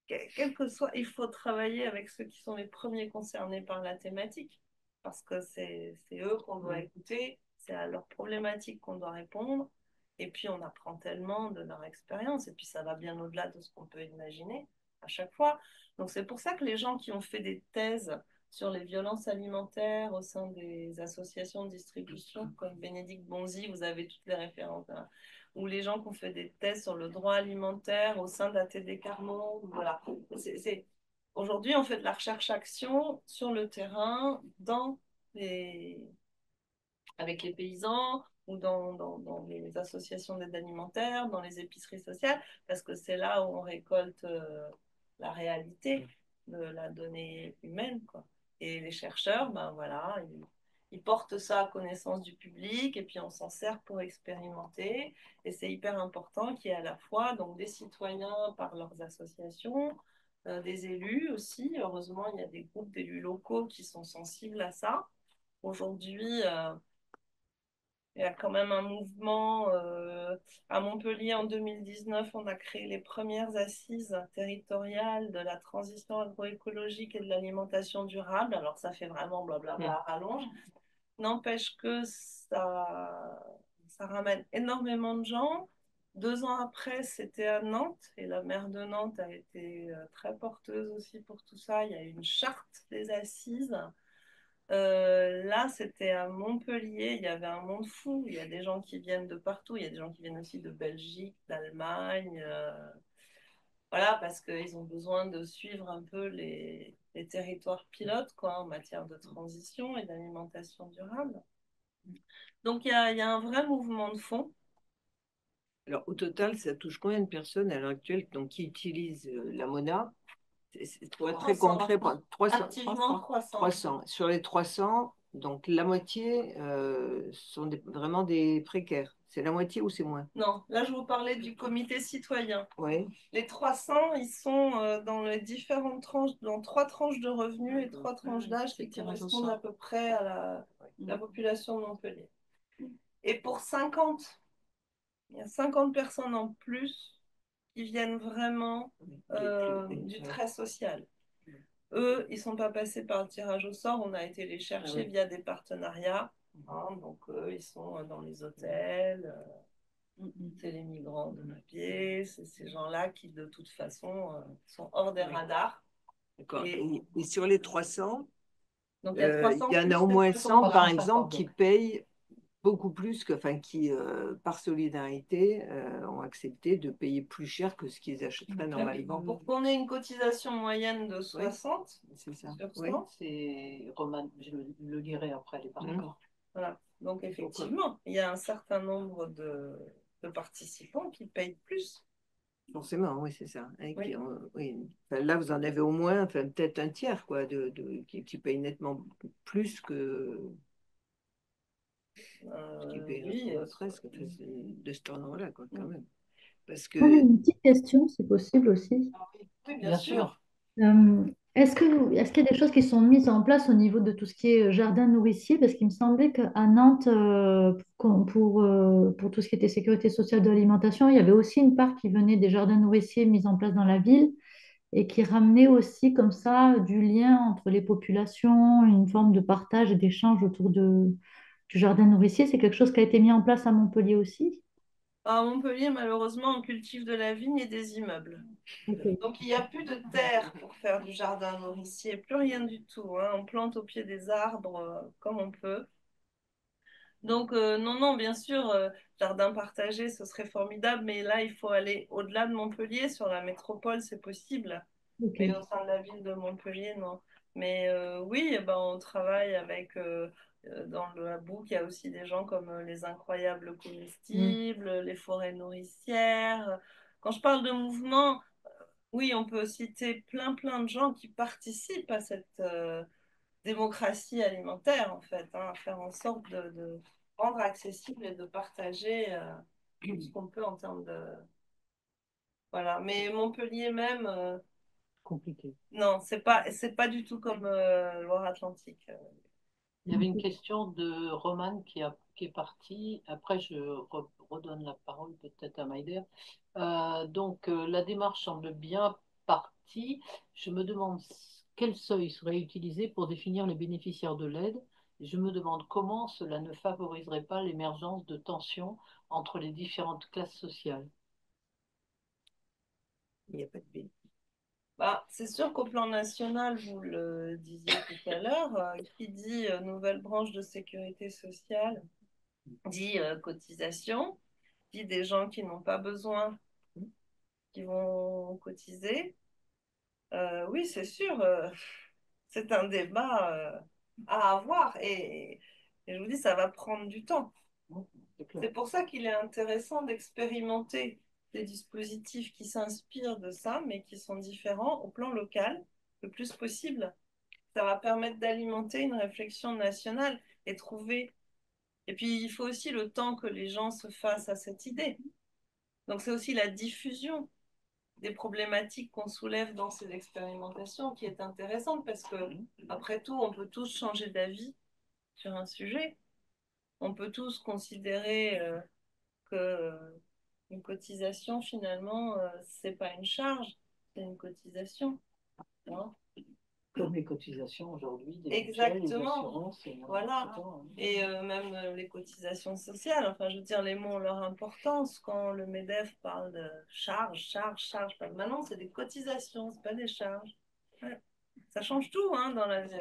S13: quel que soit, il faut travailler avec ceux qui sont les premiers concernés par la thématique, parce que c'est eux qu'on doit écouter, c'est à leurs problématiques qu'on doit répondre, et puis on apprend tellement de leur expérience, et puis ça va bien au-delà de ce qu'on peut imaginer à chaque fois. Donc c'est pour ça que les gens qui ont fait des thèses sur les violences alimentaires au sein des associations de distribution, comme Bénédicte Bonzi, vous avez toutes les références, hein, ou les gens qui ont fait des thèses sur le droit alimentaire au sein d'ATD Carmont. Voilà. Aujourd'hui, on fait de la recherche-action sur le terrain, avec les paysans ou dans les associations d'aide alimentaire, dans les épiceries sociales, parce que c'est là où on récolte la réalité de la donnée humaine, quoi. Et les chercheurs, ben voilà, ils portent ça à connaissance du public et puis on s'en sert pour expérimenter. Et c'est hyper important qu'il y ait à la fois donc, des citoyens par leurs associations, des élus aussi. Heureusement, il y a des groupes d'élus locaux qui sont sensibles à ça. Aujourd'hui, il y a quand même un mouvement. À Montpellier, en 2019, on a créé les premières assises territoriales de la transition agroécologique et de l'alimentation durable. Alors, ça fait vraiment blablabla à rallonge. N'empêche que ça ramène énormément de gens. 2 ans après, c'était à Nantes et la maire de Nantes a été très porteuse aussi pour tout ça. Il y a eu une charte des assises. Là, c'était à Montpellier, il y avait un monde fou. Il y a des gens qui viennent de partout. Il y a des gens qui viennent aussi de Belgique, d'Allemagne. Voilà, parce qu'ils ont besoin de suivre un peu les territoires pilotes quoi, en matière de transition et d'alimentation durable. Donc, il y a un vrai mouvement de fond.
S3: Alors, au total, ça touche combien de personnes à l'heure actuelle donc, qui utilisent la Mona? Pour être très concret, 300.
S13: Activement 300.
S3: 300. Sur les 300, Donc la moitié sont vraiment des précaires. C'est la moitié ou c'est moins?
S13: Non, là je vous parlais du comité citoyen.
S3: Oui.
S13: Les 300, ils sont dans les différentes tranches, dans 3 tranches de revenus et 3 tranches d'âge qui correspondent à peu près à la population de Montpellier. Et pour 50, il y a 50 personnes en plus qui viennent vraiment du trait social. Eux, ils ne sont pas passés par le tirage au sort, on a été les chercher via des partenariats. Hein, donc, eux, ils sont dans les hôtels, c'est les migrants de papier, c'est ces gens-là qui, de toute façon, sont hors des radars.
S3: D'accord. Et sur les 300,
S13: donc,
S3: il y en a au moins 100, par exemple, qui payent beaucoup plus enfin, qui, par solidarité, ont accepté de payer plus cher que ce qu'ils achèteraient normalement.
S13: Pour qu'on ait une cotisation moyenne de 60
S3: c'est ça.
S13: sur 100,
S1: Oui, c'est Roman, je le lirai après les paramètres.
S13: Voilà. Donc effectivement, il y a un certain nombre de participants qui payent plus.
S3: Forcément, oui, c'est ça. Hein,
S13: Oui.
S3: Oui. Enfin, là, vous en avez au moins, enfin, peut-être un tiers, quoi, qui paye nettement plus que... qui paye
S13: oui,
S3: presque de ce tournoi-là, quoi, quand même. Parce
S5: Moi, j'ai
S3: que...
S5: une petite question, c'est possible aussi.
S13: Oui, bien sûr.
S5: Est-ce qu'il y a des choses qui sont mises en place au niveau de tout ce qui est jardin nourricier? Parce qu'il me semblait qu'à Nantes, pour tout ce qui était sécurité sociale de l'alimentation, il y avait aussi une part qui venait des jardins nourriciers mis en place dans la ville et qui ramenait aussi comme ça du lien entre les populations, une forme de partage et d'échange autour du jardin nourricier. C'est quelque chose qui a été mis en place à Montpellier aussi?
S13: À Montpellier, malheureusement, on cultive de la vigne et des immeubles. Donc, il n'y a plus de terre pour faire du jardin nourricier, plus rien du tout. Hein. On plante au pied des arbres comme on peut. Donc, non, non, bien sûr, jardin partagé, ce serait formidable, mais là, il faut aller au-delà de Montpellier. Sur la métropole, c'est possible, mais au sein de la ville de Montpellier, non. Mais oui, eh ben, on travaille avec, dans la boucle, il y a aussi des gens comme les incroyables comestibles, les forêts nourricières. Quand je parle de mouvement, oui, on peut citer plein, plein de gens qui participent à cette démocratie alimentaire, en fait, hein, à faire en sorte de rendre accessible et de partager tout ce qu'on peut en termes de... Voilà, mais Montpellier même...
S1: Compliqué.
S13: Non, c'est pas du tout comme Loire-Atlantique.
S1: Il y avait une question de Roman qui est partie. Après, je redonne la parole peut-être à Maïder. Donc, la démarche semble bien partie. Je me demande quel seuil serait utilisé pour définir les bénéficiaires de l'aide. Je me demande comment cela ne favoriserait pas l'émergence de tensions entre les différentes classes sociales.
S3: Il n'y a pas de bénéfice.
S13: Bah, c'est sûr qu'au plan national, vous le disiez tout à l'heure, qui dit nouvelle branche de sécurité sociale, dit cotisation, dit des gens qui n'ont pas besoin, qui vont cotiser. Oui, c'est sûr, c'est un débat à avoir et je vous dis, ça va prendre du temps. C'est pour ça qu'il est intéressant d'expérimenter des dispositifs qui s'inspirent de ça, mais qui sont différents au plan local, le plus possible. Ça va permettre d'alimenter une réflexion nationale et trouver. Et puis, il faut aussi le temps que les gens se fassent à cette idée. Donc, c'est aussi la diffusion des problématiques qu'on soulève dans ces expérimentations qui est intéressante parce que, après tout, on peut tous changer d'avis sur un sujet. On peut tous considérer que une cotisation, finalement, c'est pas une charge, c'est une cotisation. Hein.
S1: Comme les cotisations aujourd'hui, des
S13: Exactement.
S1: mutuelles, les assurances.
S13: Voilà.
S1: Etc.
S13: Et même les cotisations sociales, enfin, je veux dire, les mots ont leur importance. Quand le MEDEF parle de charge, maintenant, c'est des cotisations, c'est pas des charges. Ouais. Ça change tout, hein, dans la vie.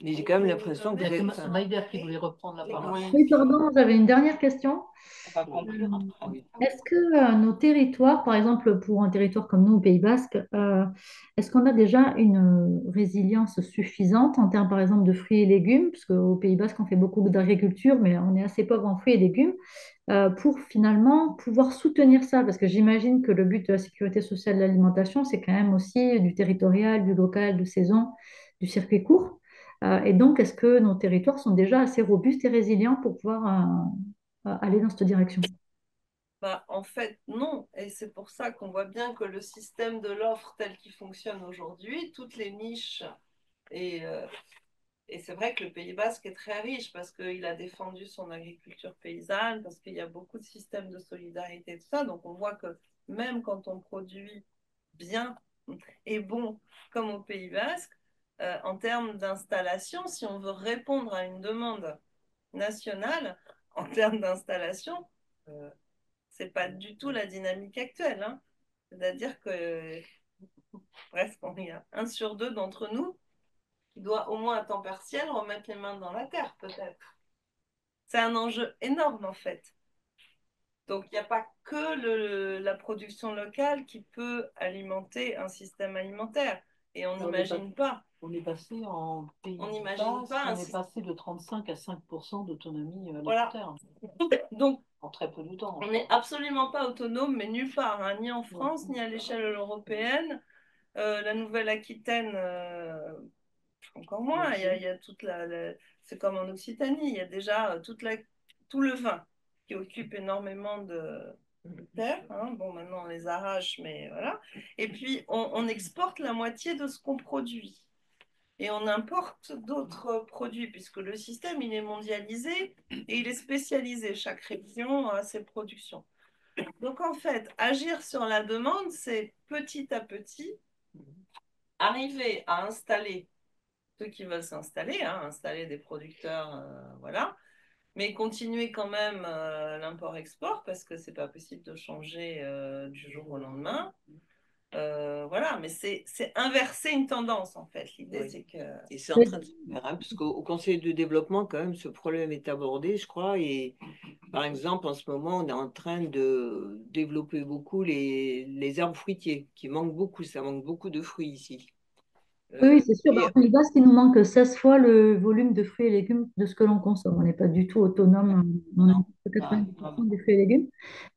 S3: Mais j'ai quand même l'impression que...
S1: C'est Maïder qui voulait reprendre la parole.
S5: Oui, pardon, j'avais une dernière question.
S2: On va conclure après.
S5: Est-ce que nos territoires, par exemple pour un territoire comme nous au Pays Basque, est-ce qu'on a déjà une résilience suffisante en termes par exemple de fruits et légumes, parce qu'au Pays Basque on fait beaucoup d'agriculture, mais on est assez pauvre en fruits et légumes, pour finalement pouvoir soutenir ça, parce que j'imagine que le but de la sécurité sociale de l'alimentation, c'est quand même aussi du territorial, du local, de saison, du circuit court. Et donc, est-ce que nos territoires sont déjà assez robustes et résilients pour pouvoir aller dans cette direction?
S13: Bah, en fait, non. Et c'est pour ça qu'on voit bien que le système de l'offre tel qu'il fonctionne aujourd'hui, toutes les niches, et, euh, et c'est vrai que le Pays Basque est très riche parce qu'il a défendu son agriculture paysanne, parce qu'il y a beaucoup de systèmes de solidarité et tout ça. Donc on voit que même quand on produit bien et bon, comme au Pays Basque, en termes d'installation, si on veut répondre à une demande nationale, en termes d'installation, euh, c'est pas du tout la dynamique actuelle, hein. C'est-à-dire que presque il y a 1 sur 2 d'entre nous qui doit au moins à temps partiel remettre les mains dans la terre, peut-être. C'est un enjeu énorme en fait. Donc il n'y a pas que la production locale qui peut alimenter un système alimentaire. Et on n'imagine pas.
S1: On est passé en Pays
S13: On n'imagine
S1: Basque,
S13: pas
S1: on est passé de 35 à 5% d'autonomie
S13: Voilà.
S1: alimentaire.
S13: Donc,
S1: en très peu de temps.
S13: On n'est absolument pas autonome, mais nulle part, hein, ni en France, ni à l'échelle européenne. La Nouvelle-Aquitaine, encore moins. Il y a toute c'est comme en Occitanie, il y a déjà tout le vin qui occupe énormément de terre. Hein. Bon, maintenant on les arrache, mais voilà. Et puis on exporte la moitié de ce qu'on produit. Et on importe d'autres produits, puisque le système, il est mondialisé et il est spécialisé. Chaque région a ses productions. Donc, en fait, agir sur la demande, c'est petit à petit arriver à installer ceux qui veulent s'installer, hein, installer des producteurs, voilà, mais continuer quand même l'import-export, parce que c'est pas possible de changer du jour au lendemain. Voilà, mais c'est inverser une tendance en fait. L'idée,
S3: Oui.
S13: c'est que.
S3: Et c'est en train de se faire, hein, parce qu'au Conseil de développement, quand même, ce problème est abordé, je crois. Et par exemple, en ce moment, on est en train de développer beaucoup les arbres fruitiers, qui manquent beaucoup. Ça manque beaucoup de fruits ici.
S5: Oui, c'est sûr.
S3: Et
S5: Au Pays Basque, il nous manque 16 fois le volume de fruits et légumes de ce que l'on consomme. On n'est pas du tout autonome. On a que 90% des fruits et légumes.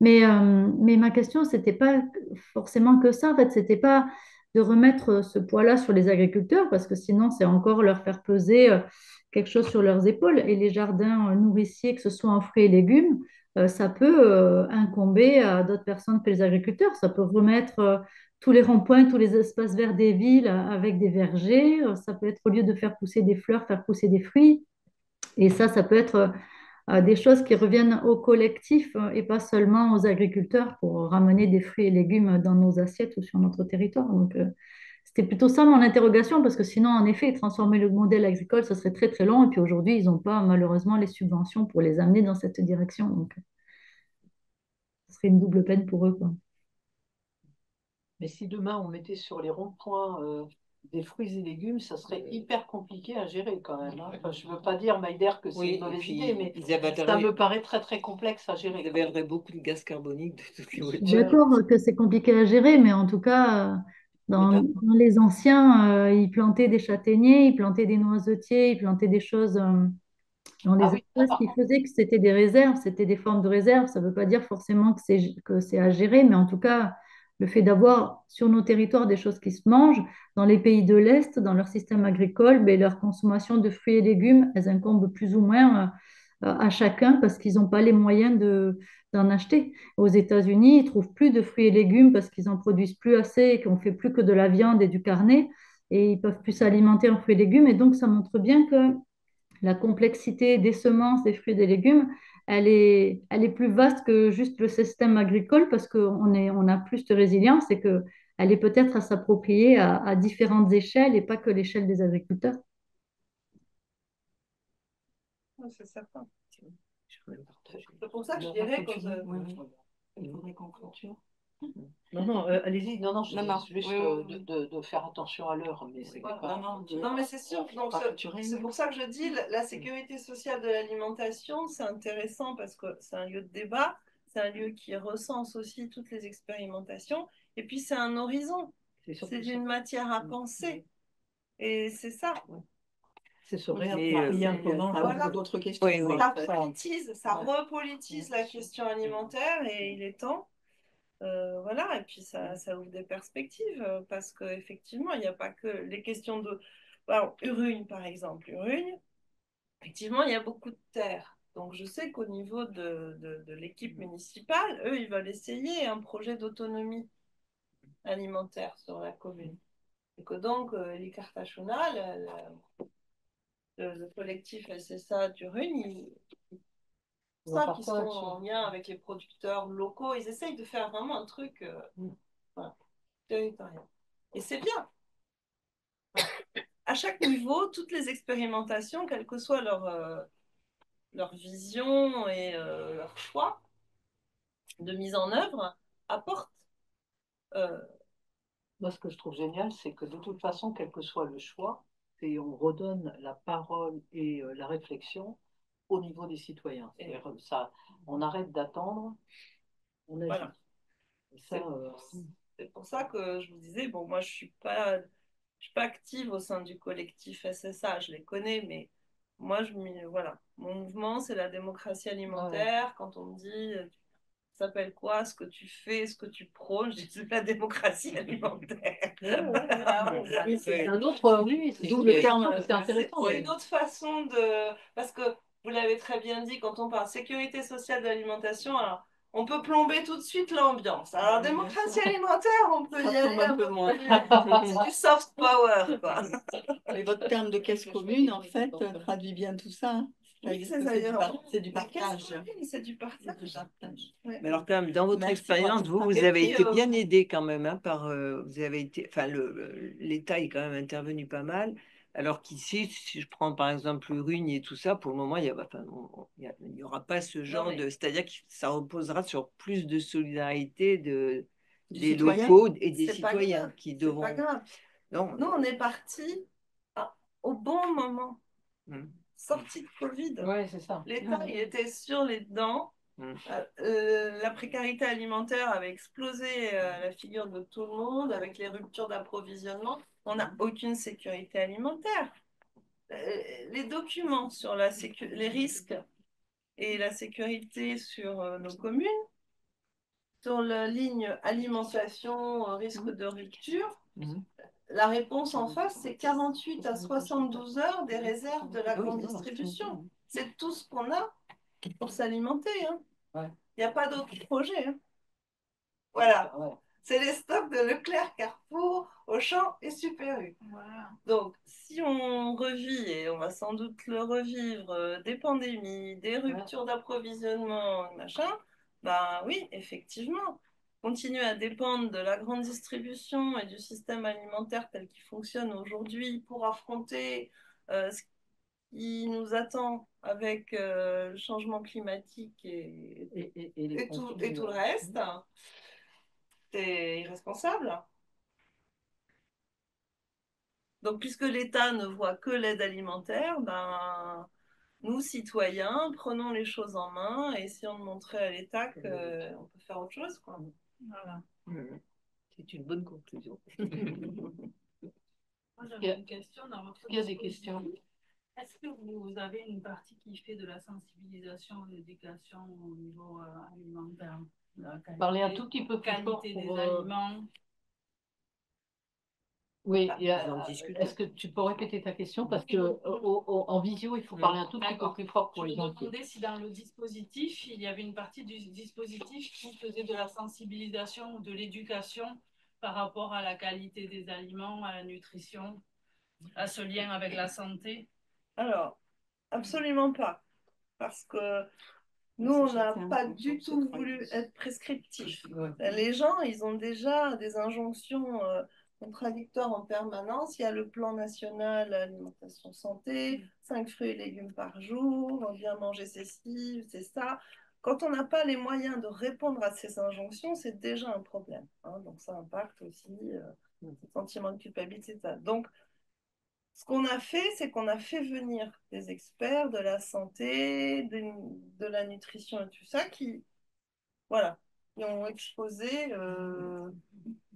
S5: Mais ma question, c'était pas forcément que ça. En fait, c'était pas de remettre ce poids-là sur les agriculteurs, parce que sinon, c'est encore leur faire peser quelque chose sur leurs épaules. Et les jardins nourriciers, que ce soit en fruits et légumes, ça peut incomber à d'autres personnes que les agriculteurs. Ça peut remettre tous les ronds-points, tous les espaces verts des villes avec des vergers. Ça peut être au lieu de faire pousser des fleurs, faire pousser des fruits. Et ça peut être des choses qui reviennent au collectif et pas seulement aux agriculteurs pour ramener des fruits et légumes dans nos assiettes ou sur notre territoire. Donc, c'était plutôt ça mon interrogation, parce que sinon, en effet, transformer le modèle agricole, ça serait très très long. Et puis aujourd'hui, ils n'ont pas malheureusement les subventions pour les amener dans cette direction. Donc, ce serait une double peine pour eux, quoi.
S1: Mais si demain on mettait sur les ronds-points des fruits et légumes, ça serait hyper compliqué à gérer quand même. Hein. Enfin, je ne veux pas dire, Maïder, que c'est
S3: oui,
S1: une mauvaise
S3: puis
S1: idée, mais
S3: ils
S1: ça
S3: abatteraient,
S1: me paraît très très complexe à gérer.
S3: ils abatteraient beaucoup de gaz carbonique de toutes les
S5: Je suis
S3: voitures.
S5: d'accord que c'est compliqué à gérer, mais en tout cas, dans les anciens, ils plantaient des châtaigniers, ils plantaient des noisetiers, ils plantaient des choses dans les
S1: Ah oui, ça,
S5: espaces
S1: par
S5: qui
S1: contre.
S5: faisaient que c'était des réserves, c'était des formes de réserves. Ça ne veut pas dire forcément que c'est à gérer, mais en tout cas, le fait d'avoir sur nos territoires des choses qui se mangent, dans les pays de l'Est, dans leur système agricole, ben, leur consommation de fruits et légumes, elles incombent plus ou moins à chacun parce qu'ils n'ont pas les moyens d'en acheter. Aux États-Unis, ils trouvent plus de fruits et légumes parce qu'ils en produisent plus assez et qu'on fait plus que de la viande et du carnet et ils peuvent plus s'alimenter en fruits et légumes. Et donc, ça montre bien que la complexité des semences, des fruits et des légumes, elle est plus vaste que juste le système agricole parce on a plus de résilience et qu'elle est peut-être à s'approprier à différentes échelles et pas que l'échelle des agriculteurs.
S13: C'est certain. C'est pour ça que je dirais que.
S1: Il faudrait qu'on clôture. Non, non, allez-y. Non, non, je dis juste de faire attention à l'heure, mais c'est pas.
S13: Non, mais c'est sûr. Donc, c'est pour ça que je dis la sécurité sociale de l'alimentation, c'est intéressant parce que c'est un lieu de débat, c'est un lieu qui recense aussi toutes les expérimentations, et puis c'est un horizon, c'est une matière à penser, et c'est ça.
S1: C'est se réapproprier un comment.
S13: Voilà.
S2: D'autres questions.
S3: Oui, oui.
S13: Ça repolitise la question alimentaire et il est temps. Voilà, et puis ça ouvre des perspectives parce qu'effectivement, il n'y a pas que les questions Alors, Urugne, par exemple. Urugne, effectivement, il y a beaucoup de terres. Donc, je sais qu'au niveau de l'équipe municipale, eux, ils veulent essayer un projet d'autonomie alimentaire sur la commune. Et que donc, les Cartachona, le collectif SSA d'Urugne, ça, qui sont en lien avec les producteurs locaux, ils essayent de faire vraiment un truc voilà, territorial. Et c'est bien. À chaque niveau, toutes les expérimentations, quelle que soit leur vision et leur choix de mise en œuvre, apportent.
S1: Moi, ce que je trouve génial, c'est que de toute façon, quel que soit le choix, on redonne la parole et la réflexion au niveau des citoyens. C'est-à-dire ça, on arrête d'attendre, on agit.
S13: Voilà. C'est pour ça que je vous disais, bon, moi, je suis pas active au sein du collectif SSA, je les connais, mais moi, voilà, mon mouvement, c'est la démocratie alimentaire. Ouais. Quand on me dit, ça s'appelle quoi, ce que tu fais, ce que tu prônes, je dis, c'est la démocratie alimentaire.
S1: Oui, c'est un autre, oui, d'où le terme, c'est intéressant.
S13: C'est une autre façon de... Parce que, vous l'avez très bien dit, quand on parle sécurité sociale de l'alimentation, alors, on peut plomber tout de suite l'ambiance. Alors, démocratie alimentaire, on peut y aller un peu moins. C'est du soft power, quoi.
S2: Et votre terme de caisse commune, en fait, traduit bien tout ça.
S13: Oui,
S2: c'est du partage.
S13: C'est du partage.
S3: Ouais. Mais alors quand même, dans votre
S2: Merci,
S3: expérience, vous avez été bien aidé quand même, hein, par vous avez été, enfin l'État est quand même intervenu pas mal. Alors qu'ici, si je prends par exemple Urugne et tout ça, pour le moment, il y aura pas ce genre de, c'est-à-dire que ça reposera sur plus de solidarité des locaux et des citoyens qui devront.
S13: C'est pas grave.
S3: Non.
S13: Nous, on est partis au bon moment. Sortie de Covid.
S1: Ouais, c'est ça.
S13: L'État, il était sur les dents. La précarité alimentaire avait explosé la figure de tout le monde avec les ruptures d'approvisionnement. On n'a aucune sécurité alimentaire. Les documents sur les risques et la sécurité sur nos communes, sur la ligne alimentation, risque de rupture, la réponse en face, c'est 48 à 72 heures des réserves de la grande distribution. C'est tout ce qu'on a pour s'alimenter. Il n'y a pas d'autre projet. Voilà. C'est les stocks de Leclerc, Carrefour, Auchan et Super U. Voilà. Donc, si on revit, et on va sans doute le revivre, des pandémies, des ruptures d'approvisionnement, machin, ben oui, effectivement, continuer à dépendre de la grande distribution et du système alimentaire tel qu'il fonctionne aujourd'hui pour affronter ce qui nous attend avec le changement climatique et tout le reste, c'est irresponsable. Donc, puisque l'État ne voit que l'aide alimentaire, ben, nous, citoyens, prenons les choses en main et essayons de montrer à l'État qu'on peut faire autre chose, quoi. Voilà.
S3: C'est une bonne conclusion.
S4: Moi, j'avais une question dans votre
S1: Il y a des questions.
S4: Est-ce que vous avez une partie qui fait de la sensibilisation et l'éducation au niveau alimentaire?
S1: Parler un tout petit peu plus fort
S4: qualité
S1: pour,
S4: des aliments.
S1: Oui, est-ce que tu peux répéter ta question? Parce que en visio, il faut parler un tout petit peu plus fort pour les gens.
S4: Je me demandais si dans le dispositif, il y avait une partie du dispositif qui faisait de la sensibilisation ou de l'éducation par rapport à la qualité des aliments, à la nutrition, à ce lien avec la santé.
S13: Alors, absolument pas. Parce que nous, on n'a pas du tout voulu être prescriptif. Les gens, ils ont déjà des injonctions contradictoires en permanence. Il y a le plan national alimentation santé, 5 fruits et légumes par jour, bien manger ceci, c'est ça. Quand on n'a pas les moyens de répondre à ces injonctions, c'est déjà un problème. Donc ça impacte aussi le sentiment de culpabilité, etc. Donc, ce qu'on a fait, c'est qu'on a fait venir des experts de la santé, de la nutrition et tout ça, qui ont exposé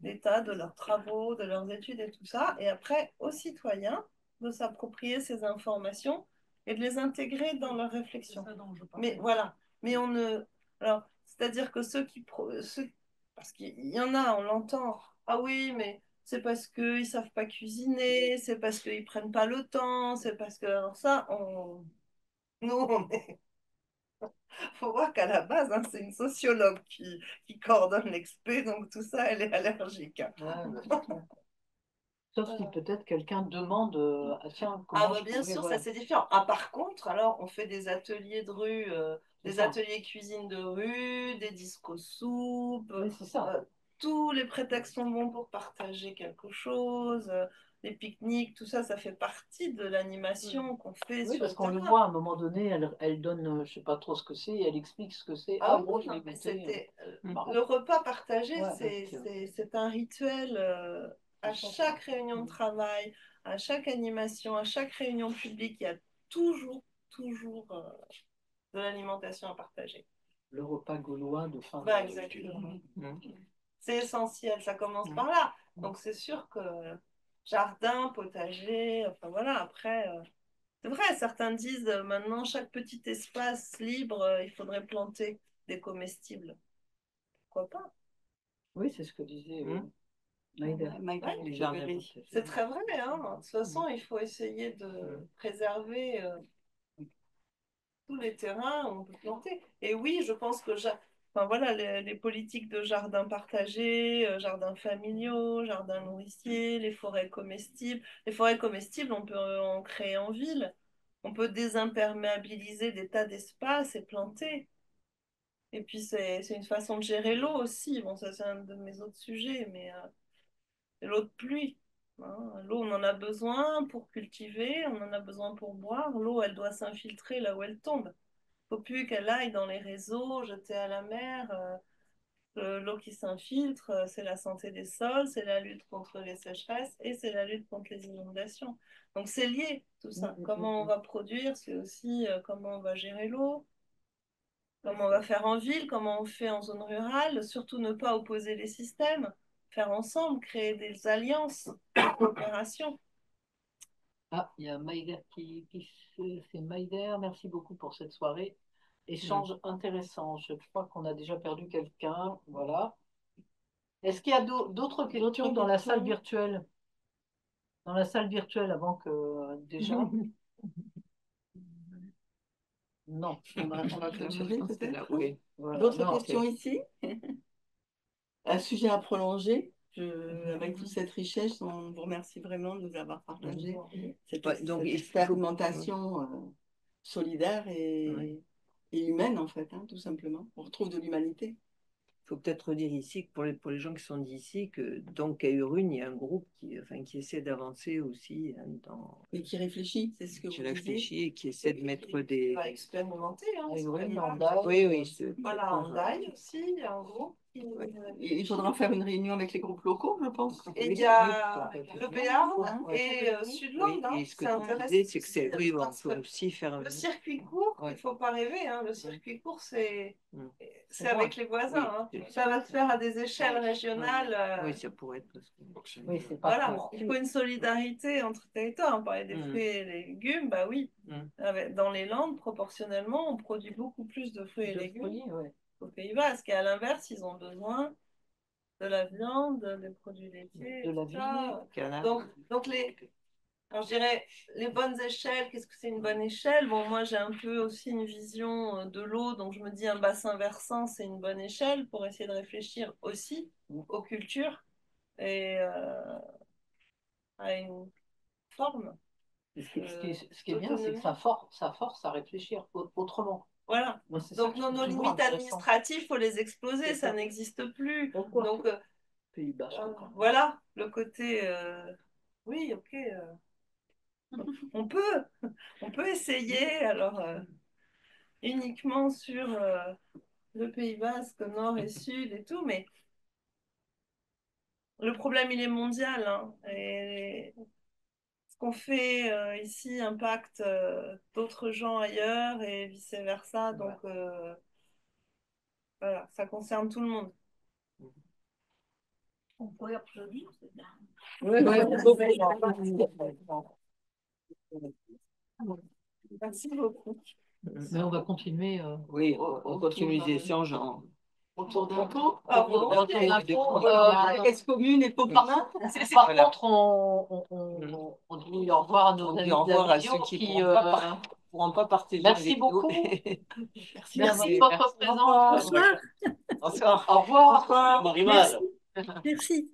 S13: l'état de leurs travaux, de leurs études et tout ça, et après aux citoyens de s'approprier ces informations et de les intégrer dans leur réflexion. Mais voilà, mais on ne... Alors, c'est-à-dire que parce qu'il y en a, on l'entend, ah oui, mais c'est parce qu'ils ne savent pas cuisiner, c'est parce qu'ils ne prennent pas le temps, c'est parce que... Alors ça, nous, on est... faut voir qu'à la base, hein, c'est une sociologue qui coordonne l'expé, donc tout ça, elle est allergique. Hein.
S1: Sauf si peut-être quelqu'un demande, ah tiens,
S13: Ah
S1: comment
S13: bah
S1: je
S13: bien
S1: pourrais,
S13: sûr, ça
S1: voilà.
S13: c'est différent. Ah par contre, alors on fait des ateliers de rue,
S1: C'est
S13: des
S1: ça.
S13: ateliers cuisine de rue, des disco soupes,
S1: Oui, c'est ça.
S13: tous les prétextes sont bons pour partager quelque chose, les pique-niques, tout ça, ça fait partie de l'animation qu'on fait
S1: Oui,
S13: sur
S1: parce
S13: le
S1: qu'on le
S13: terrain.
S1: voit à un moment donné, elle donne, je sais pas trop ce que c'est, elle explique ce que c'est.
S13: Ah
S1: Ah
S13: oui,
S1: bon,
S13: oui,
S1: je
S13: non,
S1: vais
S13: mais
S1: goûter.
S13: c'était
S1: Marrant.
S13: le repas partagé,
S1: Ouais,
S13: c'est un rituel à chaque réunion de travail, à chaque animation, à chaque réunion publique, il y a toujours de l'alimentation à partager.
S1: Le repas gaulois de fin
S13: Bah,
S1: de...
S13: exactement.
S1: Mhm.
S13: C'est essentiel, ça commence par là. Donc c'est sûr que jardin, potager, enfin voilà, après, c'est vrai, certains disent maintenant chaque petit espace libre, il faudrait planter des comestibles. Pourquoi pas?
S1: Oui, c'est ce que disait Maïder.
S13: Ouais,
S1: Les jardins
S13: c'est très vrai, hein. De toute façon, il faut essayer de préserver tous les terrains où on peut planter. Et oui, je pense que enfin, voilà, les politiques de jardins partagés, jardins familiaux, jardins nourriciers, les forêts comestibles. Les forêts comestibles, on peut en créer en ville. On peut désimperméabiliser des tas d'espaces et planter. Et puis, c'est une façon de gérer l'eau aussi. Bon, ça, c'est un de mes autres sujets, mais l'eau de pluie. Hein. L'eau, on en a besoin pour cultiver, on en a besoin pour boire. L'eau, elle doit s'infiltrer là où elle tombe. Faut plus qu'elle aille dans les réseaux, jetée à la mer. L'eau qui s'infiltre, c'est la santé des sols, c'est la lutte contre les sécheresses et c'est la lutte contre les inondations. Donc c'est lié tout ça. Comment on va produire, c'est aussi comment on va gérer l'eau, comment on va faire en ville, comment on fait en zone rurale. Surtout ne pas opposer les systèmes, faire ensemble, créer des alliances, des coopérations.
S1: Ah, il y a Maïder c'est Maïder, merci beaucoup pour cette soirée. Échange intéressant. Je crois qu'on a déjà perdu quelqu'un. Voilà. Est-ce qu'il y a d'autres questions dans la salle virtuelle? Dans la salle virtuelle avant que déjà? Non.
S2: On va clôturer peut-être.
S1: Oui. Voilà.
S2: D'autres
S1: Non,
S2: questions
S1: ok.
S2: ici? Un sujet à prolonger. Avec toute cette richesse, on vous remercie vraiment de nous avoir partagé cette,
S3: Donc,
S2: cette expérimentation solidaire et humaine, en fait, hein, tout simplement. On retrouve de l'humanité.
S3: Il faut peut-être redire ici que pour les gens qui sont d'ici, que donc à Urune, il y a un groupe qui essaie d'avancer aussi dans.
S2: Et qui réfléchit, c'est ce que
S3: qui
S2: vous
S3: réfléchit et qui essaie de mettre des.
S13: Qui va expérimenter. Hein,
S1: À Urune,
S13: pas
S1: en
S13: grave.
S1: Daille.
S3: Oui, oui.
S13: Voilà, en Daille aussi, il y a un groupe.
S2: Il faudra faire une réunion avec les groupes locaux, je pense.
S13: Et il y a le Béarn et Sud-Land.
S3: Oui, et ce que
S13: C'est
S3: tu
S13: intéressant.
S3: disais, c'est que c'est. Oui, on peut aussi faire.
S13: Le circuit court, il ne faut pas rêver. Hein, le circuit court, c'est avec les voisins.
S3: Oui.
S13: Hein. Ça va se faire à des échelles régionales.
S3: Oui, ça pourrait être.
S1: Oui, c'est pas
S13: Voilà,
S1: trop.
S13: il faut une solidarité entre territoires. On parlait des fruits et des légumes, bah oui. Dans les Landes, proportionnellement, on produit beaucoup plus de fruits et légumes qu'au Pays Basque. Et à l'inverse, ils ont besoin de la viande, des produits laitiers,
S1: de la
S13: tout ça.
S1: vie.
S13: Donc alors je dirais, les bonnes échelles, qu'est-ce que c'est une bonne échelle? Bon, moi j'ai un peu aussi une vision de l'eau, donc je me dis un bassin versant, c'est une bonne échelle pour essayer de réfléchir aussi aux cultures et à une forme.
S1: Ce qui est bien, c'est que ça force à réfléchir autrement.
S13: Voilà.
S1: Moi,
S13: donc nos limites administratives, il faut les exploser, ça n'existe plus. Donc
S1: Pays Basque.
S13: voilà, le côté oui, ok. On peut essayer, alors uniquement sur le Pays Basque, nord et sud et tout, mais le problème, il est mondial. Hein, et ce qu'on fait ici impacte d'autres gens ailleurs et vice-versa. Donc, voilà, ça concerne tout le monde. On pourrait applaudir, c'est bien. Merci beaucoup.
S1: Mais on va continuer.
S3: Oui, on continue les échanges
S1: autour d'un pot.
S2: Autour d'un pot, caisse commune et pot commun.
S1: Par contre, on dit au revoir à nos
S3: On
S1: amis
S3: dit au
S1: de la
S3: revoir à
S1: vidéo
S3: ceux qui
S1: qui,
S3: pourront pas partager
S1: merci
S3: les vidéos.
S1: beaucoup.
S3: Merci,
S1: Merci de votre présence.
S3: Bonsoir.
S1: Au revoir.
S3: Bonsoir.
S1: Marie-Mal.
S7: Merci.